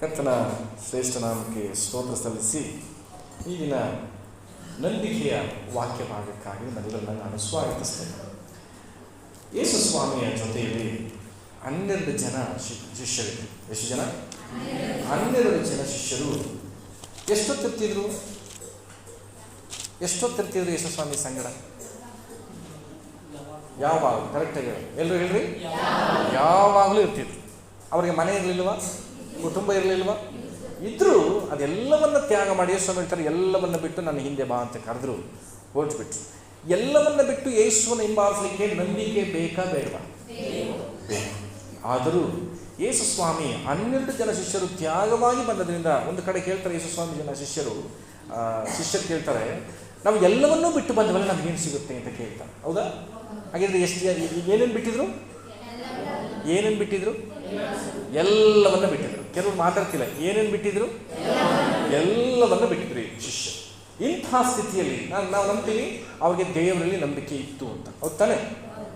ಕರ್ತನ ಶ್ರೇಷ್ಠ ನಾಮಕ್ಕೆ ಸ್ತೋತ್ರ ಸಲ್ಲಿಸಿ ಈ ದಿನ ನಂಬಿಕೆಯ ವಾಕ್ಯ ಭಾಗಕ್ಕಾಗಿ ನನ್ನೆಲ್ಲರನ್ನ ನಾನು ಸ್ವಾಗತಿಸ್ತೇನೆ. ಯೇಸು ಸ್ವಾಮಿಯ ಜೊತೆಯಲ್ಲಿ 12 ಜನ ಶಿಷ್ಯರು. ಎಷ್ಟು ಜನ? 12 ಜನ ಶಿಷ್ಯರು. ಎಷ್ಟೊತ್ತಿರ್ತಿದ್ರು ಯೇಸು ಸ್ವಾಮಿ ಸಂಗಡ? ಯಾವಾಗ? ಕರೆಕ್ಟಾಗಿ ಎಲ್ಲರೂ ಹೇಳ್ರಿ. ಯಾವಾಗಲೂ ಇರ್ತಿದ್ರು. ಅವ್ರಿಗೆ ಮನೆ ಇರಲಿಲ್ವಾ? ಕುಟುಂಬ ಇರಲಿಲ್ವಾ? ಇದ್ದರೂ ಅದೆಲ್ಲವನ್ನ ತ್ಯಾಗ ಮಾಡಿ ಯೇಸು ಸ್ವಾಮಿ ಹೇಳ್ತಾರೆ, ಎಲ್ಲವನ್ನ ಬಿಟ್ಟು ನನ್ನ ಹಿಂದೆ ಬಾ ಅಂತ ಕರೆದ್ರು, ಹೊರಟುಬಿಟ್ರು. ಎಲ್ಲವನ್ನ ಬಿಟ್ಟು ಯೇಸುವನ್ನು ಹಿಂಬಾಲಿಸಲಿಕ್ಕೆ ನಂಬಿಕೆ ಬೇಕಾ ಬೇಡವಾ? ಬೇಕು. ಆದರೂ ಯೇಸು ಸ್ವಾಮಿ 12 ಜನ ಶಿಷ್ಯರು ತ್ಯಾಗವಾಗಿ ಬಂದದ್ರಿಂದ ಒಂದು ಕಡೆ ಕೇಳ್ತಾರೆ ಯೇಸು ಸ್ವಾಮಿ ಶಿಷ್ಯರು ಕೇಳ್ತಾರೆ, ನಾವು ಎಲ್ಲವನ್ನೂ ಬಿಟ್ಟು ಬಂದವಲ್ಲ ನಮಗೇನು ಸಿಗುತ್ತೆ ಅಂತ ಕೇಳ್ತಾರೆ. ಹೌದಾ? ಹಾಗಿದ್ರೆ ಏನೇನು ಬಿಟ್ಟಿದ್ರು? ಎಲ್ಲವನ್ನ ಬಿಟ್ಟಿದ್ರು. ಕೆಲವರು ಮಾತಾಡ್ತಿಲ್ಲ. ಏನೇನು ಬಿಟ್ಟಿದ್ರು? ಎಲ್ಲವನ್ನ ಬಿಟ್ಟಿದ್ರು ಶಿಷ್ಯ. ಇಂತಹ ಸ್ಥಿತಿಯಲ್ಲಿ ನಾವು ನಂಬ್ತೀವಿ ಅವ್ರಿಗೆ ದೇವರಲ್ಲಿ ನಂಬಿಕೆ ಇತ್ತು ಅಂತ. ಹೌದು ತಾನೆ?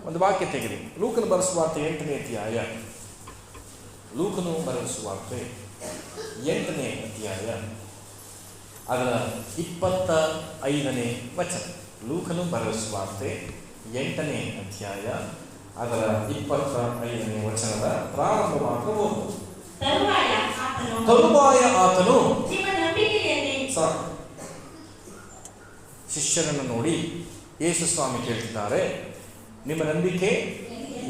ಒಂದು ವಾಕ್ಯ ತೆಗೆದಿ. ಲೂಕನು ಬರೆದ ಸುವಾರ್ತೆ 8ನೇ ಅಧ್ಯಾಯ. ಲೂಕನು ಬರೆದ ಸುವಾರ್ತೆ 8ನೇ ಅಧ್ಯಾಯ ಅದರ 25ನೇ ವಚನ. ಲೂಕನು ಬರೆದ ಸುವಾರ್ತೆ 8ನೇ ಅಧ್ಯಾಯ ಅದರ 25ನೇ ವಚನದ ಪ್ರಾರಂಭವಾದ ಓದು. ತರುವಾಯ ಆತನು ಶಿಷ್ಯರನ್ನು ನೋಡಿ ಯೇಸು ಸ್ವಾಮಿ ಕೇಳ್ತಿದ್ದಾರೆ, ನಿಮ್ಮ ನಂಬಿಕೆ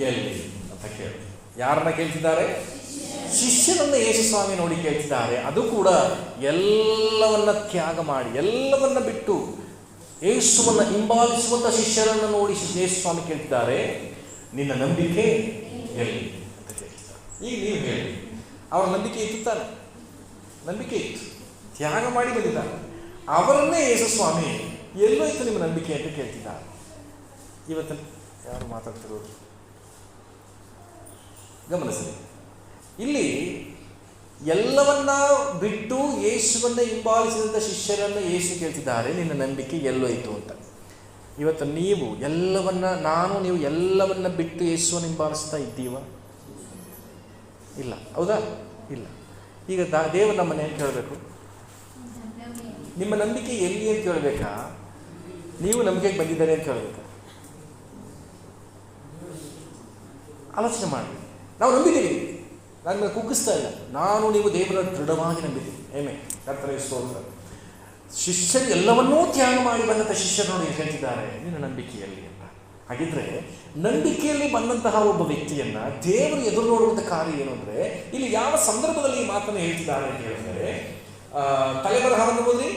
ಎಲ್ಲಿ ಅಂತ ಕೇಳಿ. ಯಾರನ್ನ ಕೇಳ್ತಿದ್ದಾರೆ? ಶಿಷ್ಯರನ್ನ ಯೇಸು ಸ್ವಾಮಿ ನೋಡಿ ಕೇಳ್ತಿದ್ದಾರೆ. ಅದು ಕೂಡ ಎಲ್ಲವನ್ನ ತ್ಯಾಗ ಮಾಡಿ, ಎಲ್ಲವನ್ನ ಬಿಟ್ಟು ಯೇಸುವನ್ನ ಹಿಂಬಾಲಿಸುವಂತ ಶಿಷ್ಯರನ್ನು ನೋಡಿ ಯೇಸು ಸ್ವಾಮಿ ಕೇಳ್ತಿದ್ದಾರೆ, ನಿನ್ನ ನಂಬಿಕೆ ಎಲ್ಲಿ ಅಂತ ಕೇಳ್ತಿದ್ದಾರೆ. ಈಗ ನೀವು ಹೇಳಿ, ಅವರ ನಂಬಿಕೆ ಇತ್ತು ತಾನೆ? ನಂಬಿಕೆ ಇತ್ತು, ತ್ಯಾಗ ಮಾಡಿ ಬಂದಿದ್ದಾರೆ. ಅವರನ್ನೇ ಯೇಸು ಸ್ವಾಮಿ ಎಲ್ಲೋಯ್ತು ನಿಮ್ಮ ನಂಬಿಕೆ ಅಂತ ಕೇಳ್ತಿದ್ದಾರೆ. ಇವತ್ತು ಯಾರು ಮಾತಾಡ್ತಿರೋದು ಗಮನಿಸಿ. ಇಲ್ಲಿ ಎಲ್ಲವನ್ನ ಬಿಟ್ಟು ಯೇಸುವನ್ನ ಹಿಂಬಾಲಿಸಿದಂಥ ಶಿಷ್ಯರನ್ನು ಯೇಸು ಕೇಳ್ತಿದ್ದಾರೆ, ನಿನ್ನ ನಂಬಿಕೆ ಎಲ್ಲೋಯ್ತು ಅಂತ. ಇವತ್ತು ನೀವು ನೀವು ಎಲ್ಲವನ್ನ ಬಿಟ್ಟು ಯೇಸುವನ್ನು ಹಿಂಬಾಲಿಸ್ತಾ ಇದ್ದೀವ? ಇಲ್ಲ. ಹೌದಾ? ಇಲ್ಲ. ಈಗ ದೇವರು ನಮ್ಮನ್ನ ಏನು ಕೇಳಬೇಕು? ನಿಮ್ಮ ನಂಬಿಕೆ ಎಲ್ಲಿ ಅಂತ ಕೇಳಬೇಕಾ? ನೀವು ನಂಬಿಕೆಗೆ ಬಂದಿದ್ದಾರೆ ಅಂತ ಕೇಳಬೇಕಾ? ಆಲೋಚನೆ ಮಾಡಿ. ನಾವು ನಂಬಿದ್ದೀವಿ, ನನ್ನ ಮೇಲೆ ಕುಗ್ಗಿಸ್ತಾ ಇಲ್ಲ. ನೀವು ದೇವರ ದೃಢವಾಗಿ ನಂಬಿದ್ದೀವಿ. ಏಮೇ ಕರ್ತನ ಸ್ತೋತ್ರ. ಶಿಷ್ಯರು ಎಲ್ಲವನ್ನೂ ತ್ಯಾಗ ಮಾಡಿ ಬಂದಂಥ ಶಿಷ್ಯರು ನೋಡಿ ಹೇಳ್ತಿದ್ದಾರೆ, ನಿನ್ನ ನಂಬಿಕೆಯಲ್ಲಿ ಅಂತ. ಹಾಗಿದ್ರೆ ನಂಬಿಕೆಯಲ್ಲಿ ಬಂದಂತಹ ಒಬ್ಬ ವ್ಯಕ್ತಿಯನ್ನ ದೇವರು ಎದುರು ನೋಡುವಂಥ ಕಾರ್ಯ ಏನು ಅಂದರೆ, ಇಲ್ಲಿ ಯಾವ ಸಂದರ್ಭದಲ್ಲಿ ಈ ಮಾತನ್ನು ಹೇಳ್ತಿದ್ದಾರೆ ಅಂತ ಹೇಳಿದರೆ, ತಲೆಬರಹವನ್ನು ಓದಿ.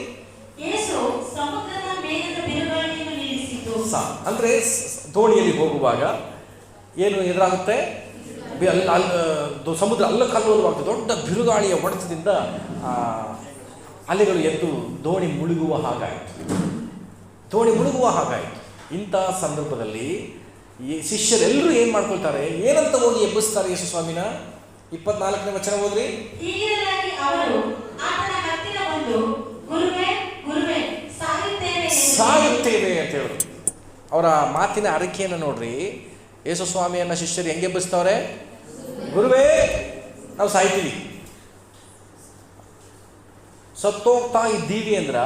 ಅಂದ್ರೆ ದೋಣಿಯಲ್ಲಿ ಹೋಗುವಾಗ ಏನು ಎದುರಾಗುತ್ತೆ? ಸಮುದ್ರ ಅಲ್ಲಕಲ್ಲೋಲವಾಗುತ್ತೆ. ದೊಡ್ಡ ಬಿರುಗಾಳಿಯ ಹೊಡೆತದಿಂದ ಅಲೆಗಳು ಎದ್ದು ದೋಣಿ ಮುಳುಗುವ ಹಾಗಾಯಿತು. ಇಂಥ ಸಂದರ್ಭದಲ್ಲಿ ಈ ಶಿಷ್ಯರೆಲ್ಲರೂ ಏನು ಮಾಡ್ಕೊಳ್ತಾರೆ? ಏನಂತ ಹೋಗಿ ಎಬ್ಬಿಸ್ತಾರೆ ಯೇಸು ಸ್ವಾಮಿನ? 24ನೇ ವಚನ ಓದ್ರಿ. ಸಾಯುತ್ತೇವೆ ಅಂತ ಹೇಳೋದು. ಅವರ ಮಾತಿನ ಅರಿಕೆಯನ್ನು ನೋಡ್ರಿ. ಯೇಸು ಸ್ವಾಮಿಯನ್ನ ಶಿಷ್ಯರು ಹೆಂಗೆ ಎಬ್ಬಿಸ್ತವ್ರೆ? ಗುರುವೇ, ನಾವು ಸಾಯ್ತೀವಿ. ಸತ್ತೋಗ್ತಾ ಇದ್ದೀವಿ ಅಂದ್ರ,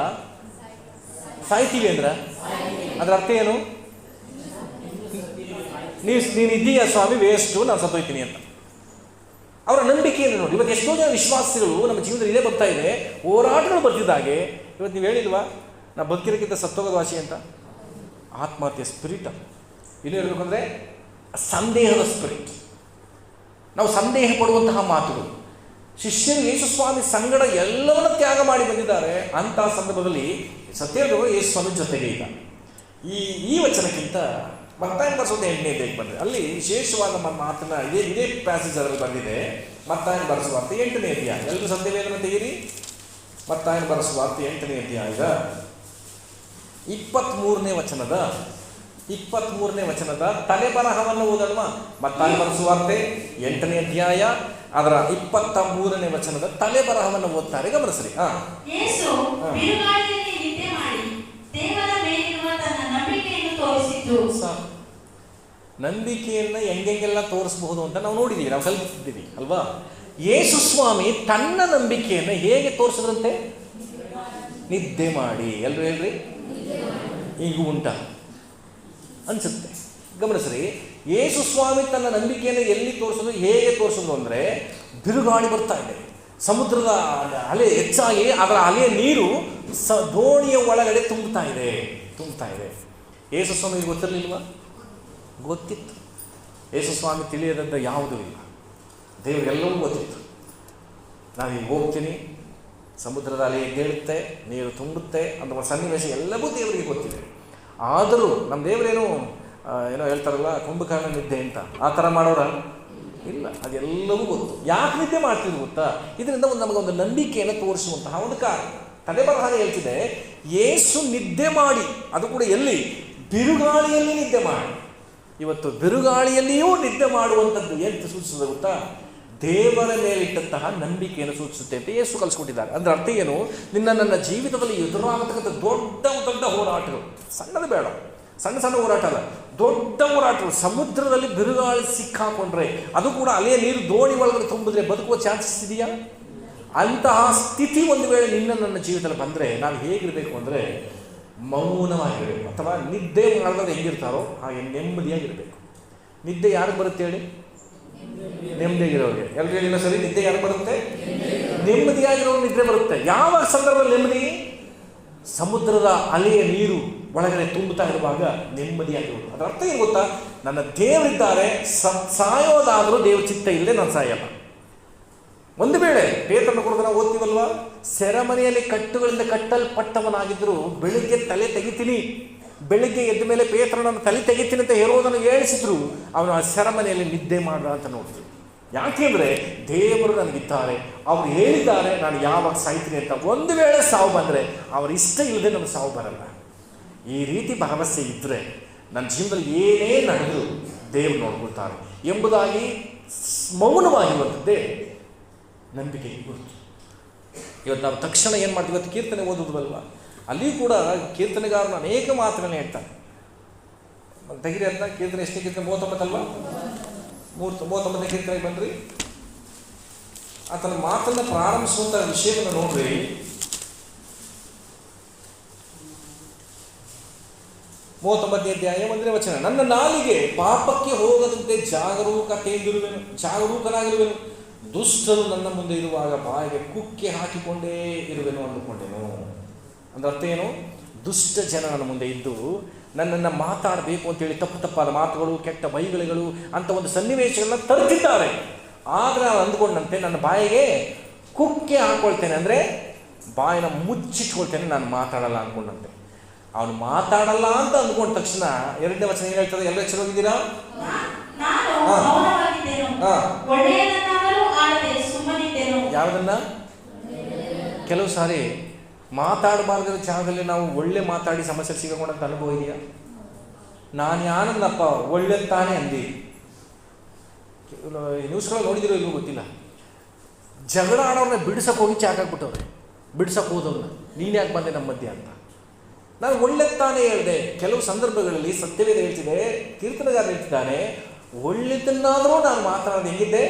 ಸಾಯ್ತೀವಿ ಅಂದ್ರ ಅದ್ರ ಅರ್ಥ ಏನು? ನೀನು ಇದ್ದೀಯ ಸ್ವಾಮಿ, ವೇಸ್ಟು, ನಾನು ಸತ್ತೋಯ್ತೀನಿ ಅಂತ. ಅವರ ನಂಬಿಕೆಯನ್ನು ನೋಡಿ. ಇವತ್ತು ಎಷ್ಟೋ ಜನ ವಿಶ್ವಾಸಿಗಳು ನಮ್ಮ ಜೀವನದಲ್ಲಿ ಇದೇ ಬರ್ತಾ ಇದೆ, ಹೋರಾಟಗಳು ಬರ್ತಿದ್ದಾಗೆ. ಇವತ್ತು ನೀವು ಹೇಳಿಲ್ವಾ, ನಾ ಬದುಕಿರೋಕ್ಕಿಂತ ಸತ್ತೋಗೋದು ವಾಸಿ ಅಂತ? ಆತ್ಮಹತ್ಯೆ ಸ್ಪಿರಿಟ್. ಇನ್ನು ಹೇಳ್ಬೇಕಂದ್ರೆ ಸಂದೇಹದ ಸ್ಪಿರಿಟ್. ನಾವು ಸಂದೇಹ ಪಡುವಂತಹ ಮಾತುಗಳು. ಶಿಷ್ಯರು ಯೇಸು ಸ್ವಾಮಿ ಸಂಗಡ ಎಲ್ಲವನ್ನ ತ್ಯಾಗ ಮಾಡಿ ಬಂದಿದ್ದಾರೆ. ಅಂತಹ ಸಂದರ್ಭದಲ್ಲಿ ಸತ್ಯಗಳು ಯೇಸು ಸ್ವಾಮಿ ಜೊತೆಗೆ ಇಲ್ಲ. ಈ ವಚನಕ್ಕಿಂತ ಮತ್ತಾಯನ ಬರೆಸೋದು 8ನೇ ಅಧ್ಯಾಯಕ್ಕೆ ಬಂದಿದೆ. ಅಲ್ಲಿ ವಿಶೇಷವಾದ ಮಾತನ್ನ ಇದೇ ಪ್ಯಾಸೇಜ್ ಅದರಲ್ಲಿ ಬಂದಿದೆ. ಮತ್ತಾಯನ ಬರೆಸುವಾರ್ತೆ 8ನೇ ಅಧ್ಯಾಯ. ಎಲ್ಲರೂ ಸತ್ಯವೇದನ ತೆಗೀರಿ. ಮತ್ತಾಯನ ಬರೆಸುವಾರ್ತೆ 8ನೇ ಅಧ್ಯಾಯದ 23ನೇ ವಚನದ ತಲೆಬರಹವನ್ನು ಓದಲ್ವಾ? ಮತ್ತಾಯನ ಬರೆಸುವಾರ್ತೆ 8ನೇ ಅಧ್ಯಾಯ ಅದರ 23ನೇ ವಚನದ ತಲೆಬರಹವನ್ನು ಓದ್ತಾರೆ. ಗಮನಿಸ್ರಿ. ನಂಬಿಕೆಯನ್ನ ಹೆಂಗೆಲ್ಲ ತೋರಿಸಬಹುದು ಅಂತ ನಾವು ನೋಡಿದೀವಿ, ನಾವು ಕಲಿತಿದ್ದೀವಿ ಅಲ್ವಾ? ಯೇಸು ಸ್ವಾಮಿ ತನ್ನ ನಂಬಿಕೆಯನ್ನು ಹೇಗೆ ತೋರಿಸಿದ್ರಂತೆ? ನಿದ್ದೆ ಮಾಡಿ. ಎಲ್ಲರೂ ಹೇಳ್ರಿ, ಈಗ ಉಂಟಾ ಅನ್ಸುತ್ತೆ. ಗಮನಿಸ್ರಿ, ಯೇಸು ಸ್ವಾಮಿ ತನ್ನ ನಂಬಿಕೆಯನ್ನು ಎಲ್ಲಿ ತೋರಿಸೋದು, ಹೇಗೆ ತೋರಿಸೋದು ಅಂದರೆ, ಬಿರುಗಾಳಿ ಬರ್ತಾ ಇದೆ, ಸಮುದ್ರದ ಅಲೆ ಹೆಚ್ಚಾಗಿ ಅದರ ಅಲೆಯ ನೀರು ದೋಣಿಯ ಒಳಗಡೆ ತುಂಬುತ್ತಾ ಇದೆ. ಯೇಸು ಸ್ವಾಮಿಗೆ ಗೊತ್ತಿರಲಿಲ್ವಾ? ಗೊತ್ತಿತ್ತು. ಯೇಸು ಸ್ವಾಮಿ ತಿಳಿಯದಂತ ಯಾವುದೂ ಇಲ್ಲ. ದೇವರಿಗೆಲ್ಲವೂ ಗೊತ್ತಿತ್ತು. ನಾವೀಗ ಹೋಗ್ತೀನಿ, ಸಮುದ್ರದ ಅಲೆ ಎದ್ದೇಳುತ್ತೆ, ನೀರು ತುಂಬುತ್ತೆ ಅಂತ ಸನ್ನಿವೇಶ ಎಲ್ಲವೂ ದೇವರಿಗೆ ಗೊತ್ತಿದೆ. ಆದರೂ ನಮ್ಮ ದೇವರೇನು ಏನೋ ಹೇಳ್ತಾರಲ್ಲ, ಕುಂಭಕರ್ಣ ನಿದ್ದೆ ಅಂತ, ಆ ಥರ ಮಾಡೋರ ಇಲ್ಲ. ಅದೆಲ್ಲವೂ ಗೊತ್ತು. ಯಾಕೆ ನಿದ್ದೆ ಮಾಡ್ತಿದ್ರು ಗೊತ್ತಾ? ಇದರಿಂದ ನಮಗೊಂದು ನಂಬಿಕೆಯನ್ನು ತೋರಿಸುವಂತಹ ಒಂದು ಕಾರಣ. ತಲೆ ಬರಹಾಗೆ ಹೇಳ್ತಿದೆ, ಯೇಸು ನಿದ್ದೆ ಮಾಡಿ, ಅದು ಕೂಡ ಎಲ್ಲಿ? ಬಿರುಗಾಳಿಯಲ್ಲಿ ನಿದ್ದೆ ಮಾಡಿ. ಇವತ್ತು ಬಿರುಗಾಳಿಯಲ್ಲಿಯೂ ನಿದ್ದೆ ಮಾಡುವಂಥದ್ದು ಏನು ಸೂಚಿಸುತ್ತದೆ ಗೊತ್ತಾ? ದೇವರ ಮೇಲಿಟ್ಟಂತಹ ನಂಬಿಕೆಯನ್ನು ಸೂಚಿಸುತ್ತೆ ಅಂತ ಯೇಸು ಕಲಿಸ್ಕೊಟ್ಟಿದ್ದಾರೆ. ಅಂದರೆ ಅರ್ಥ ಏನು? ನನ್ನ ಜೀವಿತದಲ್ಲಿ ಎದುರಾಗತಕ್ಕಂಥ ದೊಡ್ಡ ಹೋರಾಟಗಳು, ಸಣ್ಣದು ಬೇಡ, ಸಣ್ಣ ಹೋರಾಟ ಅಲ್ಲ, ದೊಡ್ಡ ಹೋರಾಟಗಳು. ಸಮುದ್ರದಲ್ಲಿ ಬಿರುಗಾಳಿ ಸಿಕ್ಕಾಕೊಂಡ್ರೆ, ಅದು ಕೂಡ ಅಲೆಯ ನೀರು ದೋಣಿ ಒಳಗಡೆ ತುಂಬಿದ್ರೆ ಬದುಕುವ ಚಾನ್ಸಸ್ ಇದೆಯಾ? ಅಂತಹ ಸ್ಥಿತಿ ಒಂದು ವೇಳೆ ನನ್ನ ಜೀವಿತದಲ್ಲಿ ಬಂದರೆ ನಾವು ಹೇಗಿರಬೇಕು ಅಂದರೆ, ಮೌನವಾಗಿರಬೇಕು. ಅಥವಾ ನಿದ್ದೆ ಮಾಡಿದ್ರೆ ಹೆಂಗಿರ್ತಾರೋ ಹಾಗೆ ನೆಮ್ಮದಿಯಾಗಿರಬೇಕು. ನಿದ್ದೆ ಯಾರಿಗೆ ಬರುತ್ತೆ ಹೇಳಿ? ನೆಮ್ಮದಿಯಾಗಿರೋರಿಗೆ. ಎಲ್ಲರೂ ಹೇಳಿಲ್ಲ ಸರಿ, ನಿದ್ದೆ ಯಾರಿಗೆ ಬರುತ್ತೆ? ನೆಮ್ಮದಿಯಾಗಿರೋರು ನಿದ್ರೆ ಬರುತ್ತೆ. ಯಾವ ಸಂದರ್ಭದಲ್ಲಿ ನೆಮ್ಮದಿ? ಸಮುದ್ರದ ಅಲೆಯ ನೀರು ಒಳಗಡೆ ತುಂಬುತ್ತಾ ಇರುವಾಗ ನೆಮ್ಮದಿಯಾಗಿರೋದು. ಅದರ ಅರ್ಥ ಏನು ಗೊತ್ತಾ? ನನ್ನ ದೇವರಿದ್ದಾರೆ, ಸಾಯೋದಾದರೂ ದೇವ್ರ ಚಿತ್ತ ಇಲ್ಲದೆ ನಾನು ಸಾಯಲ್ಲ. ಒಂದು ವೇಳೆ ಪೇತ್ರನ ಕುರಿತು ನಾವು ಓದ್ತೀವಲ್ವಾ, ಸೆರೆಮನೆಯಲ್ಲಿ ಕಟ್ಟುಗಳಿಂದ ಕಟ್ಟಲ್ಪಟ್ಟವನಾಗಿದ್ದರೂ ಬೆಳಿಗ್ಗೆ ತಲೆ ತೆಗಿತೀನಿ, ಬೆಳಿಗ್ಗೆ ಎದ್ದ ಮೇಲೆ ಪೇತ್ರನನ್ನು ತಲೆ ತೆಗಿತೀನಿ ಅಂತ ಹೇರೋದನ್ನು ಹೇಳಿಸಿದ್ರು, ಅವನು ಆ ಸೆರೆಮನೆಯಲ್ಲಿ ನಿದ್ದೆ ಮಾಡ ಅಂತ ನೋಡ್ತೀವಿ. ಯಾಕೆಂದರೆ ದೇವರು ನನಗಿದ್ದಾರೆ, ಅವ್ರು ಹೇಳಿದ್ದಾರೆ ನಾನು ಯಾವಾಗ ಸಾಯ್ತೀನಿ ಅಂತ. ಒಂದು ವೇಳೆ ಸಾವು ಬಂದರೆ ಅವ್ರ ಇಷ್ಟ ಇಲ್ಲದೆ ನಮ್ಗೆ ಸಾವು ಬರಲ್ಲ. ಈ ರೀತಿ ಭರವಸೆ ಇದ್ದರೆ ನನ್ನ ಜೀವನದಲ್ಲಿ ಏನೇ ನಡೆದರೂ ದೇವರು ನೋಡ್ಕೊಳ್ತಾರೆ ಎಂಬುದಾಗಿ ಮೌನವಾಗಿರುವಂಥದ್ದೇ ನಂಬಿಕೆಗೆ ಗುರುತು. ಇವತ್ತು ನಾವು ತಕ್ಷಣ ಏನು ಮಾಡ್ತೀವಿ? ಇವತ್ತು ಕೀರ್ತನೆ ಓದೋದಲ್ವ, ಅಲ್ಲಿಯೂ ಕೂಡ ಕೀರ್ತನೆಗಾರನು ಅನೇಕ ಮಾತುಗಳನ್ನ ಹೇಳ್ತಾನೆ. ತೆಗಿರಿ ಅಂತ ಕೀರ್ತನೆ, ಎಷ್ಟನೇ ಕೀರ್ತನೆ? 39 ಅಲ್ವಾ? 39ನೇ ಕೀರ್ತನೆಗೆ ಬನ್ನಿರಿ. ಆತನ ಮಾತನ್ನು ಪ್ರಾರಂಭಿಸುವಂಥ ವಿಷಯವನ್ನು ನೋಡ್ರಿ. ಅಧ್ಯಾಯ 1ನೇ ವಚನ. ನನ್ನ ನಾಲಿಗೆ ಪಾಪಕ್ಕೆ ಹೋಗದಂತೆ ಜಾಗರೂಕನಾಗಿರುವೆನು. ದುಷ್ಟರು ನನ್ನ ಮುಂದೆ ಇರುವಾಗ ಬಾಯಿಗೆ ಕುಕ್ಕೆ ಹಾಕಿಕೊಂಡೇ ಇರುವೆನು ಅಂದುಕೊಂಡೆನು. ಅಂದ್ರೆ ಅರ್ಥ ಏನು? ದುಷ್ಟ ಜನ ನನ್ನ ಮುಂದೆ ಇದ್ದು ನನ್ನನ್ನು ಮಾತಾಡಬೇಕು ಅಂತೇಳಿ ತಪ್ಪಾದ ಮಾತುಗಳು, ಕೆಟ್ಟ ಬೈಗಳೆಗಳು ಅಂತ ಒಂದು ಸನ್ನಿವೇಶಗಳನ್ನ ತರುತ್ತಿದ್ದಾರೆ. ಆದರೆ ನಾನು ಅಂದ್ಕೊಂಡಂತೆ ನನ್ನ ಬಾಯಿಗೆ ಕುಕ್ಕೆ ಹಾಕ್ಕೊಳ್ತೇನೆ, ಅಂದರೆ ಬಾಯಿನ ಮುಚ್ಚಿಟ್ಕೊಳ್ತೇನೆ, ನಾನು ಮಾತಾಡಲ್ಲ ಅಂದ್ಕೊಂಡಂತೆ. ಅವನು ಮಾತಾಡಲ್ಲ ಅಂತ ಅಂದ್ಕೊಂಡ ತಕ್ಷಣ 2ನೇ ವಚನ ಏನು ಹೇಳ್ತದೆ? ಎಲ್ಲ ಹೋಗಿದ್ದೀರಾ? ಯಾವುದನ್ನ? ಕೆಲವು ಸಾರಿ ಮಾತಾಡಬಾರ್ದಿರೋ ಜಾಗದಲ್ಲಿ ನಾವು ಒಳ್ಳೆ ಮಾತಾಡಿ ಸಮಸ್ಯೆ ಸಿಗಕೊಂಡಂತ ಅನುಭವ ಇದೆಯಾ? ನಾನು ಯಾನನ್ನಪ್ಪ ಒಳ್ಳೆ ತಾನೇ ಅಂದಿ. ನ್ಯೂಸ್ಗಳು ನೋಡಿದಿರೋ ಇಲ್ಲೂ ಗೊತ್ತಿಲ್ಲ. ಜಗಳ ಆಡೋರನ್ನ ಬಿಡಿಸಕ್ಕೆ ಹೋಗಿ ಚಾಕಾಕ್ಬಿಟ್ಟವ್ರೆ, ಬಿಡಿಸಕ್ಕೆ ಹೋದವ್ರನ್ನ ನೀನು ಯಾಕೆ ಬಂದೆ ನಮ್ಮ ಮಧ್ಯೆ ಅಂತ. ನಾನು ಒಳ್ಳೆ ತಾನೇ ಹೇಳಿದೆ. ಕೆಲವು ಸಂದರ್ಭಗಳಲ್ಲಿ ಸತ್ಯವೇದ ಹೇಳ್ತಿದೆ, ಕೀರ್ತನೆಗಾರ ಹೇಳ್ತಿದ್ದಾನೆ, ಒಳ್ಳೆದನ್ನಾದರೂ ನಾನು ಮಾತಾಡೋದು ಹೆಂಗಿದ್ದೆ?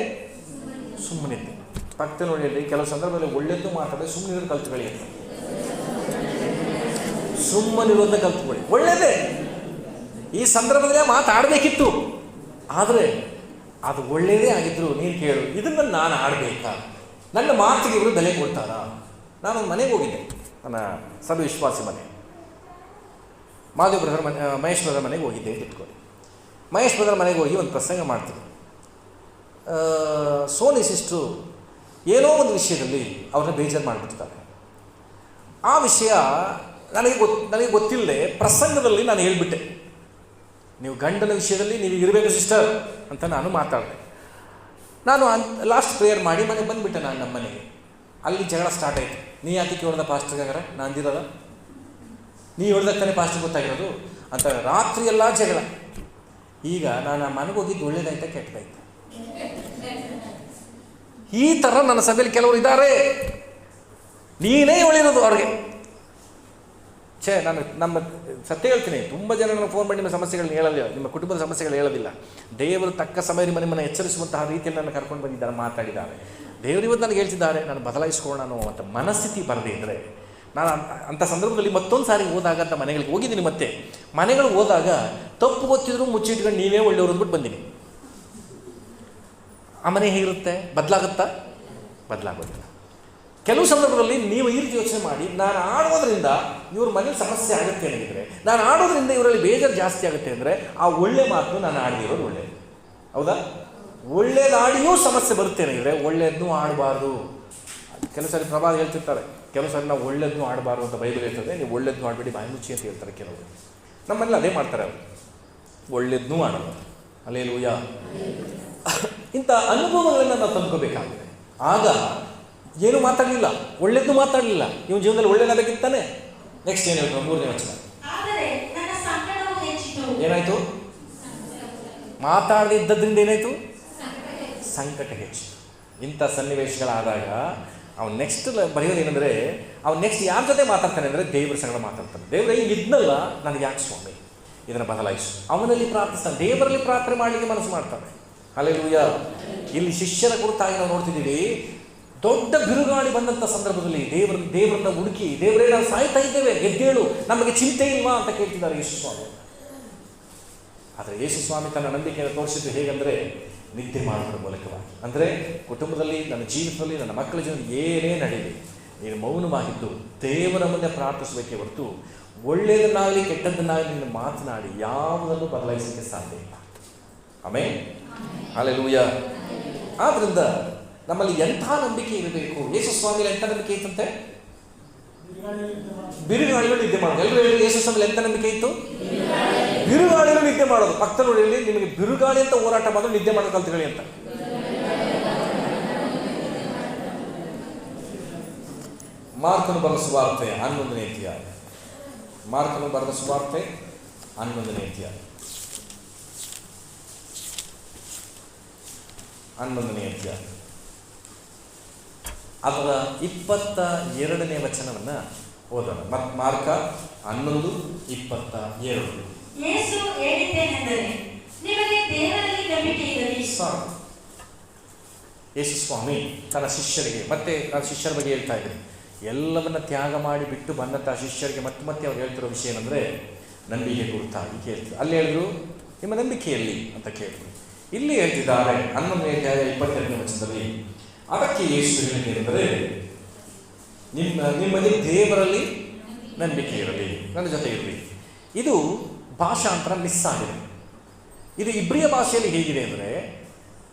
ಸುಮ್ಮನಿದ್ದೆ. ಪಕ್ಕದ ನೋಡಿ ಹೇಳಿ, ಕೆಲವು ಸಂದರ್ಭದಲ್ಲಿ ಒಳ್ಳೆದ್ದು ಮಾತಾಡಿದ್ರೆ ಸುಮ್ಮನಿರೋದು ಕಲ್ತ್ಕೊಳ್ಳಿ ಅಂತ. ಸುಮ್ಮನಿರೋದನ್ನ ಕಲ್ತ್ಕೊಳ್ಳಿ, ಒಳ್ಳೆಯದೇ. ಈ ಸಂದರ್ಭದಲ್ಲೇ ಮಾತಾಡಬೇಕಿತ್ತು, ಆದರೆ ಅದು ಒಳ್ಳೆಯದೇ ಆಗಿದ್ರು ನೀನು ಕೇಳು, ಇದನ್ನು ನಾನು ಆಡಬೇಕಾ? ನನ್ನ ಮಾತಿಗೆ ಇವರು ಬೆಲೆ ಕೊಡ್ತಾರಾ? ನಾನೊಂದು ಮನೆಗೆ ಹೋಗಿದ್ದೆ, ನನ್ನ ಸಭೆ ವಿಶ್ವಾಸಿ ಮನೆ, ಮಾಧವ್ ಬ್ರದರ್ ಮನೆ, ಮಹೇಶ್ ಬ್ರದರ್ ಮನೆಗೆ ಹೋಗಿದ್ದೆ ಅಂತ ಇಟ್ಕೊಳ್ಳಿ. ಮಹೇಶ್ ಬ್ರದರ್ ಮನೆಗೆ ಹೋಗಿ ಒಂದು ಪ್ರಸಂಗ ಮಾಡ್ತೀನಿ. ಸೋನಿ ಸಿಸ್ಟ್ರು ಏನೋ ಒಂದು ವಿಷಯದಲ್ಲಿ ಅವ್ರನ್ನ ಬೇಜಾರು ಮಾಡಿಬಿಡ್ತಾರೆ. ಆ ವಿಷಯ ನನಗೆ ಗೊತ್ತಿಲ್ಲದೆ ಪ್ರಸಂಗದಲ್ಲಿ ನಾನು ಹೇಳಿಬಿಟ್ಟೆ, ನೀವು ಗಂಡನ ವಿಷಯದಲ್ಲಿ ನೀವು ಇರಬೇಕು ಸಿಸ್ಟರ್ ಅಂತ ನಾನು ಮಾತಾಡಿದೆ. ನಾನು ಲಾಸ್ಟ್ ಪ್ರೇಯರ್ ಮಾಡಿ ಮನೆಗೆ ಬಂದುಬಿಟ್ಟೆ. ನಾನು ನಮ್ಮ ಮನೆಗೆ, ಅಲ್ಲಿ ಜಗಳ ಸ್ಟಾರ್ಟ್ ಆಯಿತು. ನೀ ಯಾಕೆ ಕೇಳ್ದ ಪಾಸ್ಟರ್ಗಾರ? ನಾನು ಅಂದಿರೋದ, ನೀ ಹೇಳ್ದಾಗ ತಾನೇ ಪಾಸ್ಟರ್ ಗೊತ್ತಾಗಿರೋದು ಅಂತ ರಾತ್ರಿ ಎಲ್ಲ ಜಗಳ. ಈಗ ನಾನು ಆ ಮನೆಗೆ ಹೋಗಿದ್ದು ಒಳ್ಳೇದಾಯ್ತಾ ಕೆಟ್ಟದಾಯ್ತಾ? ಈ ಥರ ನನ್ನ ಸಭೆಯಲ್ಲಿ ಕೆಲವರು ಇದ್ದಾರೆ. ನೀನೇ ಹೇಳಿರೋದು ಅವ್ರಿಗೆ. ನಾನು ನಮ್ಮ ಸತ್ಯ ಹೇಳ್ತೀನಿ, ತುಂಬ ಜನ ನನಗೆ ಫೋನ್ ಮಾಡಿ ನಿಮ್ಮ ಸಮಸ್ಯೆಗಳನ್ನ ಹೇಳೋದಿಲ್ಲ, ನಿಮ್ಮ ಕುಟುಂಬದ ಸಮಸ್ಯೆಗಳು ಹೇಳೋದಿಲ್ಲ. ದೇವರು ತಕ್ಕ ಸಮಯ ನಿಮ್ಮನ್ನು ಎಚ್ಚರಿಸುವಂತಹ ರೀತಿಯಲ್ಲಿ ನನ್ನ ಕರ್ಕೊಂಡು ಬಂದಿದ್ದಾರೆ, ಮಾತಾಡಿದ್ದಾರೆ. ದೇವರು ಇವತ್ತು ನನಗೆ ಹೇಳ್ತಿದ್ದಾರೆ, ನಾನು ಬದಲಾಯಿಸ್ಕೊಳ್ಳೋಣ ಅನ್ನೋ ಮನಸ್ಥಿತಿ ಬರದೇ ಇದ್ದರೆ, ನಾನು ಅಂಥ ಸಂದರ್ಭದಲ್ಲಿ ಮತ್ತೊಂದು ಸಾರಿ ಹೋದಾಗ ಅಂತ ಮನೆಗಳಿಗೆ ಹೋಗಿದ್ದೀನಿ. ಮತ್ತೆ ಮನೆಗಳಿಗೆ ಹೋದಾಗ ತಪ್ಪು ಗೊತ್ತಿದ್ರು ಮುಚ್ಚಿಟ್ಕೊಂಡು ನೀವೇ ಒಳ್ಳೆಯವರು ಅಂದ್ಬಿಟ್ಟು ಬಂದೀನಿ. ಆ ಮನೆ ಹೇಗಿರುತ್ತೆ? ಬದಲಾಗುತ್ತಾ? ಬದಲಾಗೋದಿಲ್ಲ. ಕೆಲವು ಸಂದರ್ಭದಲ್ಲಿ ನೀವು ಈ ರೀತಿ ಯೋಚನೆ ಮಾಡಿ, ನಾನು ಆಡೋದ್ರಿಂದ ಇವ್ರ ಮನೇಲಿ ಸಮಸ್ಯೆ ಆಗುತ್ತೆ ಅನ್ನಿದ್ರೆ, ನಾನು ಆಡೋದ್ರಿಂದ ಇವರಲ್ಲಿ ಬೇಜಾರು ಜಾಸ್ತಿ ಆಗುತ್ತೆ ಅಂದರೆ ಆ ಒಳ್ಳೆ ಮಾತು ನಾನು ಆಡಿರೋದು ಒಳ್ಳೆಯದು. ಹೌದಾ? ಒಳ್ಳೇದಾಡಿಯೂ ಸಮಸ್ಯೆ ಬರುತ್ತೆ ಅನ್ನಿದ್ರೆ ಒಳ್ಳೆಯದನ್ನು ಆಡಬಾರ್ದು. ಕೆಲವು ಸಾರಿ ಪ್ರಭಾವ ಹೇಳ್ತಿರ್ತಾರೆ, ಕೆಲವು ಸಾರಿ ನಾವು ಒಳ್ಳೇದನ್ನು ಆಡಬಾರ್ದು ಅಂತ ಬೈಬಲ್ ಹೇಳ್ತದೆ. ನೀವು ಒಳ್ಳೇದನ್ನು ಆಡಬೇಡಿ, ಬಾಯಿ ಮುಚ್ಚಿ ಅಂತ ಹೇಳ್ತಾರೆ ಕೆಲವರು. ನಮ್ಮಲ್ಲಿ ಅದೇ ಮಾಡ್ತಾರೆ ಅವರು, ಒಳ್ಳೇದನ್ನೂ ಆಡೋದು. ಹಲ್ಲೆಲೂಯಾ. ಇಂಥ ಅನುಭವಗಳನ್ನು ನಾವು ತಂದ್ಕೋಬೇಕಾಗಿದೆ. ಆಗ ಏನು ಮಾತಾಡಲಿಲ್ಲ, ಒಳ್ಳೇದು ಮಾತಾಡಲಿಲ್ಲ, ಇವನ ಜೀವನದಲ್ಲಿ ಒಳ್ಳೇದಾಗಬೇಕಿತ್ತಾನೆ. ನೆಕ್ಸ್ಟ್ ಏನು ಹೇಳ್ತಾರೆ? 3ನೇ ವಚನ. ಏನಾಯಿತು? ಮಾತಾಡದಿದ್ದರಿಂದ ಏನಾಯಿತು? ಸಂಕಟ ಹೆಚ್ಚು. ಇಂಥ ಸನ್ನಿವೇಶಗಳಾದಾಗ ಅವ್ನು ನೆಕ್ಸ್ಟ್ ಬರೆಯೋದೇನೆಂದರೆ, ಅವ್ನು ನೆಕ್ಸ್ಟ್ ಯಾರ ಜೊತೆ ಮಾತಾಡ್ತಾನೆ ಅಂದರೆ ದೇವ್ರ ಸಂಗಡ ಮಾತಾಡ್ತಾನೆ. ದೇವರೇ ಈಗ ಇದ್ನಲ್ಲ, ನನಗೆ ಯಾಕೆ ಸ್ವಾಮಿ ಇದನ್ನು ಬದಲಾಯಿಸು. ಅವನಲ್ಲಿ ಪ್ರಾರ್ಥಿಸ್ತಾನೆ, ದೇವರಲ್ಲಿ ಪ್ರಾರ್ಥನೆ ಮಾಡಲಿಕ್ಕೆ ಮನಸ್ಸು ಮಾಡ್ತಾನೆ. ಹಲ್ಲೆಲೂಯಾ. ಇಲ್ಲಿ ಶಿಷ್ಯರ ಕುರಿತಾಗಿ ನಾವು ನೋಡ್ತಿದ್ದೀವಿ, ದೊಡ್ಡ ಬಿರುಗಾಳಿ ಬಂದಂಥ ಸಂದರ್ಭದಲ್ಲಿ ದೇವರನ್ನ ಹುಡುಕಿ, ದೇವರೇ ನಾವು ಸಾಯ್ತಾ ಇದ್ದೇವೆ, ಎದ್ದೇಳು, ನಮಗೆ ಚಿಂತೆ ಇಲ್ವಾ ಅಂತ ಕೇಳ್ತಿದ್ದಾರೆ ಯೇಸು ಸ್ವಾಮಿ. ಆದರೆ ಯೇಸು ಸ್ವಾಮಿ ತನ್ನ ನಂಬಿಕೆಯನ್ನು ತೋರಿಸಿದ್ದು ಹೇಗೆಂದರೆ ನಿದ್ದೆ ಮಾಡೋದ್ರ ಮೂಲಕವಾಗಿ. ಅಂದರೆ ಕುಟುಂಬದಲ್ಲಿ, ನನ್ನ ಜೀವಿತದಲ್ಲಿ, ನನ್ನ ಮಕ್ಕಳ ಜೀವನ ಏನೇ ನಡೆಯಲಿ, ನೀನು ಮೌನವಾಗಿದ್ದು ದೇವರ ಮುಂದೆ ಪ್ರಾರ್ಥಿಸಬೇಕೇ ಹೊರತು ಒಳ್ಳೆಯದನ್ನಾಗಲಿ ಕೆಟ್ಟದ್ದನ್ನಾಗಲಿ ನೀನು ಮಾತನಾಡಿ ಯಾವುದನ್ನು ಬದಲಾಯಿಸಲಿಕ್ಕೆ ಸಾಧ್ಯ ಇಲ್ಲ. ಆಮೆನ್. ಹಲ್ಲೆಲೂಯಾ. ಆದ್ದರಿಂದ ನಮ್ಮಲ್ಲಿ ಎಂಥ ನಂಬಿಕೆ ಇರಬೇಕು. ಯೇಸು ಸ್ವಾಮಿಯಲ್ಲಿ ಎಂಥ ನಂಬಿಕೆ ಇತ್ತಂತೆ? ಬಿರುಗಾಳಿಗಳು ನಿದ್ದೆ ಮಾಡೋದು. ಎಲ್ಲರೂ ಹೇಳಿ, ಯೇಸು ಸ್ವಾಮಿಯಲ್ಲಿ ಎಂಥ ನಂಬಿಕೆ ಇತ್ತು? ಬಿರುಗಾಳಿಗಳು ನಿದ್ದೆ ಮಾಡೋದು. ಪಕ್ಕದಲ್ಲಿ ನಿಮಗೆ ಬಿರುಗಾಳಿ ಅಂತ ಹೋರಾಟ ಮಾಡೋದು, ನಿದ್ದೆ ಮಾಡೋದು ಕಲ್ತ್ಕೊಳ್ಳಿ ಅಂತ. ಮಾರ್ಕನು ಬರೆದ ಸುವಾರ್ತೆ 11ನೇ ಅಧ್ಯಾಯ. ಮಾರ್ಕನು ಬರೆದ ಸುವಾರ್ತೆ 11ನೇ ಅಧ್ಯಾಯ. 11ನೇ ಅಧ್ಯಾಯ ಅದರ 22ನೇ ವಚನವನ್ನು ಓದೋಣ. ಮಾರ್ಕ 11:22. ಯೇಸು ಹೇಳಿದ್ದೇನೆಂದರೆ, ನಿಮಗೆ ದೇವರಲ್ಲಿ ನಂಬಿಕೆ ಇರಲಿ. ಯೇಸು ಸ್ವಾಮಿ ತನ್ನ ಶಿಷ್ಯರಿಗೆ, ಮತ್ತೆ ನಾನು ಶಿಷ್ಯರ ಬಗ್ಗೆ ಹೇಳ್ತಾ ಇದ್ದೀನಿ, ಎಲ್ಲವನ್ನ ತ್ಯಾಗ ಮಾಡಿ ಬಿಟ್ಟು ಬಂದಂಥ ಶಿಷ್ಯರಿಗೆ ಮತ್ತೆ ಅವ್ರು ಹೇಳ್ತಿರೋ ವಿಷಯ ಏನಂದರೆ ನಂಬಿಕೆ ಗುರುತಾಗಿ ಕೇಳ್ತಾರೆ. ಅಲ್ಲಿ ಹೇಳಿದ್ರು, ನಿಮ್ಮ ನಂಬಿಕೆಯಲ್ಲಿ ಅಂತ ಕೇಳಿದ್ರು. ಇಲ್ಲಿ ಹೇಳ್ತಿದ್ದಾರೆ 11ನೇ ಅಧ್ಯಾಯ 22ನೇ ವಚನದಲ್ಲಿ, ಅದಕ್ಕೆ ಯೇಸು ಹೇಳಿದ್ದೇನೆಂದರೆ, ನಿಮ್ಮಲ್ಲಿ ದೇವರಲ್ಲಿ ನಂಬಿಕೆ ಇರಲಿ, ನನ್ನ ಜೊತೆ ಇರಲಿ. ಇದು ಭಾಷಾಂತರ ಮಿಸ್ ಆಗಿದೆ. ಇದು ಇಬ್ರಿಯ ಭಾಷೆಯಲ್ಲಿ ಹೇಗಿದೆ ಅಂದರೆ,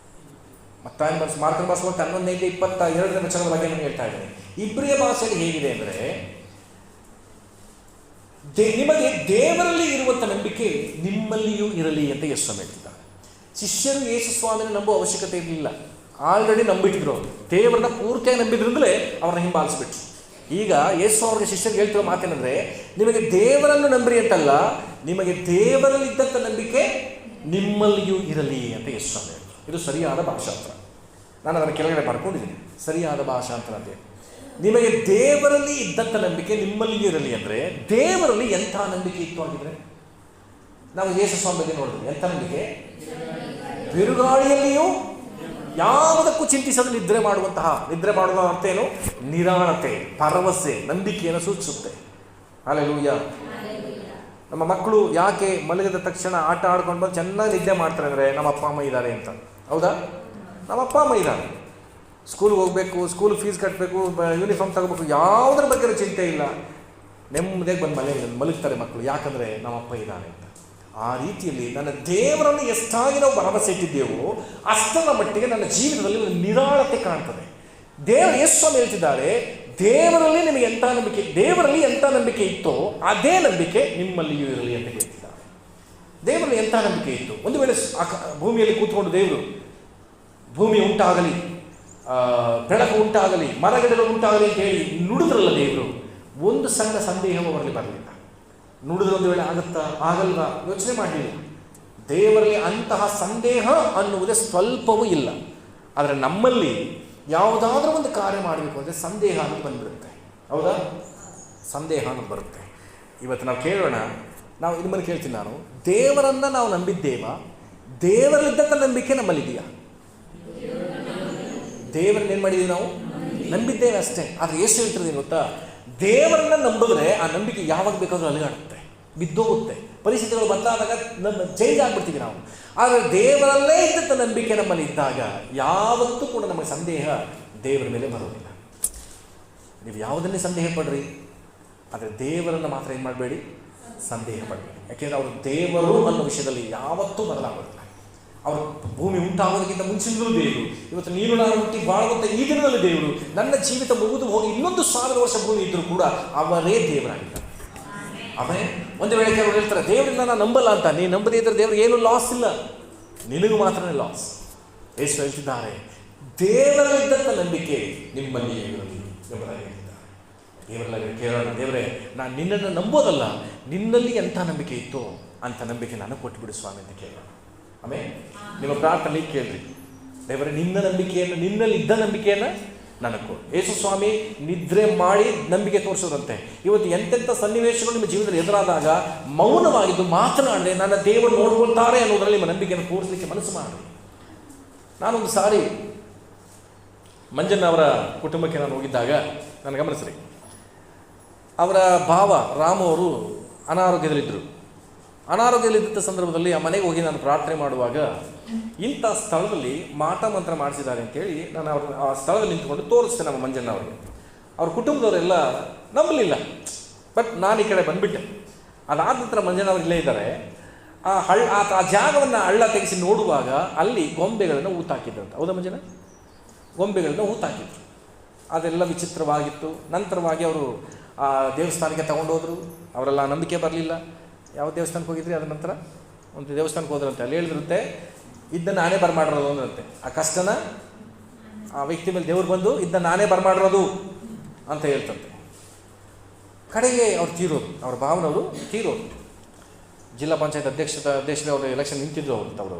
ಮಾರ್ಕನ ಭಾಷೆ 11:22 ವಚನದ ಬಗ್ಗೆ ನಾನು ಹೇಳ್ತಾ ಇದ್ದೇನೆ. ಇಬ್ರಿಯ ಭಾಷೆಯಲ್ಲಿ ಹೇಗಿದೆ ಅಂದರೆ, ನಿಮಗೆ ದೇವರಲ್ಲಿ ಇರುವಂಥ ನಂಬಿಕೆ ನಿಮ್ಮಲ್ಲಿಯೂ ಇರಲಿ ಅಂತ ಯೇಸು ಸ್ವಾಮಿ ಹೇಳ್ತಿದ್ದಾರೆ. ಶಿಷ್ಯರು ಯೇಸು ಸ್ವಾಮಿನ ನಂಬುವ ಅವಶ್ಯಕತೆ ಇರಲಿಲ್ಲ, ಆಲ್ರೆಡಿ ನಂಬಿಟ್ಟಿದ್ರು. ಅವರು ದೇವರನ್ನ ಪೂರ್ತಿಯಾಗಿ ನಂಬಿದ್ರಿಂದಲೇ ಅವ್ರನ್ನ ಹಿಂಬಾಲಿಸ್ಬಿಟ್ರು. ಈಗ ಯೇಸು ಅವ್ರಿಗೆ ಶಿಷ್ಯರಿಗೆ ಹೇಳ್ತಿರೋ ಮಾತೇನೆಂದರೆ, ನಿಮಗೆ ದೇವರನ್ನು ನಂಬಿರಿ ಅಂತಲ್ಲ, ನಿಮಗೆ ದೇವರಲ್ಲಿದ್ದಂಥ ನಂಬಿಕೆ ನಿಮ್ಮಲ್ಲಿಯೂ ಇರಲಿ ಅಂತ ಯೇಸು ಸ್ವಾಮಿ ಹೇಳಿದ್ರು. ಇದು ಸರಿಯಾದ ಭಾಷಾಂತರ. ನಾನು ಅದನ್ನು ಕೆಳಗಡೆ ಬರ್ಕೊಂಡಿದ್ದೀನಿ, ಸರಿಯಾದ ಭಾಷಾಂತರ ಅಂತ. ನಿಮಗೆ ದೇವರಲ್ಲಿ ಇದ್ದಂಥ ನಂಬಿಕೆ ನಿಮ್ಮಲ್ಲಿಯೂ ಇರಲಿ ಅಂದರೆ, ದೇವರಲ್ಲಿ ಎಂಥ ನಂಬಿಕೆ ಇತ್ತು ಆಗಿದ್ರೆ ನಾವು ಯೇಸು ಸ್ವಾಮಿ ಬಗ್ಗೆ ನೋಡಿದ್ವಿ. ಎಂಥ ನಂಬಿಕೆ? ಬಿರುಗಾಳಿಯಲ್ಲಿಯೂ ಯಾವುದಕ್ಕೂ ಚಿಂತಿಸಲು ನಿದ್ರೆ ಮಾಡುವಂತಹ, ನಿದ್ರೆ ಮಾಡುವ ಅರ್ಥ ಏನು? ನಿರಾಳತೆ, ಭರವಸೆ, ನಂಬಿಕೆಯನ್ನು ಸೂಚಿಸುತ್ತೆ. ಹಲ್ಲೆಲೂಯಾ. ನಮ್ಮ ಮಕ್ಕಳು ಯಾಕೆ ಮಲಗಿದ ತಕ್ಷಣ ಆಟ ಆಡ್ಕೊಂಡು ಬಂದು ಚೆನ್ನಾಗಿ ನಿದ್ದೆ ಮಾಡ್ತಾರೆ ಅಂದರೆ, ನಮ್ಮ ಅಪ್ಪ ಅಮ್ಮ ಇದ್ದಾರೆ ಅಂತ. ಹೌದಾ? ನಮ್ಮ ಅಪ್ಪ ಅಮ್ಮ ಇದ್ದಾರೆ. ಸ್ಕೂಲ್ಗೆ ಹೋಗಬೇಕು, ಸ್ಕೂಲ್ ಫೀಸ್ ಕಟ್ಟಬೇಕು, ಯೂನಿಫಾರ್ಮ್ ತಗೋಬೇಕು, ಯಾವುದ್ರ ಬಗ್ಗೆ ಚಿಂತೆ ಇಲ್ಲ, ನೆಮ್ಮದಿಯಾಗಿ ಬಂದು ಮಲಗ್ತಾರೆ ಮಕ್ಕಳು. ಯಾಕಂದರೆ ನಮ್ಮ ಅಪ್ಪ ಇದ್ದಾನೆ ಅಂತ. ಆ ರೀತಿಯಲ್ಲಿ ನನ್ನ ದೇವರನ್ನು ಎಷ್ಟಾಗಿ ನಾವು ಭರವಸೆ ಇಟ್ಟಿದ್ದೇವೋ ಅಷ್ಟರ ಮಟ್ಟಿಗೆ ನನ್ನ ಜೀವನದಲ್ಲಿ ಒಂದು ನಿರಾಳತೆ ಕಾಣ್ತದೆ. ಯೇಸು ಸ್ವಾಮಿ ಹೇಳ್ತಿದ್ದಾರೆ, ದೇವರಲ್ಲಿ ನಿಮಗೆ ಎಂಥ ನಂಬಿಕೆ, ದೇವರಲ್ಲಿ ಎಂಥ ನಂಬಿಕೆ ಇತ್ತೋ ಅದೇ ನಂಬಿಕೆ ನಿಮ್ಮಲ್ಲಿಯೂ ಇರಲಿ ಅಂತ ಹೇಳ್ತಿದ್ದಾರೆ. ದೇವರಲ್ಲಿ ಎಂಥ ನಂಬಿಕೆ ಇತ್ತು? ಒಂದು ವೇಳೆ ಭೂಮಿಯಲ್ಲಿ ಕೂತ್ಕೊಂಡು ದೇವರು ಭೂಮಿ ಉಂಟಾಗಲಿ, ಬೆಳಕು ಉಂಟಾಗಲಿ, ಮರಗಿಡಗಳು ಉಂಟಾಗಲಿ ಅಂತ ಹೇಳಿ ನುಡಿದ್ರಲ್ಲ ದೇವರು, ಒಂದು ಸಣ್ಣ ಸಂದೇಹವೂ ಅವರಲ್ಲಿ ಬರಲಿಲ್ಲ. ನುಡಿದ್ರೆ ಒಂದು ವೇಳೆ ಆಗುತ್ತಾ ಆಗಲ್ವಾ ಯೋಚನೆ ಮಾಡಲಿಲ್ಲ. ದೇವರಲ್ಲಿ ಅಂತಹ ಸಂದೇಹ ಅನ್ನುವುದೇ ಸ್ವಲ್ಪವೂ ಇಲ್ಲ. ಆದರೆ ನಮ್ಮಲ್ಲಿ ಯಾವುದಾದ್ರೂ ಒಂದು ಕಾರ್ಯ ಮಾಡಬೇಕು ಅಂದರೆ ಸಂದೇಹ ಅನ್ನೋದು ಬಂದುಬಿಡುತ್ತೆ. ಹೌದಾ? ಸಂದೇಹ ಅನ್ನೋದು ಬರುತ್ತೆ. ಇವತ್ತು ನಾವು ಕೇಳೋಣ, ನಾವು ನಿಮ್ಮನ್ನು ಕೇಳ್ತೀನಿ ನಾನು, ದೇವರನ್ನು ನಾವು ನಂಬಿದ್ದೇವಾ? ದೇವರಲ್ಲಿದ್ದಂಥ ನಂಬಿಕೆ ನಮ್ಮಲ್ಲಿದೆಯಾ? ದೇವರನ್ನ ಏನು ಮಾಡಿದ್ದೀವಿ ನಾವು? ನಂಬಿದ್ದೇವೆ ಅಷ್ಟೇ. ಆದರೆ ಯೇಸು ಹೇಳ್ತಿರೋದು ಏನು ಗೊತ್ತಾ? ದೇವರನ್ನ ನಂಬಿದ್ರೆ ಆ ನಂಬಿಕೆ ಯಾವಾಗ ಬೇಕಾದರೂ ಅಲುಗಾಡುತ್ತೆ, ಬಿದ್ದೋಗುತ್ತೆ. ಪರಿಸ್ಥಿತಿಗಳು ಬದಲಾದಾಗ ನಮ್ಮ ಚೇಂಜ್ ಆಗ್ಬಿಡ್ತೀವಿ ನಾವು. ಆದರೆ ದೇವರಲ್ಲೇ ಇದ್ದಂಥ ನಂಬಿಕೆ ನಮ್ಮಲ್ಲಿ ಇದ್ದಾಗ ಯಾವತ್ತೂ ಕೂಡ ನಮಗೆ ಸಂದೇಹ ದೇವರ ಮೇಲೆ ಬರೋದಿಲ್ಲ. ನೀವು ಯಾವುದನ್ನೇ ಸಂದೇಹ ಪಡ್ರಿ, ಆದರೆ ದೇವರನ್ನು ಮಾತ್ರ ಏನು ಮಾಡಬೇಡಿ, ಸಂದೇಹ ಪಡಬೇಡಿ. ಯಾಕೆಂದರೆ ಅವರು ದೇವರು ಅನ್ನೋ ವಿಷಯದಲ್ಲಿ ಯಾವತ್ತೂ ಬದಲಾಗೋದಿಲ್ಲ. ಅವರು ಭೂಮಿ ಉಂಟಾಗೋದಕ್ಕಿಂತ ಮುಂಚಿನದಲ್ಲೂ ದೇವರು, ಇವತ್ತು ನೀನು ನಾನು ಹುಟ್ಟಿ ಬಾಳುವಂಥ ಈ ದಿನದಲ್ಲಿ ದೇವರು, ನನ್ನ ಜೀವಿತ ಮುಗಿದು ಹೋಗಿ ಇನ್ನೊಂದು 1000 ವರ್ಷ ಭೂಮಿ ಇದ್ದರೂ ಕೂಡ ಅವರೇ ದೇವರಾಗಿದ್ದಾರೆ. ಅವರೇ. ಒಂದು ವೇಳೆ ಕೆಲವರು ಹೇಳ್ತಾರೆ ದೇವರನ್ನ ನಾನು ನಂಬಲ್ಲ ಅಂತ. ನೀನು ನಂಬದೇ ಇದ್ದರೆ ದೇವ್ರಿಗೆ ಏನು ಲಾಸ್ ಇಲ್ಲ, ನಿನಗೂ ಮಾತ್ರನೇ ಲಾಸ್. ಯೇಸು ಹೇಳ್ತಿದ್ದಾರೆ, ದೇವರಲ್ಲಿದ್ದಂಥ ನಂಬಿಕೆ ನಿಮ್ಮಲ್ಲಿ ಇರಲಿ ಎಂಬುದಾಗಿ ಹೇಳ್ತಿದ್ದಾರೆ. ದೇವರಲ್ಲಿ ಕೇಳೋಣ, ದೇವರೇ ನಾನು ನಿನ್ನನ್ನು ನಂಬೋದಲ್ಲ, ನಿನ್ನಲ್ಲಿ ಎಂಥ ನಂಬಿಕೆ ಇತ್ತು ಅಂಥ ನಂಬಿಕೆ ನಾನು ಕೊಟ್ಟುಬಿಡು ಸ್ವಾಮಿ ಅಂತ ಕೇಳೋಣ. ಆಮೇಲೆ ನಿಮ್ಮ ಪ್ರಾರ್ಥನೆ ಕೇಳ್ರಿ, ದೇವರೇ ನಿನ್ನ ನಂಬಿಕೆಯನ್ನು, ನಿನ್ನಲ್ಲಿ ಇದ್ದ ನಂಬಿಕೆಯನ್ನು ನನಗೆ ಕೊಡು. ಯೇಸು ಸ್ವಾಮಿ ನಿದ್ರೆ ಮಾಡಿ ನಂಬಿಕೆ ತೋರಿಸೋದಂತೆ. ಇವತ್ತು ಎಂತೆಂಥ ಸನ್ನಿವೇಶಗಳು ನಿಮ್ಮ ಜೀವನದಲ್ಲಿ ಎದುರಾದಾಗ ಮೌನವಾಗಿದ್ದು ಮಾತನಾಡದೆ ನನ್ನ ದೇವರು ನೋಡ್ಕೊಳ್ತಾರೆ ಅನ್ನೋದರಲ್ಲಿ ನಿಮ್ಮ ನಂಬಿಕೆಯನ್ನು ತೋರಿಸಲಿಕ್ಕೆ ಮನಸ್ಸು ಮಾಡಿ. ನಾನೊಂದು ಸಾರಿ ಮಂಜಣ್ಣ ಅವರ ಕುಟುಂಬಕ್ಕೆ ನಾನು ಹೋಗಿದ್ದಾಗ ನಾನು ಗಮನಿಸ್ರಿ, ಅವರ ಭಾವ ರಾಮು ಅವರು ಅನಾರೋಗ್ಯದಲ್ಲಿದ್ದರು. ಅನಾರೋಗ್ಯದಲ್ಲಿದ್ದ ಸಂದರ್ಭದಲ್ಲಿ ಆ ಮನೆಗೆ ಹೋಗಿ ನಾನು ಪ್ರಾರ್ಥನೆ ಮಾಡುವಾಗ ಇಂಥ ಸ್ಥಳದಲ್ಲಿ ಮಾಟ ಮಂತ್ರ ಮಾಡಿಸಿದ್ದಾರೆ ಅಂತೇಳಿ ನಾನು ಆ ಸ್ಥಳದಲ್ಲಿ ನಿಂತ್ಕೊಂಡು ತೋರಿಸ್ತೆ ನಮ್ಮ ಮಂಜಣ್ಣ ಅವರಿಗೆ. ಅವ್ರ ಕುಟುಂಬದವರೆಲ್ಲ ನಂಬಲಿಲ್ಲ, ಬಟ್ ನಾನು ಈ ಕಡೆ ಬಂದುಬಿಟ್ಟೆ. ಅದಾದ ನಂತರ ಮಂಜಣ್ಣ ಅವರು ಇಲ್ಲೇ ಇದ್ದಾರೆ. ಆ ಜಾಗವನ್ನು ಹಳ್ಳ ತೆಗೆಸಿ ನೋಡುವಾಗ ಅಲ್ಲಿ ಗೊಂಬೆಗಳನ್ನು ಊತಾಕಿದ್ರಂತೆ. ಹೌದಾ ಮಂಜಣ್ಣ? ಗೊಂಬೆಗಳನ್ನ ಊತಾಕಿದ್ರು. ಅದೆಲ್ಲ ವಿಚಿತ್ರವಾಗಿತ್ತು. ನಂತರವಾಗಿ ಅವರು ಆ ದೇವಸ್ಥಾನಕ್ಕೆ ತಗೊಂಡೋದ್ರು. ಅವರೆಲ್ಲ ನಂಬಿಕೆ ಬರಲಿಲ್ಲ. ಯಾವ ದೇವಸ್ಥಾನಕ್ಕೆ ಹೋಗಿದ್ರಿ? ಅದ ನಂತರ ಒಂದು ದೇವಸ್ಥಾನಕ್ಕೆ ಹೋದ್ರಂತೆ. ಅಲ್ಲಿ ಹೇಳಿದ್ರಂತೆ ಇದನ್ನ ನಾನೇ ಬರಮಾಡಿರೋದು ಅಂದ್ರಂತೆ. ಆ ಕಷ್ಟನ ಆ ವ್ಯಕ್ತಿ ಮೇಲೆ ದೇವ್ರು ಬಂದು ಇದನ್ನ ನಾನೇ ಬರಮಾಡಿರೋದು ಅಂತ ಹೇಳ್ತಂತೆ. ಕಡೆಗೆ ಅವ್ರು ತೀರೋದು, ಅವ್ರ ಭಾವನವರು ತೀರೋದು. ಜಿಲ್ಲಾ ಪಂಚಾಯತ್ ಅಧ್ಯಕ್ಷರೇ ಅವರು ಎಲೆಕ್ಷನ್ ನಿಂತಿದ್ರು ಅವರು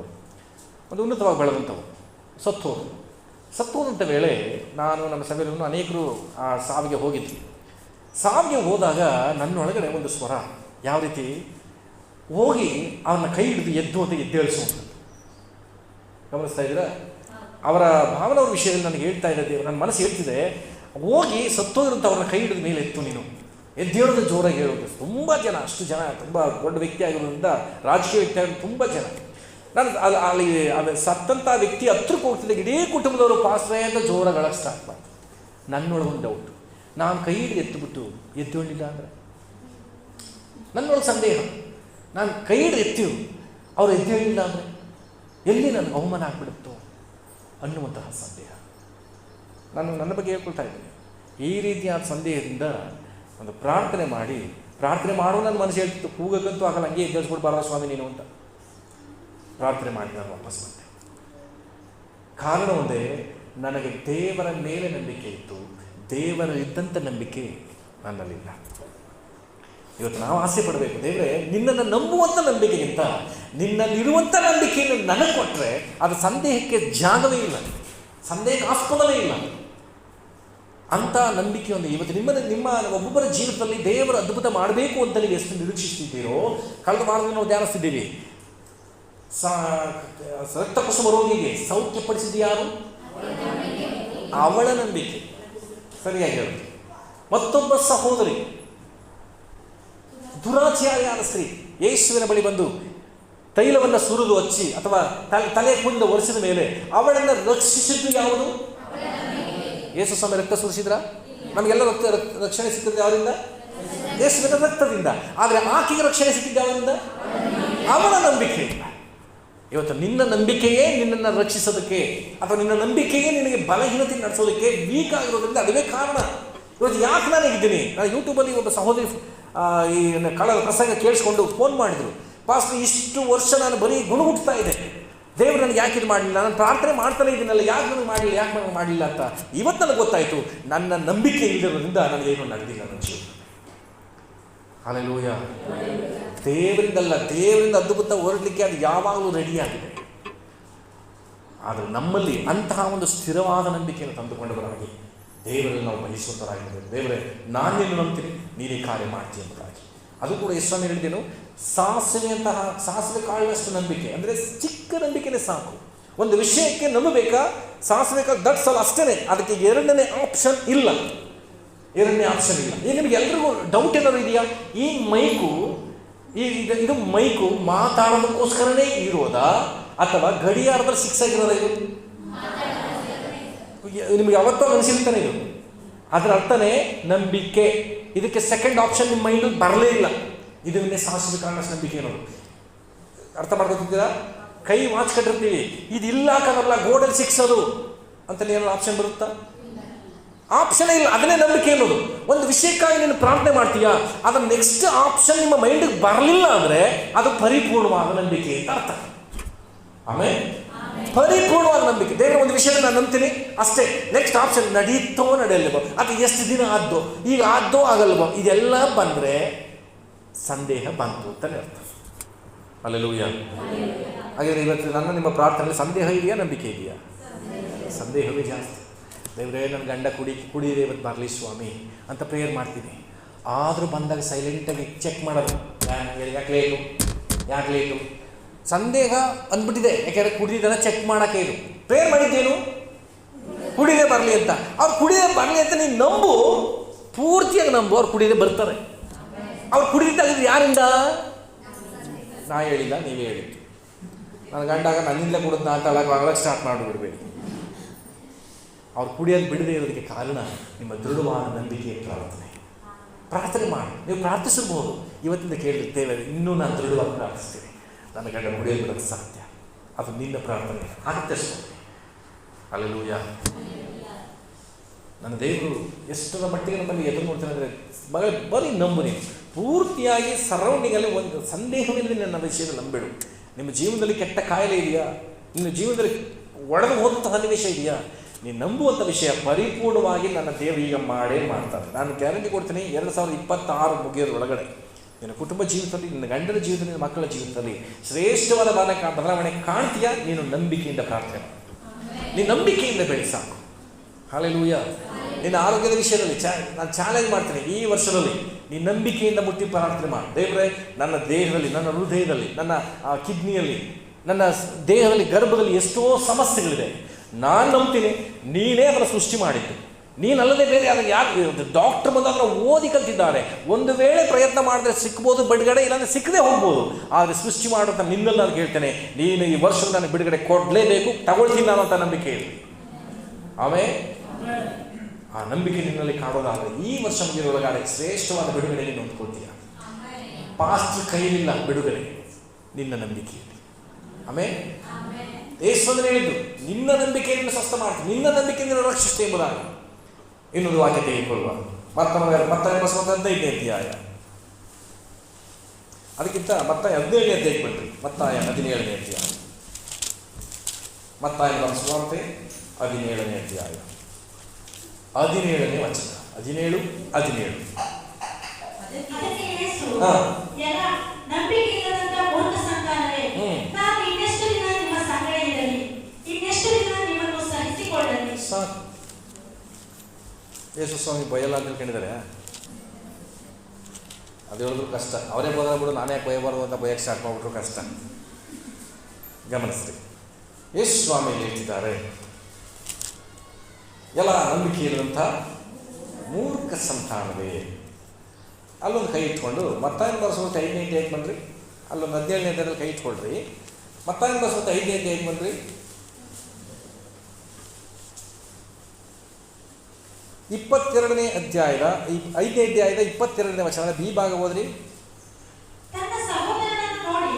ಒಂದು ಉನ್ನತವಾಗಿ ಬೆಳೆದಂಥವ್ರು ಸತ್ತೋದಂಥ ವೇಳೆ ನಾನು ನಮ್ಮ ಸಭೆಯನ್ನು ಅನೇಕರು ಆ ಸಾವಿಗೆ ಹೋಗಿದ್ವಿ. ಸಾವಿಗೆ ಹೋದಾಗ ನನ್ನೊಳಗಡೆ ಒಂದು ಸ್ವರ ಯಾವ ರೀತಿ ಹೋಗಿ ಅವನ ಕೈ ಹಿಡಿದು ಎದ್ದು ಅಂತ ಎದ್ದೇಳಿಸುವಂಥದ್ದು. ಗಮನಿಸ್ತಾ ಇದ್ದೀರಾ? ಅವರ ಭಾವನವ್ರ ವಿಷಯದಲ್ಲಿ ನನಗೆ ಹೇಳ್ತಾ ಇದ್ದೆ, ನನ್ನ ಮನಸ್ಸು ಹೇಳ್ತಿದೆ, ಹೋಗಿ ಸತ್ತೋಗಿರುವಂಥ ಅವ್ರನ್ನ ಕೈ ಹಿಡಿದ ಮೇಲೆ ಎತ್ತು ನೀನು, ಎದ್ದೇಳೋದು ಜೋರಾಗಿ ಹೇಳೋದು. ತುಂಬ ಜನ, ಅಷ್ಟು ಜನ, ತುಂಬ ದೊಡ್ಡ ವ್ಯಕ್ತಿ ಆಗಿರೋದ್ರಿಂದ, ರಾಜಕೀಯ ವ್ಯಕ್ತಿ ಆಗಿರೋದು ತುಂಬ ಜನ. ನಾನು ಅಲ್ಲಿ ಅದು ಸತ್ತಂಥ ವ್ಯಕ್ತಿ ಹತ್ರಕ್ಕೆ ಹೋಗ್ತಿದ್ದೆ, ಇಡೀ ಕುಟುಂಬದವರು ಪಾಸ್ರೇ ಅಂತ ಜೋರಾಗಿ ಸ್ಟಾರ್ಟ್ ಮಾಡ್ತಾರೆ. ನನ್ನೊಳಗೊಂದು ಡೌಟು, ನಾನು ಕೈ ಹಿಡಿದು ಎತ್ತುಬಿಟ್ಟು ಎದ್ದೇಳಲಿಲ್ಲ ಅಂದರೆ, ನನ್ನೊಳಗೆ ಸಂದೇಹ, ನಾನು ಕೈ ಹಿಡಿದು ಎತ್ತೀವಿ ಅವ್ರು ಎದ್ದೇಳಲಿಲ್ಲ ಅಂದರೆ ಎಲ್ಲಿ ನನಗೆ ಅವಮಾನ ಆಗಿಬಿಡುತ್ತೋ ಅನ್ನುವಂತಹ ಸಂದೇಹ. ನಾನು ನನ್ನ ಬಗ್ಗೆ ಹೇಳ್ಕೊಳ್ತಾ ಇದ್ದೀನಿ. ಈ ರೀತಿಯಾದ ಸಂದೇಹದಿಂದ ಒಂದು ಪ್ರಾರ್ಥನೆ ಮಾಡೋ ನನ್ನ ಮನಸ್ಸು ಹೇಳ್ತಿತ್ತು, ಕೂಗಕ್ಕಂತೂ ಆಗಲ್ಲ, ಹಂಗೆ ಎದ್ದೇಳಿಸ್ಬಿಡ್ಬಾರ್ದ ಸ್ವಾಮಿ ನೀನು ಅಂತ ಪ್ರಾರ್ಥನೆ ಮಾಡಿ ನಾನು ವಾಪಸ್ ಬಂದೆ. ಕಾರಣ ಒಂದೇ, ನನಗೆ ದೇವರ ಮೇಲೆ ನಂಬಿಕೆ ಇತ್ತು, ದೇವರಲ್ಲಿದ್ದಂಥ ನಂಬಿಕೆ ನನ್ನಲ್ಲಿಲ್ಲ. ಇವತ್ತು ನಾವು ಆಸೆ ಪಡಬೇಕು, ದೇವರೇ ನಿನ್ನನ್ನು ನಂಬುವಂಥ ನಂಬಿಕೆಗಿಂತ ನಿನ್ನಲ್ಲಿರುವಂಥ ನಂಬಿಕೆಯನ್ನು ನನಗೆ ಕೊಟ್ಟರೆ ಅದು ಸಂದೇಹಕ್ಕೆ ಜಾಗವೇ ಇಲ್ಲ, ಸಂದೇಹಕ್ಕೆ ಆಸ್ಪದವೇ ಇಲ್ಲ. ಅಂಥ ನಂಬಿಕೆ ಒಂದು ಇವತ್ತು ನಿಮ್ಮ ಒಬ್ಬೊಬ್ಬರ ಜೀವಿತದಲ್ಲಿ ದೇವರ ಅದ್ಭುತ ಮಾಡಬೇಕು ಅಂತ ನೀವು ಎಷ್ಟು ನಿರೀಕ್ಷಿಸ್ತಿದ್ದೀರೋ. ಕಳೆದ ವಾರದಲ್ಲಿ ನಾವು ಧ್ಯಾನಿಸ್ತಿದ್ದೀವಿ, ರಕ್ತಕುಸುಮ ರೋಗಿಗೆ ಸೌಖ್ಯಪಡಿಸಿದ ಯಾರು? ಅವಳ ನಂಬಿಕೆ. ಸರಿಯಾಗಿ ಹೇಳುತ್ತೆ. ಮತ್ತೊಬ್ಬ ಸಹೋದರಿ, ದುರಾಚಾರಿಯಾದ ಸ್ತ್ರೀ, ಯೇಸುವಿನ ಬಳಿ ಬಂದು ತೈಲವನ್ನು ಸುರಿದು ಹಚ್ಚಿ ಅಥವಾ ತಲೆ ಕುಂದ ಒರೆಸಿದ ಮೇಲೆ ಅವಳನ್ನು ರಕ್ಷಿಸಿದ್ದು ಯಾವುದು? ಯೇಸು ಸ್ವಾಮಿ ರಕ್ತ ಸುರಿಸಿದ್ರ? ನಮಗೆಲ್ಲ ರಕ್ಷಣೆ ಸಿಕ್ಕಿದ್ದು ಯಾರಿಂದ? ಯೇಸುವಿನ ರಕ್ತದಿಂದ. ಆದರೆ ಆಕೆಗೆ ರಕ್ಷಣೆ ಸಿಕ್ಕಿದ್ದು ಯಾರಿಂದ? ಅವಳ ನಂಬಿಕೆಯಿಂದ. ಇವತ್ತು ನಿನ್ನ ನಂಬಿಕೆಯೇ ನಿನ್ನನ್ನು ರಕ್ಷಿಸೋದಕ್ಕೆ ಅಥವಾ ನಿನ್ನ ನಂಬಿಕೆಯೇ ನಿನಗೆ ಬಲಹೀನತೆ ನಡೆಸೋದಕ್ಕೆ ವೀಕ್ ಆಗಿರೋದ್ರಿಂದ ಅದುವೇ ಕಾರಣ. ಇವತ್ತು ಯಾಕೆ ನಾನು ಇದ್ದೀನಿ? ನಾನು ಯೂಟ್ಯೂಬಲ್ಲಿ ಒಬ್ಬ ಸಹೋದರಿ ಈ ಕಳೆದ ಪ್ರಸಂಗ ಕೇಳಿಸ್ಕೊಂಡು ಫೋನ್ ಮಾಡಿದರು, ಪಾಸ್ಟರ್ ಇಷ್ಟು ವರ್ಷ ನಾನು ಬರೀ ಗುಣಗುಟ್ತಾ ಇದ್ದೆ, ದೇವರು ನನಗೆ ಯಾಕೆ ಇದು ಮಾಡಲಿಲ್ಲ, ನಾನು ಪ್ರಾರ್ಥನೆ ಮಾಡ್ತಾನೆ ಇದ್ದೀನಲ್ಲ, ಯಾಕೆ ನನಗೆ ಮಾಡಲಿಲ್ಲ ಅಂತ. ಇವತ್ತು ನನಗೆ ಗೊತ್ತಾಯಿತು, ನನ್ನ ನಂಬಿಕೆ ಇಲ್ಲದಿರೋದ್ರಿಂದ ನನಗೇನು ನಡೆದಿಲ್ಲ ನನ್ನ ಜೀವನ. ಹಲ್ಲೆಲೂಯಾ. ದೇವರಿಂದ ಅದ್ಭುತ ಹೊರಡಲಿಕ್ಕೆ ಅದು ಯಾವಾಗಲೂ ರೆಡಿಯಾಗಿದೆ. ಆದರೆ ನಮ್ಮಲ್ಲಿ ಅಂತಹ ಒಂದು ಸ್ಥಿರವಾದ ನಂಬಿಕೆಯನ್ನು ತಂದುಕೊಂಡವರಾಗಿ ದೇವರಲ್ಲಿ ನಾವು ಬಯಸುವಂತರಾಗಿದ್ದೇವೆ. ದೇವರೇ ನಾನು ನಿನ್ನ ನಂಬ್ತೀನಿ, ನೀನೇ ಕಾರ್ಯ ಮಾಡ್ತೀನಿ ಎಂಬುದಾಗಿ. ಅದು ಕೂಡ ಎಷ್ಟು ಹೇಳಿದ್ದೇನು, ಸಾಸಿವೆ ಕಾಳಿನಷ್ಟು ನಂಬಿಕೆ, ಅಂದರೆ ಚಿಕ್ಕ ನಂಬಿಕೆನೇ ಸಾಕು. ಒಂದು ವಿಷಯಕ್ಕೆ ನಂಬಬೇಕಾ, ಸಾಧಿಸಬೇಕಾ, ದಟ್ಸ್ ಆಲ್ ಅಷ್ಟೇ. ಅದಕ್ಕೆ ಎರಡನೇ ಆಪ್ಷನ್ ಇಲ್ಲ. ಈಗ ನಿಮಗೆ ಎಲ್ರಿಗೂ ಡೌಟ್ ಏನಾದ್ರು ಇದೆಯಾ? ಈ ಮೈಕು ಇದು ಮೈಕು ಮಾತಾಡೋದಕ್ಕೋಸ್ಕರನೇ ಇರೋದಾ ಅಥವಾ ಗಡಿಯಾರದಲ್ಲಿ ಫಿಕ್ಸ್ ಆಗಿರೋದ? ಇದು ನಿಮಗೆ ಯಾವತ್ತೋ ಅನಿಸಿರ್ತಾನೆ. ಇದು ಅದರ ಅರ್ಥನೇ ನಂಬಿಕೆ. ಇದಕ್ಕೆ ಸೆಕೆಂಡ್ ಆಪ್ಷನ್ ನಿಮ್ಮ ಮೈಂಡ್ ಬರಲೇ ಇಲ್ಲ. ಇದನ್ನೇ ಸಾಹಸಿಕ ಕಾರಣ ನಂಬಿಕೆ ಅನ್ನೋದು. ಅರ್ಥ ಮಾಡ್ಕೊತಿದ್ದೀರಾ? ಕೈ ವಾಚ್ ಕಟ್ಟಿರ್ತೀವಿ, ಇದಿಲ್ಲ ಕದಲ್ಲ ಗೋಡಲ್ಲಿ ಸಿಕ್ಸೋದು ಅಂತ ಏನಾದ್ರು ಆಪ್ಷನ್ ಬರುತ್ತಾ? ಆಪ್ಷನ್ ಇಲ್ಲ. ಅದನ್ನೇ ನಂಬಿಕೆ ಅನ್ನೋದು. ಒಂದು ವಿಷಯಕ್ಕಾಗಿ ನೀನು ಪ್ರಾರ್ಥನೆ ಮಾಡ್ತೀಯಾ, ಅದರ ನೆಕ್ಸ್ಟ್ ಆಪ್ಷನ್ ನಿಮ್ಮ ಮೈಂಡಿಗೆ ಬರಲಿಲ್ಲ ಅಂದರೆ ಅದು ಪರಿಪೂರ್ಣವಾದ ನಂಬಿಕೆ ಅಂತ ಅರ್ಥ. ಆಮೇಲೆ ಪರಿಪೂರ್ಣವಾದ ನಂಬಿಕೆ. ದೇವರ ಒಂದು ವಿಷಯದಲ್ಲಿ ನಾನು ನಂಬ್ತೀನಿ ಅಷ್ಟೇ, ನೆಕ್ಸ್ಟ್ ಆಪ್ಷನ್ ನಡೀತೋ ನಡೆಯಲ್ವೋ, ಅದು ಎಷ್ಟು ದಿನ ಆದ್ದೋ, ಈಗ ಆದ್ದೋ ಆಗಲ್ವೋ, ಇದೆಲ್ಲ ಬಂದರೆ ಸಂದೇಹ ಬಂತು ಅಂತಲೇ ಅರ್ಥ. ಹಲ್ಲೆಲೂಯಾ. ಹಾಗಾದರೆ ಇವತ್ತು ನಿಮ್ಮ ಪ್ರಾರ್ಥನೆಯಲ್ಲಿ ಸಂದೇಹ ಇದೆಯಾ, ನಂಬಿಕೆ ಇದೆಯಾ? ಸಂದೇಹವೇ ಜಾಸ್ತಿ. ದೇವರೇ ನನ್ನ ಗಂಡ ಕುಡಿಯಿದೆ ಇವತ್ತು ಬರಲಿ ಸ್ವಾಮಿ ಅಂತ ಪ್ರೇಯರ್ ಮಾಡ್ತೀನಿ. ಆದರೂ ಬಂದಾಗ ಸೈಲೆಂಟಾಗಿ ಚೆಕ್ ಮಾಡೋದು, ಯಾಕೆ ಲೇಟು ಸಂದೇಹ ಅಂದ್ಬಿಟ್ಟಿದೆ. ಯಾಕೆಂದರೆ ಕುಡಿದಿದ್ದೆಲ್ಲ ಚೆಕ್ ಮಾಡೋಕ್ಕೆ ಇದು ಪ್ರೇಯರ್ ಮಾಡಿದ್ದೇನು, ಕುಡಿದೇ ಬರಲಿ ಅಂತ. ಅವ್ರು ಕುಡಿದೇ ಬರಲಿ ಅಂತ ನೀನು ನಂಬು, ಪೂರ್ತಿಯಾಗಿ ನಂಬು. ಅವ್ರು ಕುಡಿದೇ ಬರ್ತಾರೆ. ಅವ್ರು ಕುಡಿದಿದ್ದಾಗಿದ್ದು ಯಾರಿಂದ? ನಾ ಹೇಳಿಲ್ಲ, ನೀವೇ ಹೇಳಿದ್ದು. ನನ್ನ ಗಂಡಾಗ ನನ್ನಿಂದಲೇ ಕುಡಿದ್ನ ಅಂತ ಅಳಕ್ಕೆ ಸ್ಟಾರ್ಟ್ ಮಾಡಿಬಿಡ್ಬೇಡಿ. ಅವ್ರು ಕುಡಿಯೋದು ಬಿಡದೇ ಇರೋದಕ್ಕೆ ಕಾರಣ ನಿಮ್ಮ ದೃಢವಾದ ನಂಬಿಕೆ ಪ್ರಾರ್ಥನೆ ಮಾಡಿ. ನೀವು ಪ್ರಾರ್ಥಿಸಬಹುದು. ಇವತ್ತಿಂದ ಕೇಳಿರ್ತೇವೆ, ಇನ್ನೂ ನಾನು ದೃಢವಾಗಿ ಪ್ರಾರ್ಥಿಸ್ತೇನೆ, ನನ್ನ ಗಂಡ ಕುಡಿಯೋದು ಬಿಡೋದು ಸಾಧ್ಯ. ಅದು ನಿನ್ನ ಪ್ರಾರ್ಥನೆ ಆಗುತ್ತೆ ಸ್ವಾಮಿ. ಹಲ್ಲೆಲೂಯಾ. ನನ್ನ ದೇವರು ಎಷ್ಟರ ಮಟ್ಟಿಗೆ ನಮ್ಮಲ್ಲಿ ಎದುರು ನೋಡ್ತೇನೆ ಅಂದರೆ ಬರೀ ನಂಬು. ನೀವು ಪೂರ್ತಿಯಾಗಿ ಸರೌಂಡಿಂಗಲ್ಲಿ ಒಂದು ಸಂದೇಹವಿಲ್ಲದೆ ನನ್ನ ವಿಷಯದಲ್ಲಿ ನಂಬೇಡು. ನಿಮ್ಮ ಜೀವನದಲ್ಲಿ ಕೆಟ್ಟ ಕಾಯಿಲೆ ಇದೆಯಾ, ನಿಮ್ಮ ಜೀವನದಲ್ಲಿ ಒಡೆದು ಹೋದಂಥ ಸನ್ನಿವೇಶ ಇದೆಯಾ, ನೀನು ನಂಬುವಂಥ ವಿಷಯ ಪರಿಪೂರ್ಣವಾಗಿ ನನ್ನ ದೇವರು ಈಗ ಮಾಡೇ ಮಾಡ್ತಾರೆ. ನಾನು ಗ್ಯಾರಂಟಿ ಕೊಡ್ತೀನಿ, 2026 ಮುಗಿಯೋದ್ರೊಳಗಡೆ ನಿನ್ನ ಕುಟುಂಬ ಜೀವಿತದಲ್ಲಿ, ನಿನ್ನ ಗಂಡನ ಜೀವಿತದಲ್ಲಿ, ನಿನ್ನ ಮಕ್ಕಳ ಜೀವಿತದಲ್ಲಿ ಶ್ರೇಷ್ಠವಾದ ಬದಲಾವಣೆ ಕಾಣ್ತೀಯಾ? ನೀನು ನಂಬಿಕೆಯಿಂದ ಪ್ರಾರ್ಥನೆ ಮಾಡು. ನೀನು ನಂಬಿಕೆಯಿಂದ ಬೆಳೆ ಸಾಕು. ಹಲ್ಲೆಲೂಯಾ. ನಿನ್ನ ಆರೋಗ್ಯದ ವಿಷಯದಲ್ಲಿ ನಾನು ಚಾಲೆಂಜ್ ಮಾಡ್ತೀನಿ, ಈ ವರ್ಷದಲ್ಲಿ ನೀನು ನಂಬಿಕೆಯಿಂದ ಮುಟ್ಟಿ ಪ್ರಾರ್ಥನೆ ಮಾಡು. ದೇವರೇ, ನನ್ನ ದೇಹದಲ್ಲಿ, ನನ್ನ ಹೃದಯದಲ್ಲಿ, ನನ್ನ ಕಿಡ್ನಿಯಲ್ಲಿ, ನನ್ನ ದೇಹದಲ್ಲಿ, ಗರ್ಭದಲ್ಲಿ ಎಷ್ಟೋ ಸಮಸ್ಯೆಗಳಿದೆ. ನಾನು ನಂಬ್ತೀನಿ ನೀನೇ ಅದನ್ನು ಸೃಷ್ಟಿ ಮಾಡಿದ್ದು, ನೀನಲ್ಲದೆ ಬೇರೆ ಅದನ್ನು ಯಾರು ಡಾಕ್ಟರ್ ಬಂದು ಅದನ್ನು ಓದಿ ಕಲ್ತಿದ್ದಾರೆ. ಒಂದು ವೇಳೆ ಪ್ರಯತ್ನ ಮಾಡಿದ್ರೆ ಸಿಕ್ಬೋದು ಬಿಡುಗಡೆ, ಇಲ್ಲಾಂದರೆ ಸಿಕ್ಕದೆ ಹೋಗ್ಬೋದು. ಆದರೆ ಸೃಷ್ಟಿ ಮಾಡುವಂಥ ನಿನ್ನಲ್ಲಿ ನಾನು ಹೇಳ್ತೇನೆ, ನೀನು ಈ ವರ್ಷದಲ್ಲಿ ನನಗೆ ಬಿಡುಗಡೆ ಕೊಡಲೇಬೇಕು, ತಗೊಳ್ತೀನಿ ನಾನು ಅಂತ ನಂಬಿಕೆ ಇರಲಿ. ಆಮೇಲೆ ಆ ನಂಬಿಕೆ ನಿನ್ನಲ್ಲಿ ಕಾಣೋದಾದರೆ ಈ ವರ್ಷ ಮುಗಿಯೋದ್ರೊಳಗಡೆ ಶ್ರೇಷ್ಠವಾದ ಬಿಡುಗಡೆ ನೀನು ಹೊಂದ್ಕೊಳ್ತೀಯ. ಪಾಸ್ಟ್ ಕೈಲಿಲ್ಲ ಬಿಡುಗಡೆ, ನಿನ್ನ ನಂಬಿಕೆಯಲ್ಲಿ. ಆಮೇಲೆ ಯೇಸುವನ್ನು ಹೇಳಿದ್ದು, ನಿನ್ನ ನಂಬಿಕೆಯನ್ನು ಸ್ವಸ್ಥ ಮಾಡ್ತೀನಿ, ನಿನ್ನ ನಂಬಿಕೆಯಿಂದ ರಕ್ಷಿಸ್ತೇ ಎಂಬುದಾಗಿ. ಇನ್ನೊಂದು ವಾಕ್ಯ ತೆಗೆದುಕೊಳ್ಳುವ, ಮತ್ತಾಯ 15ನೇ ಅಧ್ಯಾಯ. ಅದಕ್ಕಿಂತ ಮತ್ತಾಯ 17ನೇ ಅಧ್ಯಾಯಕ್ಕೆ ಬನ್ನಿರಿ. ಮತ್ತಾಯ 17ನೇ ಅಧ್ಯಾಯ. ಮತ್ತಾಯ ಸುವಾರ್ತೆ 17ನೇ ಅಧ್ಯಾಯ 17ನೇ ವಚನ. 17. ಸಾಕು. ಯೇಸು ಸ್ವಾಮಿ ಬಯಲ್ಲ ಅಂತ ತಿಳ್ಕೊಂಡಿದ್ದಾರೆ. ಅದು ಹೇಳಿದ್ರು ಕಷ್ಟ. ಅವರೇ ಬೋದಾಗ್ಬಿಡು, ನಾನೇ ಯಾಕೆ ಬಯಬಾರ್ದು ಅಂತ ಬಯಕ್ಕೆ ಸ್ಟಾರ್ಟ್ ಮಾಡಿಬಿಟ್ರು, ಕಷ್ಟ. ಗಮನಿಸ್ರಿ, ಯೇಸು ಸ್ವಾಮಿ ಹೇಳ್ತಿದ್ದಾರೆ, ಎಲ್ಲ ನಂಬಿಕೆ ಇರುವಂಥ ಮೂರ್ಖ ಸಂತಾನವೇ. ಅಲ್ಲೊಂದು ಕೈ ಇಟ್ಕೊಂಡು ಮತ್ತಾಯ ಬರೆಸುವಂಥ 5ನೇ ಅಧ್ಯಾಯಕ್ಕೆ ಬನ್ನಿರಿ. ಅಲ್ಲೊಂದು 17ನೇ ಅಧ್ಯಾಯದಲ್ಲಿ ಕೈ ಇಟ್ಕೊಳ್ರಿ. ಮತ್ತಾಯ ಬರೆಸುವಂಥ 5ನೇ ಅಧ್ಯಾಯಕ್ಕೆ ಬನ್ನಿರಿ. 22ನೇ ಅಧ್ಯಾಯದ 5ನೇ ಅಧ್ಯಾಯದ 22ನೇ ವಚನ ಬಿ ಭಾಗ ಓದ್ರಿ. ತನ್ನ ಸಹೋದರನನ್ನು ನೋಡಿ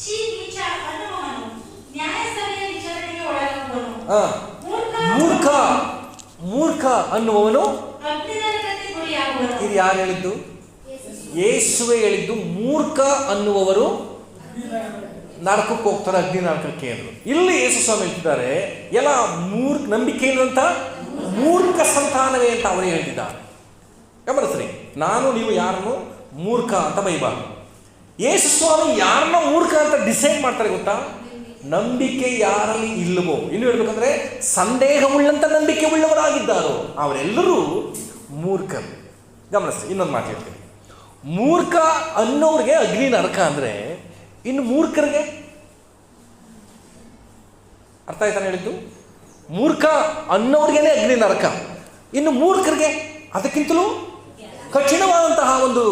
ಛೀ ನೀಚ ಅನ್ನುವನು ನ್ಯಾಯಸಭೆಯ ವಿಚಾರಣೆಗೆ ಒಳಗಾಗುವನು. ಮೂರ್ಖ ಅನ್ನುವವನು ಅಗ್ನಿನರಕಕ್ಕೆ ಗುರಿಯಾಗುವನು. ಇದು ಯಾರು ಹೇಳಿದ್ದು? ಯೇಸುವೇ ಹೇಳಿದ್ದು. ಮೂರ್ಖ ಅನ್ನುವವರು ನರಕಕ್ಕೆ ಹೋಗ್ತಾರೆ, ಅಗ್ನಿ ನರಕಕ್ಕೆ ಅಂದರು. ಇಲ್ಲಿ ಯೇಸು ಸ್ವಾಮಿ ಹೇಳ್ತಿದ್ದಾರೆ, ಎಲ್ಲ ನಂಬಿಕೆ ಇರುವಂಥ ಮೂರ್ಖ ಸಂತಾನವೇ ಅಂತ ಅವರೇ ಹೇಳ್ತಿದ್ದಾರೆ. ಗಮನಿಸ್ರಿ, ನಾನು ನೀವು ಯಾರನ್ನು ಮೂರ್ಖ ಅಂತ ಬೈಬಾರ್ದು. ಯೇಸು ಸ್ವಾಮಿ ಯಾರನ್ನ ಮೂರ್ಖ ಅಂತ ಡಿಸೈಡ್ ಮಾಡ್ತಾರೆ ಗೊತ್ತಾ? ನಂಬಿಕೆ ಯಾರಲ್ಲಿ ಇಲ್ಲವೋ, ಇನ್ನು ಹೇಳ್ಬೇಕಂದ್ರೆ ಸಂದೇಹವುಳ್ಳಂಥ ನಂಬಿಕೆ ಉಳ್ಳವರಾಗಿದ್ದಾರೋ ಅವರೆಲ್ಲರೂ ಮೂರ್ಖರು. ಗಮನಿಸ್ರಿ, ಇನ್ನೊಂದು ಮಾತು ಹೇಳ್ತೀನಿ. ಮೂರ್ಖ ಅನ್ನೋರಿಗೆ ಅಗ್ನಿ ನರಕ ಅಂದರೆ, ಇನ್ನು ಮೂರ್ಖರಿಗೆ ಅರ್ಥ ಆಯ್ತಾನೆ ಹೇಳಿದ್ದು? ಮೂರ್ಖ ಅನ್ನೋರಿಗೇನೆ ಅಗ್ನಿ ನರಕ, ಇನ್ನು ಮೂರ್ಖರಿಗೆ ಅದಕ್ಕಿಂತಲೂ ಕಠಿಣವಾದಂತಹ ಒಂದು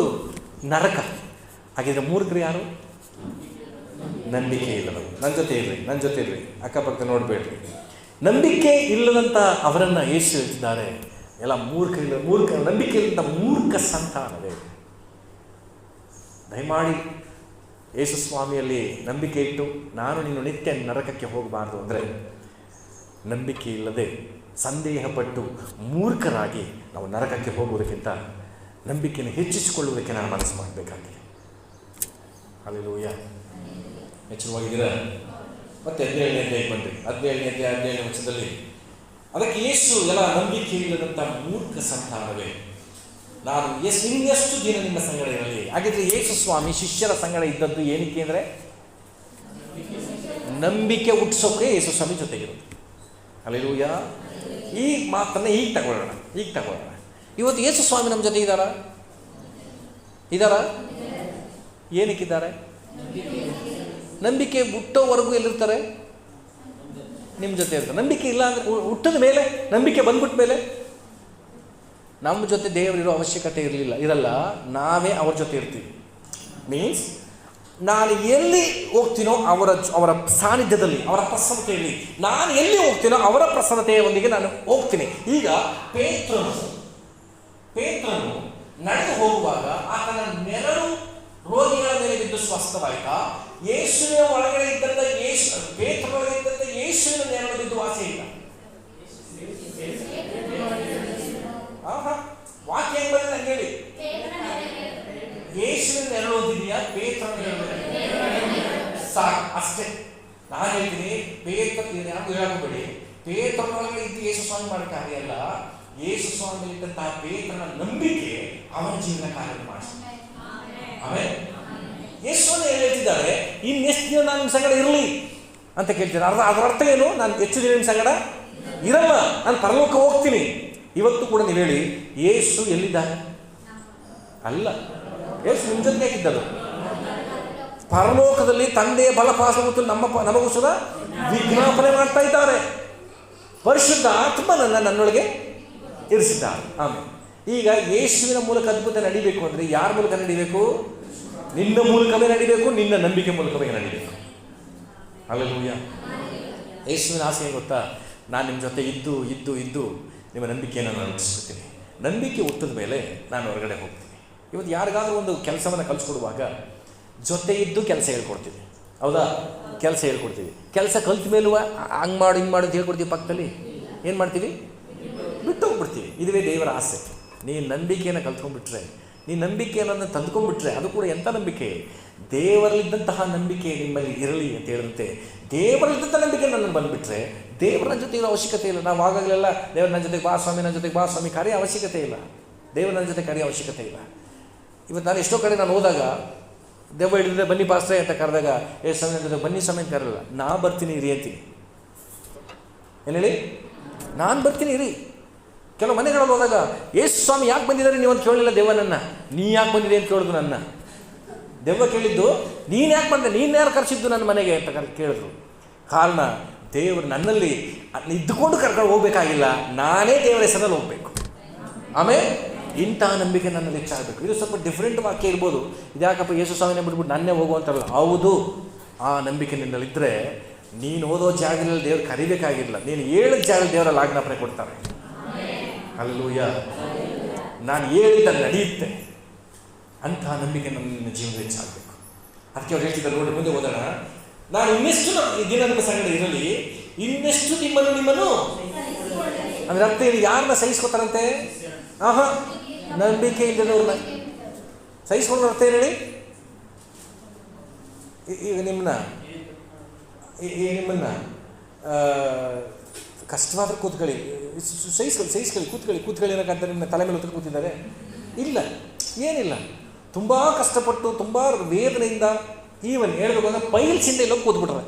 ನರಕ. ಹಾಗಿದ್ರೆ ಮೂರ್ಖರು ಯಾರು? ನಂಬಿಕೆ ಇಲ್ಲದವರು. ನನ್ನ ಜೊತೆ ಇರ್ರಿ, ಅಕ್ಕಪಕ್ಕ ನೋಡಬೇಡ್ರಿ. ನಂಬಿಕೆ ಇಲ್ಲದಂಥ ಅವರನ್ನು ಯೇಸು ಹೇಳ್ತಿದ್ದಾರೆ, ಎಲ್ಲ ಮೂರ್ಖ ನಂಬಿಕೆ ಇಲ್ಲದ ಮೂರ್ಖ ಸಂತಾನವೇ. ದಯಮಾಡಿ ಯೇಸು ಸ್ವಾಮಿಯಲ್ಲಿ ನಂಬಿಕೆ ಇಟ್ಟು ನಾನು ನೀನು ನಿತ್ಯ ನರಕಕ್ಕೆ ಹೋಗಬಾರ್ದು ಅಂದರೆ, ನಂಬಿಕೆ ಇಲ್ಲದೆ ಸಂದೇಹಪಟ್ಟು ಮೂರ್ಖರಾಗಿ ನಾವು ನರಕಕ್ಕೆ ಹೋಗುವುದಕ್ಕಿಂತ ನಂಬಿಕೆಯನ್ನು ಹೆಚ್ಚಿಸಿಕೊಳ್ಳುವುದಕ್ಕೆ ನಾನು ಮನಸ್ಸು ಮಾಡಬೇಕಾಗಿದೆ. ಹಲ್ಲೆಲೂಯಾ. ಎಚ್ಚರವಾಗಿದ್ದೀರಾ? ಮತ್ತೆ 17ನೇ ಅಧ್ಯಾಯಕ್ಕೆ ಬನ್ನಿರಿ. 17ನೇ ವಚನದಲ್ಲಿ ಅದಕ್ಕೆ ಯೇಸು, ಎಲ್ಲ ನಂಬಿಕೆ ಇಲ್ಲದಂಥ ಮೂರ್ಖ ಸಂತಾನವೇ, ನಾನು ಇನ್ನೆಷ್ಟು ದಿನ ನಿಮ್ಮ ಸಂಗಡ ಇರಲಿ. ಹಾಗಿದ್ರೆ ಯೇಸು ಸ್ವಾಮಿ ಶಿಷ್ಯರ ಸಂಗಡ ಇದ್ದದ್ದು ಏನಕ್ಕೆ ಅಂದರೆ, ನಂಬಿಕೆ ಹುಟ್ಟಿಸೋಕೆ ಯೇಸು ಸ್ವಾಮಿ ಜೊತೆಗಿರೋದು. ಹಲ್ಲೆಲೂಯಾ. ಈ ಮಾತನ್ನು ಈಗ ತಗೊಳ್ಳೋಣ. ಇವತ್ತು ಯೇಸು ಸ್ವಾಮಿ ನಮ್ಮ ಜೊತೆ ಇದ್ದಾರಾ? ಏನಕ್ಕಿದ್ದಾರೆ? ನಂಬಿಕೆ ಹುಟ್ಟೋವರೆಗೂ ಎಲ್ಲಿರ್ತಾರೆ? ನಿಮ್ಮ ಜೊತೆ ಇರ್ತಾರೆ. ನಂಬಿಕೆ ಇಲ್ಲ ಅಂದರೆ, ಹುಟ್ಟಿದ ಮೇಲೆ, ನಂಬಿಕೆ ಬಂದ್ಬಿಟ್ಟ ಮೇಲೆ ನಮ್ಮ ಜೊತೆ ದೇವರಿರೋ ಅವಶ್ಯಕತೆ ಇರಲ್ಲ. ನಾವೇ ಅವ್ರ ಜೊತೆ ಇರ್ತೀವಿ. ಮೀನ್ಸ್ ನಾನು ಎಲ್ಲಿ ಹೋಗ್ತೀನೋ ಅವರ ಸಾನ್ನಿಧ್ಯದಲ್ಲಿ, ಅವರ ಪ್ರಸನ್ನತೆಯಲ್ಲಿ, ನಾನು ಎಲ್ಲಿ ಹೋಗ್ತೀನೋ ಅವರ ಪ್ರಸನ್ನತೆಯೊಂದಿಗೆ ನಾನು ಹೋಗ್ತೀನಿ. ಈಗ ಪೇತ್ರನು ನಡೆದು ಹೋಗುವಾಗ ಆತನ ನೆರಳು ರೋಗಿಗಳ ಮೇಲೆ ಬಿದ್ದು ಸ್ವಸ್ಥವಾಯಿತಾ? ಯೇಸುವಿನ ಒಳಗಡೆ ಇದ್ದಂಥ ಪೇತ್ರನೊಳಗೆ ಇದ್ದಂಥ ಯೇಸುವಿನ ನೆರಳು ಬಿದ್ದು ವಾಸಿ ಇಲ್ಲ. ವಾಕ್ಯ ಹೆಂಗ್ ಬರುತ್ತೆ ನಂಗೆ ಹೇಳಿ. ಯೇಸುವಿನ ನೆರಳು ಓದಿದೆಯಾ? ಪೇತ್ರನ ನೆರಳು ಸಾಕು, ಅಷ್ಟೇ. ನಾನು ಹೇಳ್ತೀನಿ, ಯಾರು ಹೇಳಬೇಡಿ, ಪೇತ್ರನೊಳಗೆ ಇದ್ದು ಯೇಸು ಸ್ವಾಮಿ ಮಾಡೋ ಕಾರ್ಯ ಅಲ್ಲ. ಯೇಸು ಸ್ವಾಮಿ ಇದ್ದಂತಹ ಪೇತ್ರನ ನಂಬಿಕೆ ಅವನ ಜೀವನ ಕಾರ್ಯ ಮಾಡಿಸ್ತಾರೆ. ಆಮೇಲೆ ಯೇಸುವನ್ನು ಹೇಳ್ತಿದ್ದಾರೆ, ಇನ್ನೆಷ್ಟು ದಿನ ನಾನು ನಿಮ್ಮ ಸಂಗಡ ಇರಲಿ ಅಂತ ಕೇಳ್ತೀನಿ. ಅದರ ಅರ್ಥ ಏನು? ನಾನು ಹೆಚ್ಚು ದಿನ ನಿಮ್ಮ ಸಂಗಡ ಇರಲ್ಲ, ನಾನು ಪರಲೋಕ ಹೋಗ್ತೀನಿ. ಇವತ್ತು ಕೂಡ ನೀವು ಹೇಳಿ, ಯೇಸು ಎಲ್ಲಿದ್ದಾರೆ? ಅಲ್ಲ, ಯೇಸು ನಿಮ್ಮ ಜೊತೆಗೆ ಇದ್ದರು. ಪರಲೋಕದಲ್ಲಿ ತಂದೆಯ ಬಲಪಾಸ ಮತ್ತು ನಮಗೋಸ್ಕರ ವಿಜ್ಞಾಪನೆ ಮಾಡ್ತಾ ಇದ್ದಾರೆ. ಪರಿಶುದ್ಧ ಆತ್ಮನನ್ನು ನನ್ನೊಳಗೆ ಇರಿಸಿದ್ದಾರೆ. ಆಮೇಲೆ ಈಗ ಯೇಸುವಿನ ಮೂಲಕ ಅದ್ಭುತ ನಡಿಬೇಕು ಅಂದರೆ ಯಾರ ಮೂಲಕ ನಡಿಬೇಕು? ನಿನ್ನ ಮೂಲಕವೇ ನಡಿಬೇಕು, ನಿನ್ನ ನಂಬಿಕೆ ಮೂಲಕವೇ ನಡಿಬೇಕು. ಹಲ್ಲೆಲೂಯಾ. ಯೇಸುವಿನ ಆಸೆ ಏನು ಗೊತ್ತಾ? ನಾನು ನಿಮ್ಮ ಜೊತೆ ಇದ್ದು ನಿಮ್ಮ ನಂಬಿಕೆಯನ್ನು ನಾನು ಹುಟ್ಟಿಸ್ಬಿಡ್ತೀನಿ. ನಂಬಿಕೆ ಹುಟ್ಟಿದ ಮೇಲೆ ನಾನು ಹೊರಗಡೆ ಹೋಗ್ತೀನಿ. ಇವತ್ತು ಯಾರಿಗಾದ್ರೂ ಒಂದು ಕೆಲಸವನ್ನು ಕಲಿಸ್ಕೊಡುವಾಗ ಜೊತೆ ಇದ್ದು ಕೆಲಸ ಹೇಳ್ಕೊಡ್ತೀವಿ, ಹೌದಾ? ಕೆಲಸ ಹೇಳ್ಕೊಡ್ತೀವಿ. ಕೆಲಸ ಕಲ್ತ ಮೇಲೂ ಹಂಗೆ ಮಾಡು ಹಿಂಗೆ ಮಾಡು ಅಂತ ಹೇಳ್ಕೊಡ್ತೀವಿ. ಪಕ್ಕದಲ್ಲಿ ಏನು ಮಾಡ್ತೀವಿ? ಬಿಟ್ಟು ಹೋಗ್ಬಿಡ್ತೀವಿ. ಇದುವೇ ದೇವರ ಆಸೆ. ನೀನು ನಂಬಿಕೆಯನ್ನು ಕಲ್ತ್ಕೊಂಡ್ಬಿಟ್ರೆ, ನೀನು ನಂಬಿಕೆಯನ್ನು ತಂದ್ಕೊಂಡ್ಬಿಟ್ರೆ, ಅದು ಕೂಡ ಎಂಥ ನಂಬಿಕೆ? ದೇವರಲ್ಲಿದ್ದಂತಹ ನಂಬಿಕೆ ನಿಮ್ಮಲ್ಲಿ ಇರಲಿ ಅಂತ ಹೇಳಿದಂತೆ, ದೇವರಲ್ಲಿದ್ದಂಥ ನಂಬಿಕೆ ನನ್ನ ಬಂದುಬಿಟ್ರೆ ದೇವರ ಜೊತೆ ಇರೋ ಅವಶ್ಯಕತೆ ಇಲ್ಲ. ನಾವು ಆಗಾಗಲೆಲ್ಲ ದೇವ್ರ ನನ್ನ ಜೊತೆಗೆ ಬಾ ಸ್ವಾಮಿ ಕರೆಯೋ ಅವಶ್ಯಕತೆ ಇಲ್ಲ. ದೇವ್ರ ನನ್ನ ಜೊತೆ ಕರೆಯೋ ಅವಶ್ಯಕತೆ ಇಲ್ಲ. ಇವತ್ತು ನಾನು ಎಷ್ಟೋ ಕಡೆ ನಾನು ಹೋದಾಗ ದೆವ್ವ ಹಿಡಿದ್ರೆ ಬನ್ನಿ ಪಾಸ್ಟ್ರೆ ಅಂತ ಕರೆದಾಗ, ಸ್ವಾಮಿ ನನ್ನ ಜೊತೆ ಬನ್ನಿ ಸ್ವಾಮಿ ಅಂತ ಕರೆಯಲ್ಲ, ನಾ ಬರ್ತೀನಿ ಇರಿ ಅಂತೀನಿ. ಏನು ಹೇಳಿ? ನಾನು ಬರ್ತೀನಿ ಇರಿ. ಕೆಲವು ಮನೆಗಳಲ್ಲಿ ಹೋದಾಗ, ಸ್ವಾಮಿ ಯಾಕೆ ಬಂದಿದ್ದಾರೆ ನೀವು ಅಂತ ಕೇಳಲಿಲ್ಲ ದೆವ್ವನನ್ನು. ನೀ ಯಾಕೆ ಬಂದಿದೆ ಅಂತ ಕೇಳಿದ್ರು ನನ್ನ. ದೆವ್ವ ಕೇಳಿದ್ದು, ನೀನು ಯಾಕೆ ಬಂದೆ, ನೀನು ಯಾರು ಕರೆಸಿದ್ದು ನನ್ನ ಮನೆಗೆ ಅಂತ ಕೇಳಿದ್ರು. ಕಾರಣ, ದೇವರು ನನ್ನಲ್ಲಿ ಇದ್ದುಕೊಂಡು ಕರ್ಕೊಂಡು ಹೋಗ್ಬೇಕಾಗಿಲ್ಲ, ನಾನೇ ದೇವರ ಹೆಸರಲ್ಲಿ ಹೋಗ್ಬೇಕು. ಆಮೇಲೆ ಇಂತಹ ನಂಬಿಕೆ ನನ್ನಲ್ಲಿ ಹೆಚ್ಚಾಗಬೇಕು. ಇದು ಸ್ವಲ್ಪ ಡಿಫ್ರೆಂಟ್ ವಾಕ್ಯ ಇರ್ಬೋದು. ಇದ್ಯಾಕಪ್ಪ ಯೇಸು ಸ್ವಾಮಿನೇ ಬಿಟ್ಬಿಟ್ಟು ನನ್ನೇ ಹೋಗುವಂತಾರಲ್ಲ. ಹೌದು, ಆ ನಂಬಿಕೆ ನಿನ್ನಲ್ಲಿದ್ದರೆ ನೀನು ಓದೋ ಜಾಗದಲ್ಲಿ ದೇವ್ರು ಕರಿಬೇಕಾಗಿಲ್ಲ, ನೀನು ಹೇಳಿದ ಜಾಗದಲ್ಲಿ ದೇವರಲ್ಲಿ ಆಜ್ಞಾಪನೆ ಕೊಡ್ತಾರೆ. ಹಲ್ಲೆಲೂಯಾ. ನಾನು ಹೇಳಿದ್ದ ನಡೆಯುತ್ತೆ. ಅಂತಹ ನಂಬಿಕೆ ನನ್ನ ಜೀವನದಲ್ಲಿ ಹೆಚ್ಚಾಗಬೇಕು. ಅದಕ್ಕೆ ಅವ್ರು ಹೇಳ್ತಿದ್ದಾರೆ, ನೋಡಿ ಮುಂದೆ ಓದೋಣ. ನಾನು ಇನ್ನೆಷ್ಟು ದಿನ ನಿಮ್ಮ ಸಂಗಡ ಇರಲಿ, ಇನ್ನೆಷ್ಟು ನಿಮ್ಮನ್ನು ಅಂದ್ರೆ ಅರ್ಥ ಹೇಳಿ, ಯಾರನ್ನ ಸಹಿಸ್ಕೊತಾರಂತೆ? ನಂಬಿಕೆ ಇಲ್ಲದವ್ರನ್ನ ಸಹಿಸ್ಕೊಂಡ್ರೆ ಅರ್ಥ ಏನು ಹೇಳಿ? ಈಗ ನಿಮ್ಮನ್ನ ಕಷ್ಟವಾದ್ರೆ ಕೂತ್ಕೊಳ್ಳಿ, ಕೂತ್ಕೊಳ್ಳಿ ಅನ್ನೋಕ್ಕಂತ ನಿಮ್ಮ ತಲೆ ಮೇಲೆ ಉತ್ತರ ಕೂತಿದ್ದಾರೆ? ಇಲ್ಲ, ಏನಿಲ್ಲ. ತುಂಬ ಕಷ್ಟಪಟ್ಟು ತುಂಬ ವೇದನೆಯಿಂದ ಈವನ್ ಹೇಳ್ಬೇಕು ಅಂದರೆ ಪೈಲ್ಸಿಂದ ಎಲ್ಲೋ ಕೂತ್ಬಿಟ್ರೆ,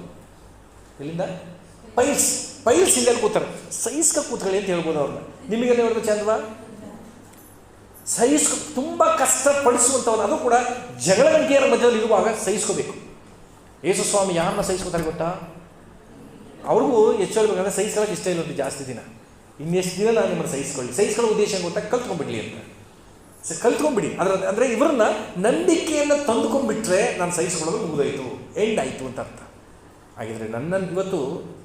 ಇಲ್ಲಿಂದ ಪೈಲ್ಸಿಂದ ಕೂತಾರೆ, ಕೂತ್ಕೊಳ್ಳಿ ಅಂತ ಹೇಳ್ಬೋದು ಅವ್ರನ್ನ. ನಿಮಗೆಲ್ಲ ಹೇಳ್ದು ಚಂದ್ವ ತುಂಬ ಕಷ್ಟಪಡಿಸುವಂಥವ್ರು, ಅದು ಕೂಡ ಜಗಳ ಗಂಟೆಯರ ಮಧ್ಯದಲ್ಲಿ ಇರುವಾಗ ಸಹಿಸ್ಕೋಬೇಕು. ಯೇಸು ಸ್ವಾಮಿ ಯಾರನ್ನ ಸಹಿಸ್ಕೋತಾರೆ ಗೊತ್ತಾ? ಅವ್ರಿಗೂ ಹೆಚ್ಚು ಹೇಳ್ಬೇಕಂದ್ರೆ ಸಹಿಸ್ಕೊಳ್ಳೋಕೆ ಇಷ್ಟ ಇಲ್ಲ ಜಾಸ್ತಿ ದಿನ. ಇನ್ನೆಷ್ಟು ದಿನ ನಾನು ನಿಮ್ಮನ್ನು ಸಹಿಸ್ಕೊಳ್ಳೋ ಉದ್ದೇಶ ಗೊತ್ತಾ, ಕಲ್ತ್ಕೊಂಡ್ಬಿಡ್ಲಿ ಅಂತ. ಕಲ್ತ್ಕೊಂಡ್ಬಿಡಿ ಅಂದರೆ ಇವ್ರನ್ನ ನಂಬಿಕೆಯನ್ನು ತಂದುಕೊಂಡ್ಬಿಟ್ರೆ ನಾನು ಸಹಿಸ್ಕೊಳ್ಳೋದು ಮುಗಿದೋಯ್ತು, ಎಂಡ್ ಆಯಿತು ಅಂತ ಅರ್ಥ. ಹಾಗಿದ್ರೆ ನನ್ನನ್ನು ಇವತ್ತು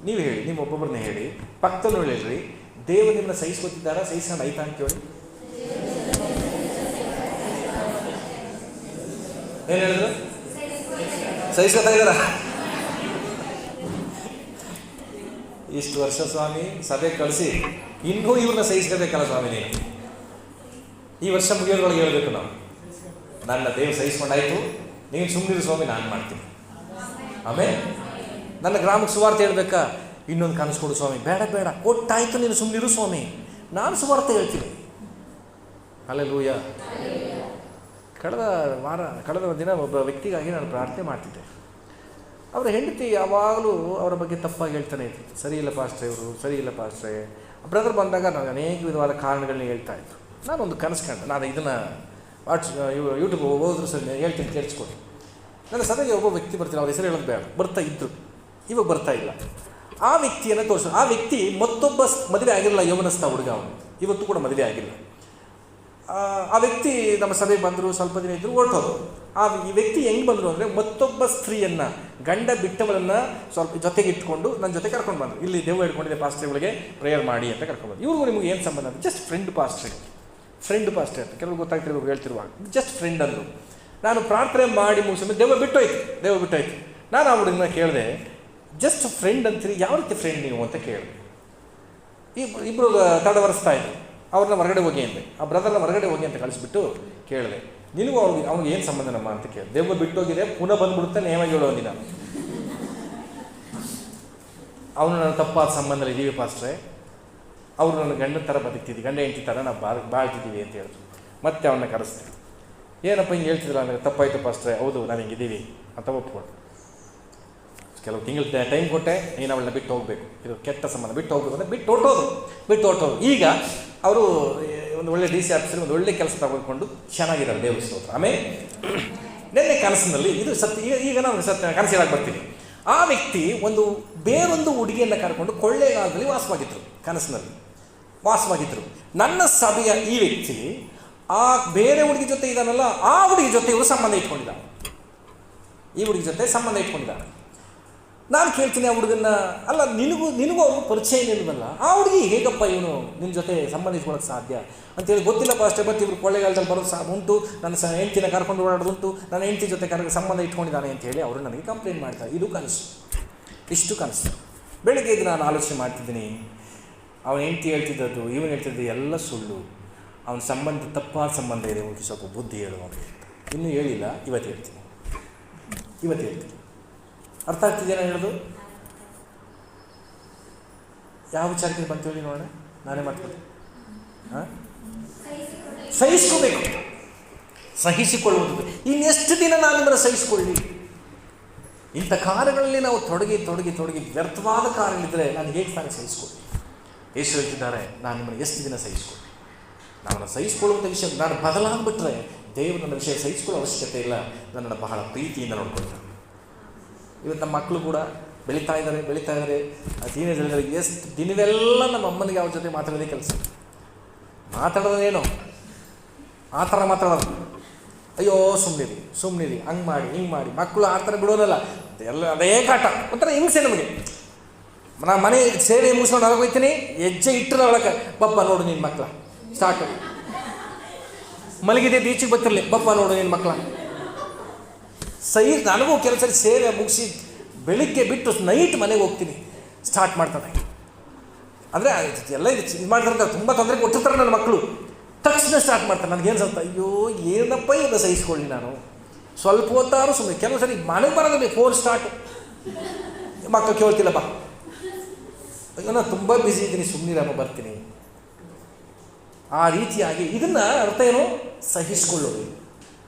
ನೀವು ಹೇಳಿ, ನಿಮ್ಮ ಒಬ್ಬೊಬ್ಬರನ್ನ ಹೇಳಿ, ಪಕ್ಕದಲ್ಲೂ ಹೇಳಿರಿ, ದೇವರು ನಿಮ್ಮನ್ನ ಸಹಿಸ್ಕೊತಿದ್ದಾರಾ, ಸಹಿಸ್ಕೊಂಡು ಆಯ್ತಾ ಅಂತ ಹೇಳಿ. ಏನು ಹೇಳಿದ್ರು? ಸಹಿಸ್ಕೊತಾ ಇದ್ದಾರಾ? ಇಷ್ಟು ವರ್ಷ ಸ್ವಾಮಿ ಸಭೆ ಕಳಿಸಿ ಇನ್ನೂ ಇವ್ರನ್ನ ಸಹಿಸ್ಕೋಬೇಕಲ್ಲ ಸ್ವಾಮಿ ನೀನು. ಈ ವರ್ಷ ಮುಗಿಯೋದ್ರೊಳಗೆ ಹೇಳ್ಬೇಕು ನಾವು, ನನ್ನ ದೇವ್ರು ಸಹಿಸ್ಕೊಂಡಾಯ್ತು, ನೀನು ಸುಮ್ಮನಿರು ಸ್ವಾಮಿ, ನಾನು ಮಾಡ್ತೀನಿ. ಆಮೇಲೆ ನನ್ನ ಗ್ರಾಮಕ್ಕೆ ಸುವಾರ್ತೆ ಹೇಳ್ಬೇಕಾ, ಇನ್ನೊಂದು ಕನಸು ಕೊಡು ಸ್ವಾಮಿ. ಬೇಡ ಬೇಡ, ಕೊಟ್ಟಾಯ್ತು, ನೀನು ಸುಮ್ಮನಿರು ಸ್ವಾಮಿ, ನಾನು ಸುವಾರ್ತೆ ಹೇಳ್ತೀನಿ. ಹಲ್ಲೆಲೂಯ. ಕಳೆದ ದಿನ ಒಬ್ಬ ವ್ಯಕ್ತಿಗಾಗಿ ನಾನು ಪ್ರಾರ್ಥನೆ ಮಾಡ್ತಿದ್ದೆ. ಅವರ ಹೆಂಡತಿ ಯಾವಾಗಲೂ ಅವರ ಬಗ್ಗೆ ತಪ್ಪಾಗಿ ಹೇಳ್ತಾನೆ ಇತ್ತು. ಸರಿ ಇಲ್ಲ ಪಾಸ್ಟ್ರೆ, ಇವರು ಸರಿ ಇಲ್ಲ ಪಾಸ್ಟ್ರೆ. ಬ್ರದರ್ ಬಂದಾಗ ನಾನು ಅನೇಕ ವಿಧವಾದ ಕಾರಣಗಳನ್ನ ಹೇಳ್ತಾ ಇತ್ತು. ನಾನೊಂದು ಕನಸು ಕಂಡೆ. ನಾನು ಇದನ್ನು ಯೂಟ್ಯೂಬ್ ಹೋದ್ರು ಸರಿ ಹೇಳ್ತೀನಿ, ಕೇಳಿಸ್ಕೊಡಿ. ನನ್ನ ಸಭೆಗೆ ಒಬ್ಬ ವ್ಯಕ್ತಿ ಬರ್ತೀನಿ, ಅವ್ರ ಹೆಸರು ಹೇಳೋದು ಬೇಡ, ಬರ್ತಾ ಇದ್ದರು, ಇವಾಗ ಬರ್ತಾ ಇಲ್ಲ. ಆ ವ್ಯಕ್ತಿಯನ್ನು ತೋರಿಸು. ಆ ವ್ಯಕ್ತಿ ಮತ್ತೊಬ್ಬ ಮದುವೆ ಆಗಿರಲಿಲ್ಲ, ಯೌವನಸ್ಥ ಹುಡುಗ, ಅವನು ಇವತ್ತು ಕೂಡ ಮದುವೆ ಆಗಿಲ್ಲ. ಆ ವ್ಯಕ್ತಿ ನಮ್ಮ ಸಭೆಗೆ ಬಂದರು, ಸ್ವಲ್ಪ ದಿನ ಇದ್ದರು, ಹೊರಟೋದು. ಈ ವ್ಯಕ್ತಿ ಹೆಂಗೆ ಬಂದರು ಅಂದರೆ, ಮತ್ತೊಬ್ಬ ಸ್ತ್ರೀಯನ್ನು, ಗಂಡ ಬಿಟ್ಟವರನ್ನು ಸ್ವಲ್ಪ ಜೊತೆಗೆ ಇಟ್ಕೊಂಡು ನನ್ನ ಜೊತೆ ಕರ್ಕೊಂಡು ಬಂದರು. ಇಲ್ಲಿ ದೇವ ಇಟ್ಕೊಂಡಿದ್ದೆ ಪಾಸ್ಟ್ರಿಗೆ ಪ್ರೇಯರ್ ಮಾಡಿ ಅಂತ ಕರ್ಕೊಂಡು ಬಂದು. ಇವ್ರಿಗೂ ನಿಮಗೆ ಏನು ಸಂಬಂಧ ಅಂತ, ಜಸ್ಟ್ ಫ್ರೆಂಡ್ ಪಾಸ್ಟ್ರೆ ಅಂತ ಕೆಲವರು ಗೊತ್ತಾಗ್ತಿರ್ಬೇಕು ಹೇಳ್ತಿರುವಾಗ, ಜಸ್ಟ್ ಫ್ರೆಂಡ್ ಅಂದರು. ನಾನು ಪ್ರಾರ್ಥನೆ ಮಾಡಿ ಮುಗಿಸಿದ್ರೆ ದೇವ ಬಿಟ್ಟೋಯ್ತು. ನಾನು ಆ ಹುಡುಗನ ಕೇಳಿದೆ, ಜಸ್ಟ್ ಫ್ರೆಂಡ್ ಅಂತೀರಿ, ಯಾವ ರೀತಿ ಫ್ರೆಂಡ್ ನೀವು ಅಂತ ಕೇಳಿದೆ. ಇಬ್ಬರು ತಡವರಿಸ್ತಾ ಇದ್ರು. ಅವ್ರನ್ನ ಹೊರಗಡೆ ಹೋಗಿ ಅಂದೆ, ಆ ಬ್ರದರ್ನ ಹೊರಗಡೆ ಹೋಗಿ ಅಂತ ಕಳಿಸ್ಬಿಟ್ಟು ಕೇಳಿದೆ, ನಿನಗೂ ಅವ್ನಿಗೆ ಏನು ಸಂಬಂಧ ನಮ್ಮ ಅಂತ ಕೇಳಿ. ದೇವ ಬಿಟ್ಟೋಗಿದೆ, ಪುನಃ ಬಂದ್ಬಿಡುತ್ತೆ, ನೇವಾಗಿ ಹೇಳೋ ಅಂದಿನ. ಅವನು ನನ್ನ ತಪ್ಪಾದ ಸಂಬಂಧ ಇದ್ದೀವಿ ಪಾಸ್ಟ್ರೆ, ಅವರು ನನ್ನ ಗಂಡನ ಥರ ಬದುಕ್ತಿದ್ವಿ, ಗಂಡ ಹೆಂಡತಿ ಥರ ನಾವು ಬಾಳ್ತಿದ್ದೀವಿ ಅಂತ ಹೇಳಿದ್ರು. ಮತ್ತೆ ಅವನ್ನ ಕರೆಸ್ತೆ. ಏನಪ್ಪ ಹಿಂಗೆ ಹೇಳ್ತಿದ್ರು ಅಂದರೆ, ತಪ್ಪಾಯ್ತು ಪಾಸ್ಟ್ರೆ, ಹೌದು ನಾನು ಹಿಂಗಿದ್ದೀವಿ ಅಂತ ಒಪ್ಕೊಂಡು ಕೆಲವು ತಿಂಗಳು ಟೈಮ್ ಕೊಟ್ಟೆ, ನೀನು ಅವಳನ್ನ ಬಿಟ್ಟು ಹೋಗಬೇಕು, ಇದು ಕೆಟ್ಟ ಸಂಬಂಧ, ಬಿಟ್ಟು ಹೋಗ್ಬೇಕು ಅಂದರೆ ಬಿಟ್ಟು ಹೊರಟೋದು. ಈಗ ಅವರು ಒಂದು ಒಳ್ಳೆ DC ಆಫೀಸಲ್ಲಿ ಒಂದು ಒಳ್ಳೆ ಕೆಲಸ ತಗೊಂಡ್ಕೊಂಡು ಚೆನ್ನಾಗಿದ್ದಾರೆ, ದೇವ್ರ ಸ್ತೋತ್ರ. ಆಮೇಲೆ ನಿನ್ನೆ ಕನಸಿನಲ್ಲಿ ಇದು ಸತ್ಯ, ಈಗ ನಾನು ಕನಸು ಹೇಳಕ್ಕೆ ಬರ್ತೀನಿ. ಆ ವ್ಯಕ್ತಿ ಬೇರೊಂದು ಹುಡುಗಿಯನ್ನು ಕರ್ಕೊಂಡು ಕೊಳ್ಳೇಗಾಲದಲ್ಲಿ ವಾಸವಾಗಿದ್ದರು. ನನ್ನ ಸಭೆಯ ಈ ವ್ಯಕ್ತಿ ಆ ಬೇರೆ ಹುಡುಗಿ ಜೊತೆ ಇದ್ದಾನಲ್ಲ, ಆ ಹುಡುಗಿ ಜೊತೆ ಇವರು ಸಂಬಂಧ ಇಟ್ಕೊಂಡಿದ್ದಾನೆ. ನಾನು ಕೇಳ್ತೀನಿ ಆ ಹುಡುಗನ್ನ, ಅಲ್ಲ ನಿನಗೂ ಅವ್ರಿಗೂ ಪರಿಚಯ ಇಲ್ವಲ್ಲ, ಆ ಹುಡುಗಿ ಹೇಗಪ್ಪ ಇವನು ನಿನ್ನ ಜೊತೆ ಸಂಬಂಧ ಇಟ್ಕೊಳ್ಳೋಕ್ಕೆ ಸಾಧ್ಯ ಅಂತೇಳಿ. ಗೊತ್ತಿಲ್ಲ ಪಾಸ್ಟೇ, ಬಟ್ ಇವರು ಕೊಳ್ಳೇಗಾಲದಲ್ಲಿ ಬರೋದು ಉಂಟು, ನನ್ನ ಹೆಂಡ್ತಿನ ಕರ್ಕೊಂಡು ಓಡಾಡೋದುಂಟು, ನನ್ನ ಹೆಂಡ್ತಿ ಜೊತೆ ಸಂಬಂಧ ಇಟ್ಕೊಂಡಿದ್ದಾನೆ ಅಂತ ಹೇಳಿ ಅವರು ನನಗೆ ಕಂಪ್ಲೇಂಟ್ ಮಾಡ್ತಾರೆ. ಇದು ಇಷ್ಟು ಕನಸು. ಬೆಳಗ್ಗೆ ಇದು ನಾನು ಆಲೋಚನೆ ಮಾಡ್ತಿದ್ದೀನಿ, ಅವನ ಹೆಂಡ್ತಿ ಹೇಳ್ತಿದ್ದದ್ದು, ಇವನು ಹೇಳ್ತಿದ್ದು ಎಲ್ಲ ಸುಳ್ಳು, ಅವನ ಸಂಬಂಧ ತಪ್ಪಾದ ಸಂಬಂಧ ಇದೆ, ಅವನಿಗೆ ಸ್ವಲ್ಪ ಬುದ್ಧಿ ಹೇಳುವಂಗೆ. ಇನ್ನೂ ಹೇಳಿಲ್ಲ, ಇವತ್ತು ಹೇಳ್ತೀನಿ. ಅರ್ಥ ಆಗ್ತಿದೆಯಾ ನಾನು ಹೇಳೋದು? ಯಾವ ವಿಚಾರಕ್ಕೆ ಬಂತು ಹೇಳಿ ನೋಡೋಣ, ನಾನೇ ಮಾಡ್ತೀನಿ. ಸಹಿಸಿಕೊಳ್ಳುವುದು. ಇನ್ನೆಷ್ಟು ದಿನ ನಾನು ನಿಮ್ಮನ್ನು ಸಹಿಸಿಕೊಳ್ಳಿ? ಇಂಥ ಕಾರ್ಯಗಳಲ್ಲಿ ನಾವು ತೊಡಗಿ ವ್ಯರ್ಥವಾದ ಕಾರ್ಯಗಳಿದ್ದರೆ ನಾನು ಹೇಗೆ ತಾನೇ ಸಹಿಸಿಕೊಳ್ಳಿ? ಯೇಸು ಹೇಳ್ತಿದ್ದಾರೆ, ನಾನು ನಿಮ್ಮನ್ನು ಎಷ್ಟು ದಿನ ಸಹಿಸಿಕೊಳ್ಳಿ? ನಮ್ಮನ್ನು ಸಹಿಸಿಕೊಳ್ಳುವಂಥ ವಿಷಯ ನಾನು ಬದಲಾಗ್ಬಿಟ್ರೆ ದೇವರು ನನ್ನ ವಿಷಯ ಸಹಿಸಿಕೊಳ್ಳೋ ಅವಶ್ಯಕತೆ ಇಲ್ಲ, ನನ್ನನ್ನು ಬಹಳ ಪ್ರೀತಿಯಿಂದ ನೋಡ್ಕೊಳ್ತಾರೆ. ಇವತ್ತು ನಮ್ಮ ಮಕ್ಕಳು ಕೂಡ ಬೆಳೀತಾ ಇದ್ದಾರೆ. ಟೀನೇಜಲ್ಲಿ ಎಷ್ಟು ದಿನವೆಲ್ಲ ನಮ್ಮ ಅಮ್ಮನಿಗೆ ಅವ್ರ ಜೊತೆ ಮಾತಾಡೋದೇ ಕೆಲಸ. ಮಾತಾಡೋದೇನೋ ಆ ಥರ ಮಾತಾಡೋದು, ಅಯ್ಯೋ ಸುಮ್ಮನಿರಿ ಹಂಗೆ ಮಾಡಿ ಹಿಂಗೆ ಮಾಡಿ. ಮಕ್ಕಳು ಆ ಥರ ಬಿಡೋನಲ್ಲ, ಎಲ್ಲ ಅದೇ ಕಾಟ, ಒಂಥರ ಹಿಂಸೆ ನಮಗೆ. ನಾನು ಮನೆ ಸೇವೆ ಮುಗಿಸ್ಕೊಂಡು ಹೊರಗೆ ಹೋಗ್ತೀನಿ, ಹೆಜ್ಜೆ ಇಟ್ಟರೆ ಒಳಗೆ ಬಪ್ಪ ನೋಡು ನಿನ್ನ ಮಕ್ಕಳ ಸ್ಟಾರ್ಟು, ಮಲಗಿದೆ ಈಚೆಗೆ ಬರ್ತಿರಲಿ, ಬಪ್ಪ ನೋಡು ನಿನ್ನ ಮಕ್ಕಳ. ನನಗೂ ಕೆಲಸ ಸೇವೆ ಮುಗಿಸಿ ಬೆಳಿಗ್ಗೆ ಬಿಟ್ಟು ನೈಟ್ ಮನೆಗೆ ಹೋಗ್ತೀನಿ, ಸ್ಟಾರ್ಟ್ ಮಾಡ್ತಾರೆ. ಅಂದರೆ ಎಲ್ಲ ಇದು ಮಾಡ್ತಾರೆ, ತುಂಬ ತೊಂದರೆ ಕೊಟ್ಟಿರ್ತಾರೆ ನನ್ನ ಮಕ್ಕಳು. ತಕ್ಷಣ ಸ್ಟಾರ್ಟ್ ಮಾಡ್ತಾರೆ. ನನಗೇನು ಸ್ವಲ್ಪ ಅಯ್ಯೋ ಏನಪ್ಪ ಇದನ್ನು ಸಹಿಸ್ಕೊಳ್ಳಿ ನಾನು. ಸ್ವಲ್ಪ ಹೊತ್ತಾರು ಸುಮ್ಮನೆ. ಕೆಲವು ಸರಿ ಮನೆಗೆ ಬರೋದಿಲ್ಲ, ಫೋನ್ ಸ್ಟಾರ್ಟ್, ಮಕ್ಕಳು ಕೇಳ್ತಿಲ್ಲಪ್ಪ, ಅಯ್ಯೋ ನಾನು ತುಂಬ ಬ್ಯುಸಿ ಇದ್ದೀನಿ, ಸುಮ್ಮನಿರಮ್ಮ ಬರ್ತೀನಿ. ಆ ರೀತಿಯಾಗಿ ಇದನ್ನು ಅರ್ಥ ಏನು? ಸಹಿಸ್ಕೊಳ್ಳೋದು.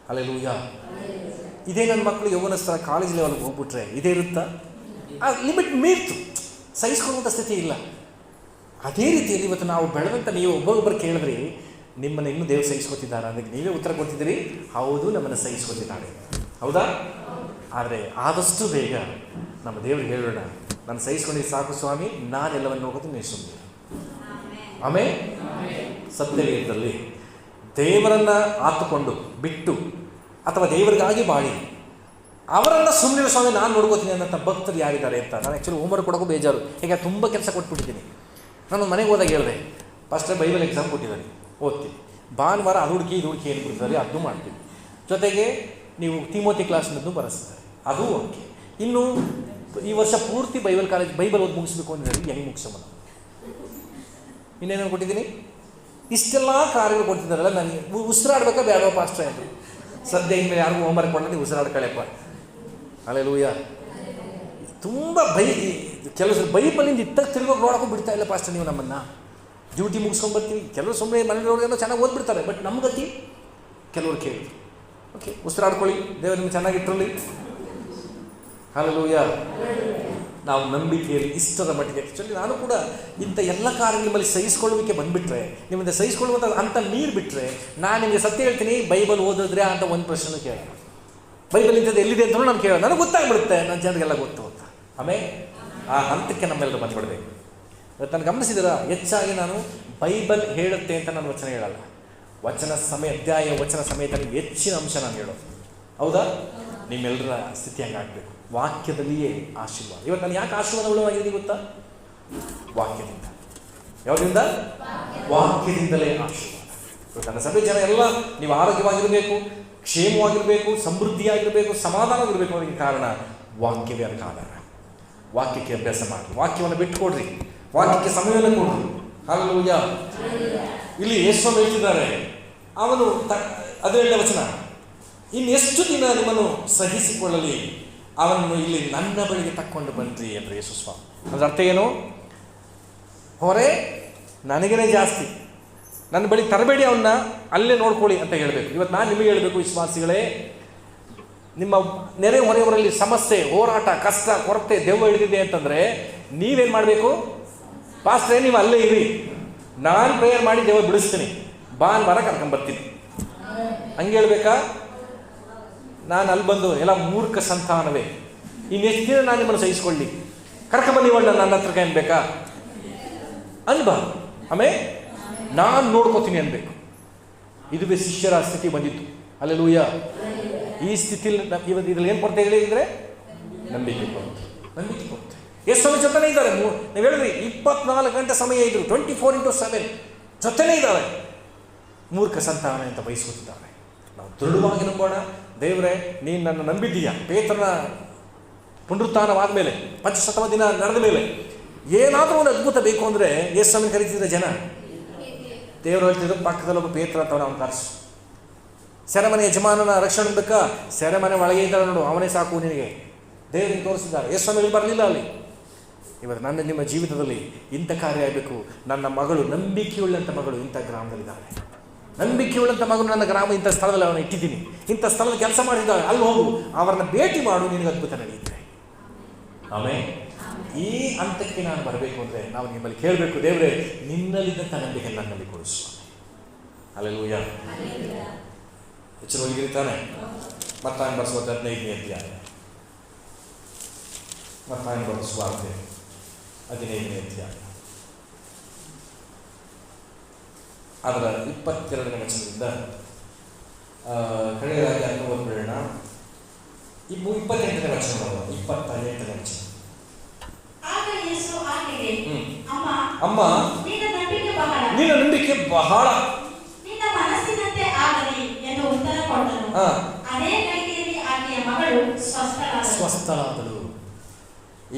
ಹಲ್ಲೆಲೂಯಾ. ಇದೇ ನನ್ನ ಮಕ್ಕಳು ಯೌವನಸ್ಥರ ಕಾಲೇಜ್ ಲೆವೆಲ್ಗೆ ಹೋಗ್ಬಿಟ್ರೆ ಇದೇ ಇರುತ್ತಾ? ಆ ಲಿಮಿಟ್ ಮೀರ್ತು, ಸಹಿಸ್ಕೊಳ್ಳುವಂಥ ಸ್ಥಿತಿ ಇಲ್ಲ. ಅದೇ ರೀತಿಯಲ್ಲಿ ಇವತ್ತು ನಾವು ಬೆಳೆದಂಥ ನೀವು ಒಬ್ಬೊಬ್ಬರು ಕೇಳಿದ್ರಿ, ನಿಮ್ಮನ್ನು ಇನ್ನೂ ದೇವ್ರು ಸಹಿಸ್ಕೊತಿದ್ದಾರೆ ಅಂದರೆ ನೀವೇ ಉತ್ತರ ಕೊಡ್ತಿದ್ದೀರಿ, ಹೌದು ನಮ್ಮನ್ನು ಸಹಿಸ್ಕೊತಿದ್ದಾರೆ. ಹೌದಾ? ಆದರೆ ಆದಷ್ಟು ಬೇಗ ನಮ್ಮ ದೇವ್ರಿಗೆ ಹೇಳೋಣ, ನಾನು ಸಹಿಸ್ಕೊಂಡಿದ್ದು ಸಾಕು ಸ್ವಾಮಿ, ನಾನೆಲ್ಲವನ್ನು ನೋಡ್ಕೊತೀನಿ, ನೀವು ಸುಮ್ಮನೆ. ಆಮೇಲೆ ಸತ್ಯವೇದದಲ್ಲಿ ದೇವರನ್ನು ಆತುಕೊಂಡು ಬಿಟ್ಟು ಅಥವಾ ದೇವರಿಗಾಗಿ ಬಾಳಿ ಅವರನ್ನು ಸುಮ್ಮನೆ ಸ್ವಾಮಿ ನಾನು ನೋಡ್ಕೋತೀನಿ ಅನ್ನೋಂಥ ಭಕ್ತರು ಯಾರಿದ್ದಾರೆ ಅಂತ. ನಾನು ಆ್ಯಕ್ಚುಲಿ ಹೋಮ್ವರ್ಕ್ ಕೊಡೋಕ್ಕೂ ಬೇಜಾರು, ಈಗ ತುಂಬ ಕೆಲಸ ಕೊಟ್ಬಿಟ್ಟಿದ್ದೀನಿ. ನಾನು ಮನೆಗೆ ಹೋದಾಗ ಹೇಳಿದೆ, ಫಸ್ಟ್ ಬೈಬಲ್ ಎಕ್ಸಾಮ್ ಕೊಟ್ಟಿದ್ದಾರೆ, ಓದ್ತೀನಿ. ಭಾನುವಾರ ಅದು ಹುಡುಕಿ ಇದು ಹುಡುಕಿ ಏನು ಬಿಡ್ತಾರೆ ಅದು ಮಾಡ್ತೀನಿ. ಜೊತೆಗೆ ನೀವು ತಿಮೋತಿ ಕ್ಲಾಸ್ನದ್ದು ಬರೆಸ್ತಾರೆ, ಅದು ಓಕೆ. ಇನ್ನು ಈ ವರ್ಷ ಪೂರ್ತಿ ಬೈಬಲ್ ಓದಿ ಮುಗಿಸ್ಬೇಕು ಅಂದರೆ ಹೆಂಗೆ ಮುಗಿಸೋಣ? ಇನ್ನೇನು ಕೊಟ್ಟಿದ್ದೀನಿ? ಇಷ್ಟೆಲ್ಲ ಕಾರ್ಯಗಳು ಕೊಡ್ತಿದ್ದಾರಲ್ಲ, ನನಗೆ ಉಸಿರಾಡ್ಬೇಕಾ ಬೇಡವಾ ಪಾಸ್ಟ್ರೆ ಅಂತ. ಸದ್ಯ ಇನ್ಮೇಲೆ ಯಾರಿಗೂ ಹೋಮ್ವರ್ಕ್ ಕೊಡಲ್ಲ, ನೀವು ಉಸಿರಾಡ್ಕೊಳ್ಳಪ್ಪ. ಹಲ್ಲೆಲೂಯಾ. ತುಂಬ ಕೆಲವು ಬೈಬಲಿಂದ ಇತ್ತಕ್ಕೆ ತಿರುಗೋಗಿ ನೋಡೋಕ್ಕೂ ಬಿಡ್ತಾ ಇಲ್ಲ ಪಾಸ್ಟರ್ ನೀವು ನಮ್ಮನ್ನು. ಡ್ಯೂಟಿ ಮುಗಿಸ್ಕೊಂಡ್ಬರ್ತೀವಿ, ಕೆಲವರು ಸುಮ್ಮನೆ ಮನೆಯವ್ರಿಗೇನೋ ಚೆನ್ನಾಗಿ ಓದ್ಬಿಡ್ತಾರೆ, ಬಟ್ ನಮ್ಮ ಗತಿ ಕೆಲವ್ರು ಕೇಳಿದ್ರು. ಓಕೆ, ಉಸಿರಾಡ್ಕೊಳ್ಳಿ, ದೇವರು ನಿಮ್ಗೆ ಚೆನ್ನಾಗಿಟ್ಟಿರಲಿ. ಹಲ್ಲೆಲೂಯಾ. ನಾವು ನಂಬಿಕೆಯಲ್ಲಿ ಇಷ್ಟರ ಮಟ್ಟಿಗೆ, ಆ್ಯಕ್ಚುಲಿ ನಾನು ಕೂಡ ಇಂಥ ಎಲ್ಲ ಕಾರ್ಯ ನಿಮ್ಮಲ್ಲಿ ಸಹಿಸ್ಕೊಳ್ಳೋದಕ್ಕೆ ಬಂದುಬಿಟ್ರೆ, ನಿಮ್ಮಿಂದ ಸಹಿಸ್ಕೊಳ್ಳುವಂಥ ಅಂತ ನೀರು ಬಿಟ್ಟರೆ, ನಾನು ನಿಮಗೆ ಸತ್ಯ ಹೇಳ್ತೀನಿ, ಬೈಬಲ್ ಓದಿದ್ರೆ ಅಂತ ಒಂದು ಪ್ರಶ್ನೆ ಕೇಳ, ಬೈಬಲ್ ಇಂಥದ್ದು ಎಲ್ಲಿದೆ ಅಂತಲೂ ನಾನು ಕೇಳೋದು, ನನಗೆ ಗೊತ್ತಾಗ್ಬಿಡುತ್ತೆ, ನನ್ನ ಜನರಿಗೆಲ್ಲ ಗೊತ್ತು ಅಂತ. ಆಮೇಲೆ ಆ ಹಂತಕ್ಕೆ ನಮ್ಮೆಲ್ಲರೂ ಬಂದ್ಬಿಡ್ಬೇಕು. ಇವತ್ತು ನಾನು ಗಮನಿಸಿದಿರ, ಹೆಚ್ಚಾಗಿ ನಾನು ಬೈಬಲ್ ಹೇಳುತ್ತೆ ಅಂತ ನಾನು ವಚನ ಹೇಳಲ್ಲ, ವಚನ ಸಮೇತ ಹೆಚ್ಚಿನ ಅಂಶ ನಾನು ಹೇಳೋದು. ಹೌದಾ? ನಿಮ್ಮೆಲ್ಲರ ಸ್ಥಿತಿ ಹಂಗಾಗಬೇಕು. ವಾಕ್ಯದಲ್ಲಿಯೇ ಆಶೀರ್ವಾದ. ಇವತ್ತು ನಾನು ಯಾಕೆ ಆಶೀರ್ವಾದ ಉಳ್ಳವಾಗಿದ್ದೀನಿ ಗೊತ್ತಾ? ವಾಕ್ಯದಿಂದ. ಯಾವುದರಿಂದ? ವಾಕ್ಯದಿಂದಲೇ ಆಶೀರ್ವಾದ. ಇವತ್ತು ನನ್ನ ಸಭೆ ಜನ ಎಲ್ಲ ನೀವು ಆರೋಗ್ಯವಾಗಿರಬೇಕು, ಕ್ಷೇಮವಾಗಿರಬೇಕು, ಸಮೃದ್ಧಿಯಾಗಿರಬೇಕು, ಸಮಾಧಾನವಾಗಿರಬೇಕು ಅನ್ನೋದಕ್ಕೆ ಕಾರಣ ವಾಕ್ಯವೇ ಅದಕ್ಕೆ ಆಧಾರ. ವಾಕ್ಯಕ್ಕೆ ಅಭ್ಯಾಸ ಮಾಡಿ, ವಾಕ್ಯವನ್ನು ಬಿಟ್ಟುಕೊಡ್ರಿ, ವಾಕ್ಯಕ್ಕೆ ಸಮಯವನ್ನು ಕೊಡ್ರಿ. ಹಲ್ಲೆಲೂಯಾ. ಇಲ್ಲಿ ಯೇಸು ಹೇಳ್ತಿದ್ದಾರೆ, ಅವನು 17ನೇ ವಚನ, ಇನ್ನೆಷ್ಟು ದಿನ ನಿಮ್ಮನ್ನು ಸಹಿಸಿಕೊಳ್ಳಲಿ, ಅವನನ್ನು ಇಲ್ಲಿ ನನ್ನ ಬಳಿಗೆ ತಕ್ಕೊಂಡು ಬನ್ನಿರಿ ಅಂದರೆ ಯೇಸು ಸ್ವಾಮಿ. ಅದರ ಅರ್ಥ ಏನು? ಹೊರೆ ನನಗೇನೆ ಜಾಸ್ತಿ, ನನ್ನ ಬಳಿ ತರಬೇಡಿ, ಅವನ್ನ ಅಲ್ಲೇ ನೋಡ್ಕೊಳ್ಳಿ ಅಂತ ಹೇಳಬೇಕು. ಇವತ್ತು ನಾನು ನಿಮಗೆ ಹೇಳಬೇಕು, ವಿಶ್ವಾಸಿಗಳೇ, ನಿಮ್ಮ ನೆರೆ ಹೊರೆಯವರಲ್ಲಿ ಸಮಸ್ಯೆ, ಹೋರಾಟ, ಕಷ್ಟ, ಕೊರತೆ, ದೆವ್ವ ಹಿಡಿದಿದೆ ಅಂತಂದರೆ ನೀವೇನು ಮಾಡಬೇಕು? ಪಾಸ್ಟ್ರೇ ನೀವು ಅಲ್ಲೇ ಇರಿ, ನಾನು ಪ್ರೇಯರ್ ಮಾಡಿ ದೆವ್ವ ಬಿಡಿಸ್ತೀನಿ, ಭಾನುವಾರ ಕರ್ಕೊಂಬರ್ತೀನಿ ಹಂಗೆ ಹೇಳ್ಬೇಕಾ? ನಾನು ಅಲ್ಲಿ ಬಂದು ಎಲ್ಲ ಮೂರ್ಖ ಸಂತಾನವೇ, ಇನ್ನೆಷ್ಟು ದಿನ ನಾನು ನಿಮ್ಮನ್ನು ಸಹಿಸ್ಕೊಳ್ಳಿ, ಕರ್ಕೊಂಬನ್ನಿ ನನ್ನ ಹತ್ರಕ್ಕೆ ಅನ್ಬೇಕಾ? ಅನ್ಬಾ. ಆಮೇಲೆ ನಾನು ನೋಡ್ಕೋತೀನಿ ಅನ್ಬೇಕು. ಇದುವೇ ಶಿಷ್ಯರ ಸ್ಥಿತಿ ಬಂದಿತ್ತು. ಹಲ್ಲೆಲೂಯಾ. ಈ ಸ್ಥಿತಿಲಿ ಇವತ್ತು ಇದ್ರಲ್ಲಿ ಏನು ಕೊರತೆ ಹೇಳಿದ್ರೆ ನಂಬಿಕೆ ಕೊರತೆ. ಎಷ್ಟು ಸಮಯ ಜೊತೆನೇ ಇದ್ದಾರೆ. ನೀವು ಹೇಳಿದ್ರಿ 24 ಗಂಟೆ ಸಮಯ ಇದ್ರು, 24x7 ಜೊತೆನೇ ಇದ್ದಾರೆ. ಮೂರ್ಖ ಸಂತಾನ ಅಂತ ಬಯಸುತ್ತಿದ್ದಾರೆ. ನಾವು ದೃಢವಾಗಿ ನಂಬೋಣ. ದೇವರೇ, ನೀನು ನನ್ನ ನಂಬಿದ್ದೀಯಾ. ಪೇತ್ರನ ಪುನರುತ್ಥಾನವಾದ ಮೇಲೆ, 500ವ ದಿನ ನಡೆದ ಮೇಲೆ ಏನಾದರೂ ಒಂದು ಅದ್ಭುತ ಬೇಕು ಅಂದರೆ ಎಷ್ಟು ಸಮಯ ಕರೀತಿದ್ರೆ ಜನ? ದೇವರು ಹೇಳ್ತಿದ್ರು, ಪಕ್ಕದಲ್ಲಿ ಒಬ್ಬ ಪೇತ್ರ ಅಂತವನ ಅವನು ಕರೆಸು. ಸೆರೆಮನೆ ಯಜಮಾನನ ರಕ್ಷಣೆ ಬೇಕಾ? ಸೆರೆಮನೆ ಒಳಗೆ ಇದ್ದಾರೆ ನೋಡು, ಅವನೇ ಸಾಕು ನಿನಗೆ. ದೇವರಿಗೆ ತೋರಿಸಿದ್ದಾರೆ. ಎಷ್ಟು ಸಮಯ ಬರಲಿಲ್ಲ ಅಲ್ಲಿ. ಇವತ್ತು ನಿಮ್ಮ ಜೀವಿತದಲ್ಲಿ ಇಂಥ ಕಾರ್ಯ ಆಗಬೇಕು. ನನ್ನ ಮಗಳು, ನಂಬಿಕೆಯುಳ್ಳಂಥ ಮಗಳು ಇಂಥ ಗ್ರಾಮದಲ್ಲಿದ್ದಾಳೆ, ನಂಬಿಕೆಯುಳ್ಳಂಥ ಮಗಳು ನನ್ನ ಗ್ರಾಮ ಇಂಥ ಸ್ಥಳದಲ್ಲಿ ಅವನ್ನ ಇಟ್ಟಿದ್ದೀನಿ, ಇಂಥ ಸ್ಥಳದಲ್ಲಿ ಕೆಲಸ ಮಾಡಿದ್ದಾಳೆ, ಅಲ್ಲಿ ಹೋಗು, ಅವರನ್ನ ಭೇಟಿ ಮಾಡು, ನಿನಗೆ ಅದ್ಭುತ ನಡೆಯುತ್ತೆ. ಆಮೇಲೆ ಈ ಹಂತಕ್ಕೆ ನಾನು ಬರಬೇಕು ಅಂದರೆ ನಾವು ನಿಮ್ಮಲ್ಲಿ ಕೇಳಬೇಕು, ದೇವರೇ, ನಿನ್ನಲ್ಲಿದ್ದಂಥ ನಂಬಿಕೆ ನನ್ನಲ್ಲಿ ಕೊಡಿಸು. ಹಲ್ಲೆಲೂಯಾ. ಎಚ್ಚರವಾಗಿರ್ತಾನೆ. ಮತ್ತಾಯನ ಬರೆಸುವ 15ನೇ ಅಧ್ಯಾಯ, ಮತ್ತಾಯನ ಬರೆಸುವ 15ನೇ ಅಧ್ಯಾಯ ಅದರ 22ನೇ ವಚನದಿಂದ ಕಡೆಯದಾಗಿ ಅನ್ನು ಓದ್ಬಿಡೋಣ. 28ನೇ ವಚನ, 28ನೇ ವಚನ. ಅಮ್ಮ, ನಿನ್ನ ನಂಬಿಕೆ ಬಹಳ, ನಿನ್ನ ಮನಸ್ಸಿನಂತೆ ಆಗಲಿ ಎಂದು ಉತ್ತರ ಕೊಟ್ಟನು. ಅದೇ ಗಳಿಗೆಯಲ್ಲಿ ಆಕೆಯ ಮಗಳು ಸ್ವಸ್ಥಳಾದಳು.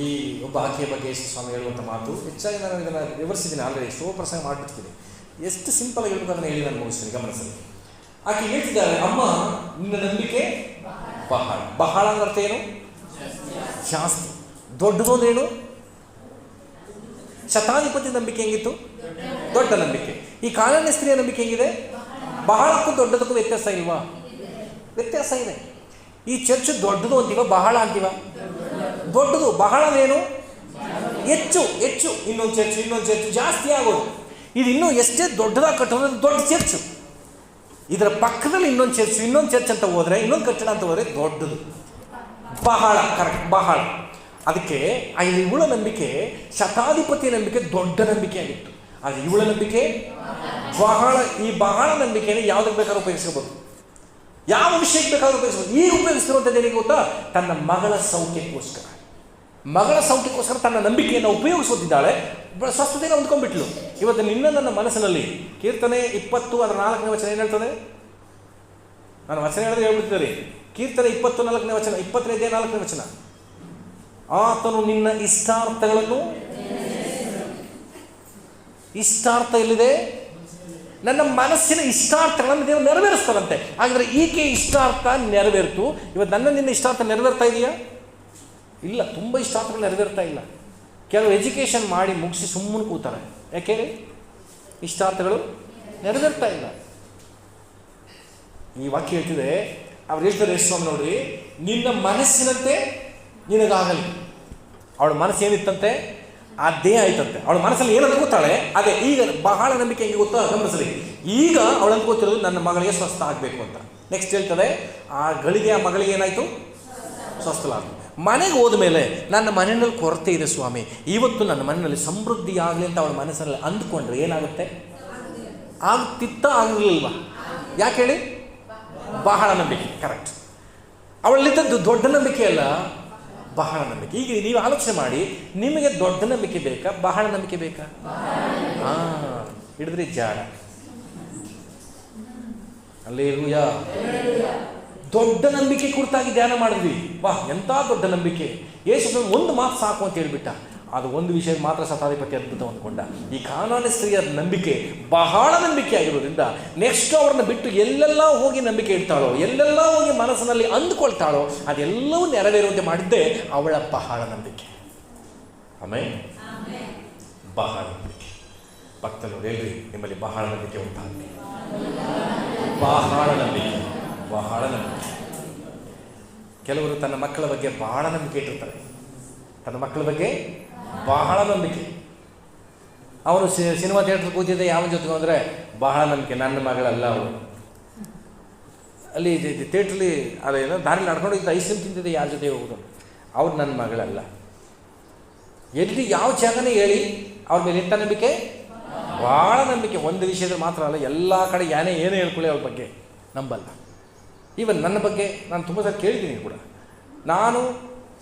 ಈ ಒಬ್ಬ ಆಕೆಯ ಬಗ್ಗೆ ಸ್ವಾಮಿ ಹೇಳುವಂಥ ಮಾತು ಹೆಚ್ಚಾಗಿ ನಾನು ಇದನ್ನು ವಿವರಿಸಿದ್ದೀನಿ, ಆಲ್ರೆಡಿ ಎಷ್ಟೋ ಪ್ರಸಂಗ ಮಾಡಿಬಿಡ್ತೀನಿ. ಎಷ್ಟು ಸಿಂಪಲ್ ಆಗಿ ಹೇಳ್ಬೇಕು ಅದನ್ನು ಹೇಳಿ ನಾನು ಮುಗಿಸ್ತೀನಿ. ಗಮನಿಸಲಿ, ಆಕೆ ಹೇಳ್ತಿದ್ದಾರೆ, ಅಮ್ಮ ನಿನ್ನ ನಂಬಿಕೆ ಬಹಳ. ಬಹಳ ಅಂದ್ರೆ ಅರ್ಥ ಏನು? ಜಾಸ್ತಿ. ದೊಡ್ಡದು ಅಂದ್ರೇನು? ಶತಾಧಿಪತಿ ನಂಬಿಕೆ ಹೆಂಗಿತ್ತು? ದೊಡ್ಡ ನಂಬಿಕೆ. ಈ ಕಾಲನ್ಯ ಸ್ತ್ರೀಯ ನಂಬಿಕೆ ಹೆಂಗಿದೆ? ಬಹಳಕ್ಕೂ ದೊಡ್ಡದಕ್ಕೂ ವ್ಯತ್ಯಾಸ ಇಲ್ವಾ? ವ್ಯತ್ಯಾಸ ಇದೆ. ಈ ಚರ್ಚ್ ದೊಡ್ಡದು ಅಂತೀವ, ಬಹಳ ಅಂತೀವ? ದೊಡ್ಡದು. ಬಹಳ ಏನು? ಹೆಚ್ಚು ಹೆಚ್ಚು. ಇನ್ನೊಂದು ಚರ್ಚ್ ಜಾಸ್ತಿ ಆಗೋದು. ಇದು ಇನ್ನೂ ಎಷ್ಟೇ ದೊಡ್ಡದಾಗಿ ಕಟ್ಟೋದು ದೊಡ್ಡ ಚರ್ಚು. ಇದರ ಪಕ್ಕದಲ್ಲಿ ಇನ್ನೊಂದು ಚರ್ಚ್ ಅಂತ ಹೋದರೆ, ಇನ್ನೊಂದು ಕಟ್ಟಡ ಅಂತ ಹೋದರೆ ದೊಡ್ಡದು. ಬಹಳ. ಕರೆಕ್ಟ್, ಬಹಳ. ಅದಕ್ಕೆ ಇವಳ ನಂಬಿಕೆ ಶತಾಧಿಪತಿಯ ನಂಬಿಕೆ ದೊಡ್ಡ ನಂಬಿಕೆ ಆಗಿತ್ತು. ಆದರೆ ಇವಳ ನಂಬಿಕೆ ಬಹಳ ನಂಬಿಕೆಯನ್ನು ಯಾವುದಕ್ಕೆ ಬೇಕಾದ್ರೂ ಉಪಯೋಗಿಸ್ಕೋಬೋದು, ಯಾವ ವಿಷಯಕ್ಕೆ ಬೇಕಾದ್ರೂ ಉಪಯೋಗಿಸ್ಬೋದು. ಈಗ ಉಪಯೋಗಿಸ್ತಿರುವಂಥದ್ದು ಏನಿಗೆ ಗೊತ್ತಾ? ತನ್ನ ಮಗಳ ಸೌಖ್ಯಕ್ಕೋಸ್ಕರ ತನ್ನ ನಂಬಿಕೆಯನ್ನು ಉಪಯೋಗಿಸುತ್ತಿದ್ದಾಳೆ. ಸ್ವಸ್ಥತೆಯನ್ನು ಹೊಂದ್ಕೊಂಡ್ಬಿಟ್ಲು. ಇವತ್ತು ನನ್ನ ಮನಸ್ಸಿನಲ್ಲಿ ಕೀರ್ತನೆ 20 ಅದರ 4ನೇ ವಚನ ಏನು ಹೇಳ್ತದೆ? ನಾನು ವಚನ ಹೇಳಿದ್ರೆ ಹೇಳ್ಬಿಡ್ತಿದ್ದಾರೆ. ಕೀರ್ತನೆ 24ನೇ ವಚನ, 25ನೇ 4ನೇ ವಚನ. ಆತನು ನಿನ್ನ ಇಷ್ಟಾರ್ಥಗಳನ್ನು, ಇಷ್ಟಾರ್ಥ ಎಲ್ಲಿದೆ? ನನ್ನ ಮನಸ್ಸಿನ ಇಷ್ಟಾರ್ಥಗಳನ್ನು ದೇವರು ನೆರವೇರಿಸ್ತಾರಂತೆ. ಹಾಗಾದರೆ ಈಕೆ ಇಷ್ಟಾರ್ಥ ನೆರವೇರ್ತು. ಇವತ್ತು ನಿನ್ನ ಇಷ್ಟಾರ್ಥ ನೆರವೇರ್ತಾ ಇದೆಯಾ? ಇಲ್ಲ. ತುಂಬ ಇಷ್ಟಾರ್ಥಗಳು ನೆರವೇರ್ತಾ ಇಲ್ಲ. ಕೆಲವು ಎಜುಕೇಷನ್ ಮಾಡಿ ಮುಗಿಸಿ ಸುಮ್ಮನೆ ಕೂತಾರೆ. ಯಾಕೆ? ಇಷ್ಟಾರ್ಥಗಳು ನೆರವೇರ್ತಾ ಇಲ್ಲ. ಈ ವಾಕ್ಯ ಹೇಳ್ತಿದೆ, ಅವ್ರು ಹೇಳ್ತಾರೆ ಸ್ವಾಮಿ ನೋಡ್ರಿ, ನಿನ್ನ ಮನಸ್ಸಿನಂತೆ ನಿನಗಾಗಲಿ. ಅವಳ ಮನಸ್ಸು ಏನಿತ್ತಂತೆ ಅದೇ ಆಯ್ತಂತೆ. ಅವಳ ಮನಸ್ಸಲ್ಲಿ ಏನು ಅನ್ಕೋತಾಳೆ ಅದೇ. ಈಗ ಬಹಳ ನಂಬಿಕೆ ಹೆಂಗೆ ಗೊತ್ತಾ? ಗಮನಿಸಲಿ. ಈಗ ಅವಳು ಅನ್ಕೋತಿರೋದು ನನ್ನ ಮಗಳಿಗೆ ಸ್ವಸ್ಥ ಆಗಬೇಕು ಅಂತ. ನೆಕ್ಸ್ಟ್ ಹೇಳ್ತದೆ, ಆ ಮಗಳಿಗೆ ಏನಾಯಿತು? ಸ್ವಸ್ಥಲಾದ. ಮನೆಗೆ ಹೋದ್ಮೇಲೆ ನನ್ನ ಮನೆಯಲ್ಲಿ ಕೊರತೆ ಇದೆ ಸ್ವಾಮಿ, ಇವತ್ತು ನನ್ನ ಮನೆಯಲ್ಲಿ ಸಮೃದ್ಧಿ ಆಗಲಿ ಅಂತ ಅವಳ ಮನಸ್ಸಲ್ಲಿ ಅಂದ್ಕೊಂಡ್ರೆ ಏನಾಗುತ್ತೆ? ಆಗ್ತಿತ್ತ? ಆಗಲಿಲ್ವಾ? ಯಾಕೆ ಹೇಳಿ? ಬಹಳ ನಂಬಿಕೆ. ಕರೆಕ್ಟ್. ಅವಳಲ್ಲಿದ್ದದ್ದು ದೊಡ್ಡ ನಂಬಿಕೆ ಅಲ್ಲ, ಬಹಳ ನಂಬಿಕೆ. ಈಗ ನೀವು ಆಲೋಚನೆ ಮಾಡಿ, ನಿಮಗೆ ದೊಡ್ಡ ನಂಬಿಕೆ ಬೇಕಾ, ಬಹಳ ನಂಬಿಕೆ ಬೇಕಾ? ಹಿಡಿದ್ರಿ ಜಾಡ. ಹಲ್ಲೆಲೂಯಾ. ದೊಡ್ಡ ನಂಬಿಕೆ ಕುರಿತಾಗಿ ಧ್ಯಾನ ಮಾಡಿದ್ವಿ. ವಾಹ್, ಎಂಥ ದೊಡ್ಡ ನಂಬಿಕೆ. ಯೇಸು ಒಂದು ಮಾತು ಸಾಕು ಅಂತ ಹೇಳಿಬಿಟ್ಟ. ಅದು ಒಂದು ವಿಷಯ ಮಾತ್ರ ಶತಾಧಿಪತಿ ಅದ್ಭುತ ಅಂದ್ಕೊಂಡ. ಈ ಕಾನಾನ್ಯ ಸ್ತ್ರೀಯ ನಂಬಿಕೆ ಬಹಳ ನಂಬಿಕೆ ಆಗಿರೋದ್ರಿಂದ ನೆಕ್ಸ್ಟ್ ಅವ್ರನ್ನ ಬಿಟ್ಟು ಎಲ್ಲೆಲ್ಲ ಹೋಗಿ ನಂಬಿಕೆ ಇಡ್ತಾಳೋ, ಎಲ್ಲೆಲ್ಲ ಹೋಗಿ ಮನಸ್ಸಿನಲ್ಲಿ ಅಂದುಕೊಳ್ತಾಳೋ, ಅದೆಲ್ಲವೂ ನೆರವೇರುವಂತೆ ಮಾಡಿದ್ದೆ ಅವಳ ಬಹಳ ನಂಬಿಕೆ. ಆಮೇಲೆ ಬಹಳ ನಂಬಿಕೆ. ಭಕ್ತರು ಹೇಳ್ರಿ, ನಿಮ್ಮಲ್ಲಿ ಬಹಳ ನಂಬಿಕೆ ಉಂಟಾಗಲಿ. ಬಹಳ ನಂಬಿಕೆ, ಬಹಳ ನಂಬಿಕೆ. ಕೆಲವರು ತನ್ನ ಮಕ್ಕಳ ಬಗ್ಗೆ ಬಹಳ ನಂಬಿಕೆ ಇಟ್ಟಿರ್ತಾರೆ. ತನ್ನ ಮಕ್ಕಳ ಬಗ್ಗೆ ಬಹಳ ನಂಬಿಕೆ. ಅವನು ಸಿನಿಮಾ ಥಿಯೇಟ್ರ್ ಕೂತಿದ್ದೆ ಯಾವನ ಜೊತೆಗೆ ಅಂದರೆ ಬಹಳ ನಂಬಿಕೆ. ನನ್ನ ಮಗಳಲ್ಲ ಅವಳು. ಅಲ್ಲಿ ಥಿಯೇಟ್ರಲ್ಲಿ ಅದೇನೋ ದಾರಿಲಿ ನಡ್ಕೊಂಡು ಇದ್ದ ಐಸ್ ಕ್ರೀಮ್ ತಿಂತಿದ್ದೆ, ಯಾರ ಜೊತೆ ಹೋಗೋದು, ಅವ್ರು ನನ್ನ ಮಗಳಲ್ಲ. ಎಲ್ಲಿ ಯಾವ ಜಾಗನೇ ಹೇಳಿ ಅವ್ರ ಮೇಲೆ ಎಂಥ ನಂಬಿಕೆ? ಭಾಳ ನಂಬಿಕೆ. ಒಂದು ವಿಷಯದಲ್ಲಿ ಮಾತ್ರ ಅಲ್ಲ, ಎಲ್ಲ ಕಡೆ ಏನೇ ಹೇಳ್ಕೊಳ್ಳಿ ಅವ್ರ ಬಗ್ಗೆ ನಂಬಲ್ಲ. ಈವನ್ ನನ್ನ ಬಗ್ಗೆ ನಾನು ತುಂಬ ಸಲ ಕೇಳಿದ್ದೀನಿ ಕೂಡ. ನಾನು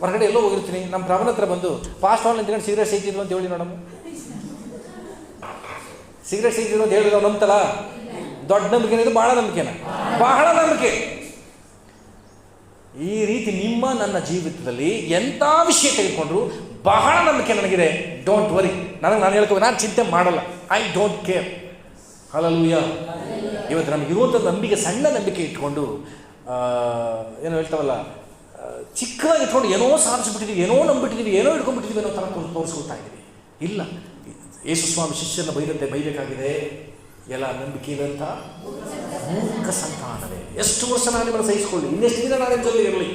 ಹೊರಗಡೆ ಎಲ್ಲೋ ಹೋಗಿರ್ತೀನಿ, ನಮ್ಮ ಪ್ರಭನ ಹತ್ರ ಬಂದು ಫಾಸ್ಟ್ ಹಾಲ್ ನಿಂತ್ಕೊಂಡು ಸಿಗರೇಟ್ ಸೇತಿದ್ರು ಅಂತ ಹೇಳಿ ನೋಡಮ್ಮ. ಸಿಗರೇಟ್ ಸೇತಿದ್ರು ಅಂತ ಹೇಳಿದ್ರು ಅವ್ನು ನಂಬ್ತಲ್ಲ? ದೊಡ್ಡ ನಂಬಿಕೆನ ಇದು? ಭಾಳ ನಂಬಿಕೆನ? ಬಹಳ ನಂಬಿಕೆ. ಈ ರೀತಿ ನಿಮ್ಮ ನನ್ನ ಜೀವಿತದಲ್ಲಿ ಎಂಥ ವಿಷಯ ತೆಗೆದುಕೊಂಡ್ರು ಬಹಳ ನಂಬಿಕೆ ನನಗಿದೆ. Don't worry. ನಾನು ಹೇಳ್ಕೋ, ನಾನು ಚಿಂತೆ ಮಾಡಲ್ಲ. I don't care. ಹಲ್ಲೆಲೂಯಾ. ಇವತ್ತು ನಮಗೆ ಇರುವಂಥ ನಂಬಿಕೆ, ಸಣ್ಣ ನಂಬಿಕೆ ಇಟ್ಕೊಂಡು ಏನೋ ಹೇಳ್ತಾವಲ್ಲ, ಚಿಕ್ಕದಾಗಿ ಇಟ್ಕೊಂಡು ಏನೋ ಸಾಧಿಸ್ಬಿಟ್ಟಿದ್ದೀವಿ, ಏನೋ ನಂಬಿಟ್ಟಿದ್ದೀವಿ, ಏನೋ ಇಟ್ಕೊಂಡ್ಬಿಟ್ಟಿದ್ದೀವಿ ಅನ್ನೋ ಥರ ತೋರಿಸ್ಕೊಳ್ತಾ ಇದ್ದೀವಿ. ಇಲ್ಲ, ಯೇಸು ಸ್ವಾಮಿ ಶಿಷ್ಯರನ್ನ ಬೈಬೇಕಾಗಿದೆ. ಎಲ್ಲ ನಂಬಿಕೆ ಇದಂಥ ಮೂರ್ಖ ಸಂತಾನವೇ, ಎಷ್ಟು ವರ್ಷ ನಾನು ನಿಮ್ಮನ್ನು ಸಹಿಸಿಕೊಳ್ಳಿ, ಇನ್ನೆಷ್ಟು ದಿನ ನಾನು ನಿಮ್ಮ ಜೊತೆ ಇರಲಿ.